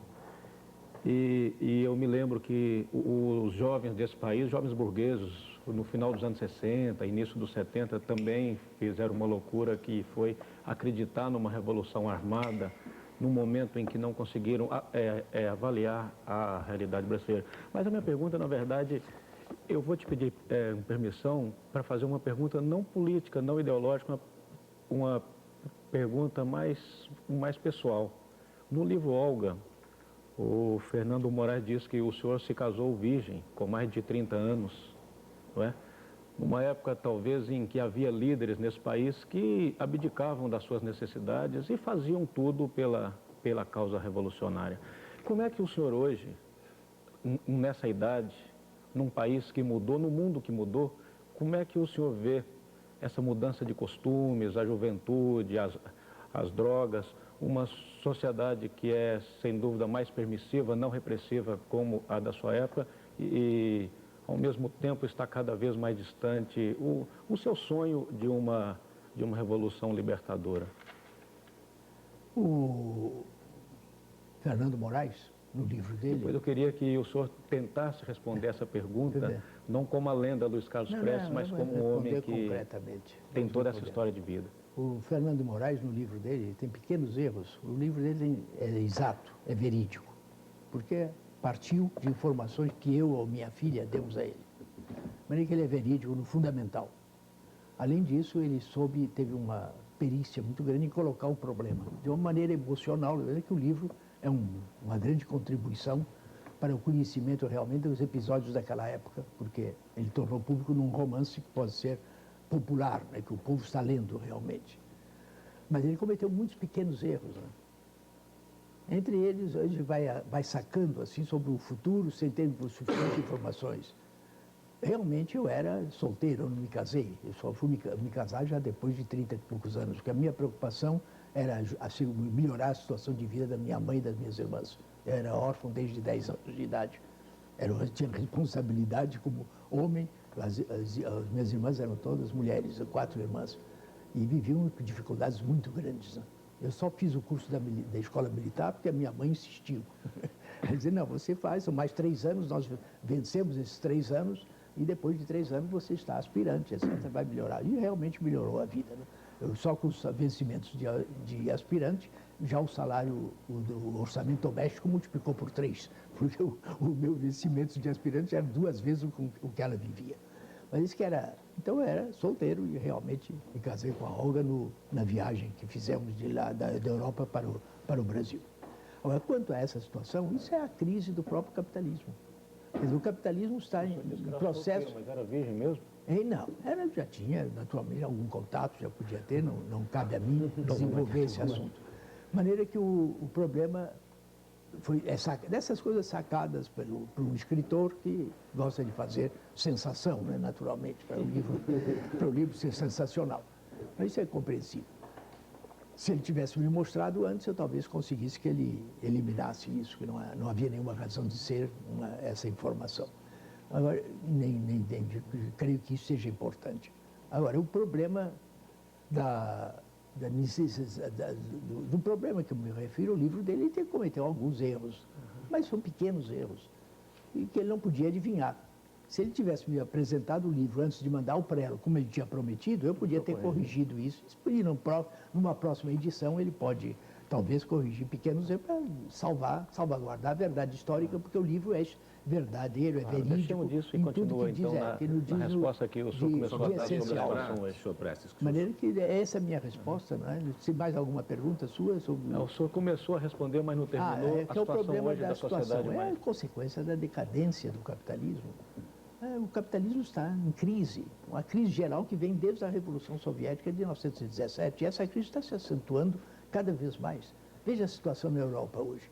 E eu me lembro que os jovens desse país, jovens burgueses, no final dos anos 60, início dos 70, também fizeram uma loucura que foi acreditar numa revolução armada, num momento em que não conseguiram avaliar a realidade brasileira. Mas a minha pergunta, na verdade, eu vou te pedir permissão para fazer uma pergunta não política, não ideológica, uma pergunta mais pessoal. No livro Olga, o Fernando Moraes diz que o senhor se casou virgem, com mais de 30 anos, não é? Numa época, talvez, em que havia líderes nesse país que abdicavam das suas necessidades e faziam tudo pela causa revolucionária. Como é que o senhor hoje, nessa idade, num país que mudou, no mundo que mudou, como é que o senhor vê essa mudança de costumes, a juventude, as drogas, uma sociedade que é, sem dúvida, mais permissiva, não repressiva como a da sua época e ao mesmo tempo está cada vez mais distante o seu sonho de uma revolução libertadora? O Fernando Moraes, no livro dele... Depois eu queria que o senhor tentasse responder essa pergunta, não como a lenda Luiz Carlos Prestes, mas como um homem que tem toda essa história de vida. O Fernando Moraes, no livro dele, tem pequenos erros. O livro dele é exato, é verídico, porque partiu de informações que eu ou minha filha demos a ele. Mas ele é verídico no fundamental. Além disso, ele teve uma perícia muito grande em colocar o problema de uma maneira emocional. Que o livro é uma grande contribuição para o conhecimento realmente dos episódios daquela época, porque ele tornou público num romance que pode ser popular, né, que o povo está lendo realmente. Mas ele cometeu muitos pequenos erros. Né? Entre eles, a gente vai sacando assim sobre o futuro sem ter suficientes informações. Realmente eu era solteiro, eu não me casei. Eu só fui me casar já depois de 30 e poucos anos, porque a minha preocupação era assim, melhorar a situação de vida da minha mãe e das minhas irmãs. Eu era órfão desde 10 anos de idade. Eu tinha responsabilidade como homem. As minhas irmãs eram todas mulheres, 4 irmãs, e viviam com dificuldades muito grandes, né? Eu só fiz o curso da escola militar porque a minha mãe insistiu. Ela dizia, não, você faz, são mais 3 anos, nós vencemos esses 3 anos, e depois de 3 anos você está aspirante, etc., vai melhorar. E realmente melhorou a vida, né? Só com os vencimentos de aspirante, já o salário, o orçamento doméstico multiplicou por 3, porque o meu vencimento de aspirante era 2 vezes o que ela vivia. Mas isso que era... Então eu era solteiro e realmente me casei com a Olga na viagem que fizemos de lá da Europa para o Brasil. Agora, quanto a essa situação, isso é a crise do próprio capitalismo. Quer dizer, o capitalismo está em processo... Mas era virgem mesmo? Não, já tinha naturalmente algum contato, já podia ter, não cabe a mim desenvolver esse assunto. De maneira que o problema foi dessas coisas sacadas por um escritor que gosta de fazer sensação, né, naturalmente, para o livro ser sensacional. Mas isso é compreensível. Se ele tivesse me mostrado antes, eu talvez conseguisse que ele eliminasse isso, que não havia nenhuma razão de ser essa informação. Agora, creio que isso seja importante. Agora, o problema do problema que eu me refiro, o livro dele cometeu alguns erros, mas são pequenos erros, e que ele não podia adivinhar. Se ele tivesse me apresentado o livro antes de mandar o prelo, como ele tinha prometido, eu podia ter corrigido isso. E numa próxima edição ele pode, talvez, corrigir pequenos erros para salvaguardar a verdade histórica, porque o livro é verdadeiro, é verídico. Deixemos disso e continua, então, na resposta que o senhor começou a dar sobre a relação hoje, senhor Prestes. De maneira que essa é a minha resposta, não é? Se mais alguma pergunta sua sobre... O senhor começou a responder, mas não terminou. A situação hoje da sociedade. É a consequência da decadência do capitalismo. O capitalismo está em crise, uma crise geral que vem desde a Revolução Soviética de 1917. E essa crise está se acentuando cada vez mais. Veja a situação na Europa hoje.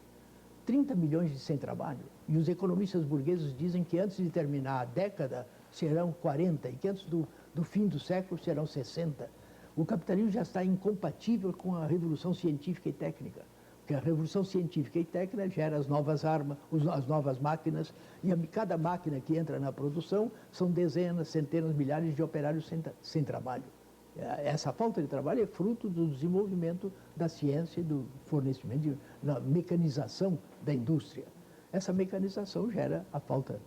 30 milhões de sem trabalho. E os economistas burgueses dizem que antes de terminar a década serão 40 e que antes do fim do século serão 60. O capitalismo já está incompatível com a revolução científica e técnica. Porque a revolução científica e técnica gera as novas armas, as novas máquinas, e cada máquina que entra na produção são dezenas, centenas, milhares de operários sem trabalho. Essa falta de trabalho é fruto do desenvolvimento da ciência e do fornecimento, da mecanização da indústria. Essa mecanização gera a falta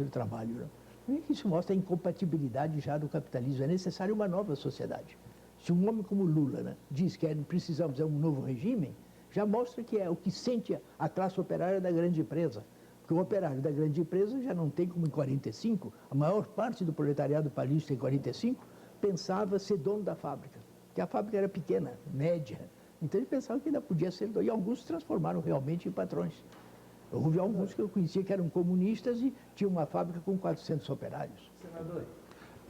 de trabalho, né? E isso mostra a incompatibilidade já do capitalismo. É necessária uma nova sociedade. Se um homem como Lula, né, diz que precisamos de um novo regime, já mostra que é o que sente a classe operária da grande empresa. Porque o operário da grande empresa já não tem como em 45, a maior parte do proletariado paulista em 45 pensava ser dono da fábrica, porque a fábrica era pequena, média. Então ele pensava que ainda podia ser dono, e alguns se transformaram realmente em patrões. Houve alguns que eu conhecia que eram comunistas e tinham uma fábrica com 400 operários. Senador,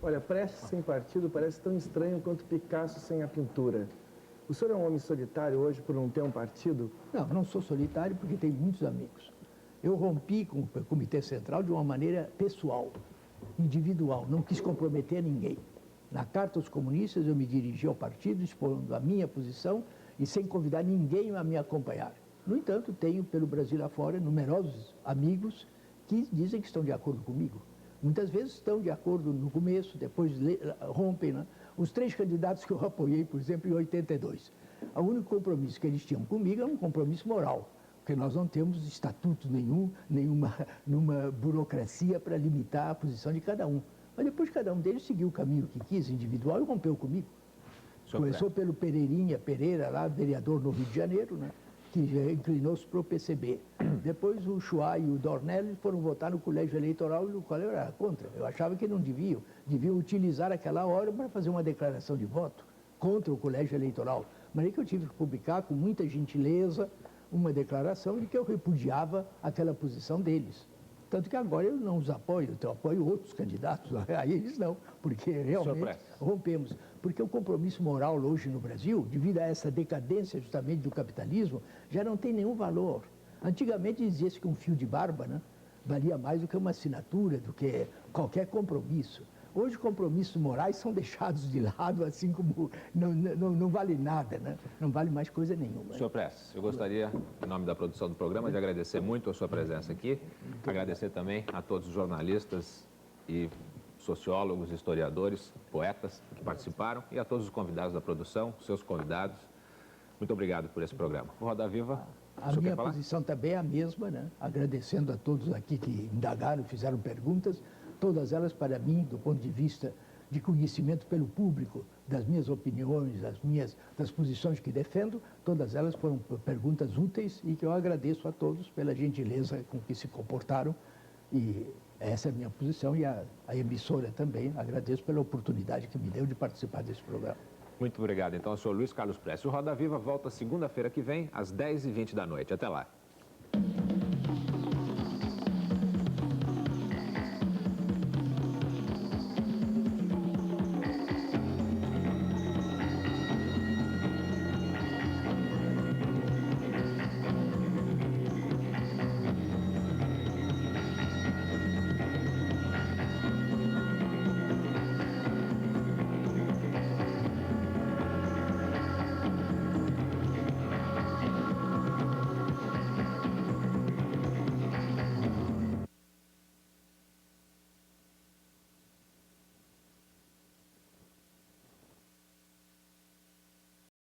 olha, Prestes sem partido parece tão estranho quanto Picasso sem a pintura. O senhor é um homem solitário hoje por não ter um partido? Não sou solitário porque tenho muitos amigos. Eu rompi com o Comitê Central de uma maneira pessoal, individual, não quis comprometer ninguém. Na Carta aos Comunistas eu me dirigi ao partido expondo a minha posição e sem convidar ninguém a me acompanhar. No entanto, tenho pelo Brasil afora numerosos amigos que dizem que estão de acordo comigo. Muitas vezes estão de acordo no começo, depois rompem, né? Os 3 candidatos que eu apoiei, por exemplo, em 82. O único compromisso que eles tinham comigo é um compromisso moral, porque nós não temos estatuto nenhuma burocracia para limitar a posição de cada um. Mas depois cada um deles seguiu o caminho que quis, individual, e rompeu comigo. Começou pelo Pereira, lá, vereador no Rio de Janeiro, né, que inclinou-se para o PCB. Depois o Chua e o Dornelles foram votar no colégio eleitoral, no qual eu era contra. Eu achava que não deviam utilizar aquela hora para fazer uma declaração de voto contra o colégio eleitoral. Mas aí que eu tive que publicar com muita gentileza uma declaração de que eu repudiava aquela posição deles. Tanto que agora eu não os apoio, eu apoio outros candidatos, aí eles não, porque realmente rompemos. Porque o compromisso moral hoje no Brasil, devido a essa decadência justamente do capitalismo, já não tem nenhum valor. Antigamente dizia-se que um fio de barba, né, valia mais do que uma assinatura, do que qualquer compromisso. Hoje, compromissos morais são deixados de lado, assim como não vale nada, né? Não vale mais coisa nenhuma. Senhor Prestes, eu gostaria, em nome da produção do programa, de agradecer muito a sua presença aqui, agradecer também a todos os jornalistas e sociólogos, historiadores, poetas que participaram e a todos os convidados da produção, seus convidados. Muito obrigado por esse programa. O Roda Viva, a minha posição também é a mesma, né? Agradecendo a todos aqui que indagaram, fizeram perguntas, todas elas para mim, do ponto de vista de conhecimento pelo público, das minhas opiniões, das posições que defendo, todas elas foram perguntas úteis e que eu agradeço a todos pela gentileza com que se comportaram. E essa é a minha posição e a emissora também. Agradeço pela oportunidade que me deu de participar desse programa. Muito obrigado. Então, ao senhor Luiz Carlos Prestes. O Roda Viva volta segunda-feira que vem, às 10h20 da noite. Até lá.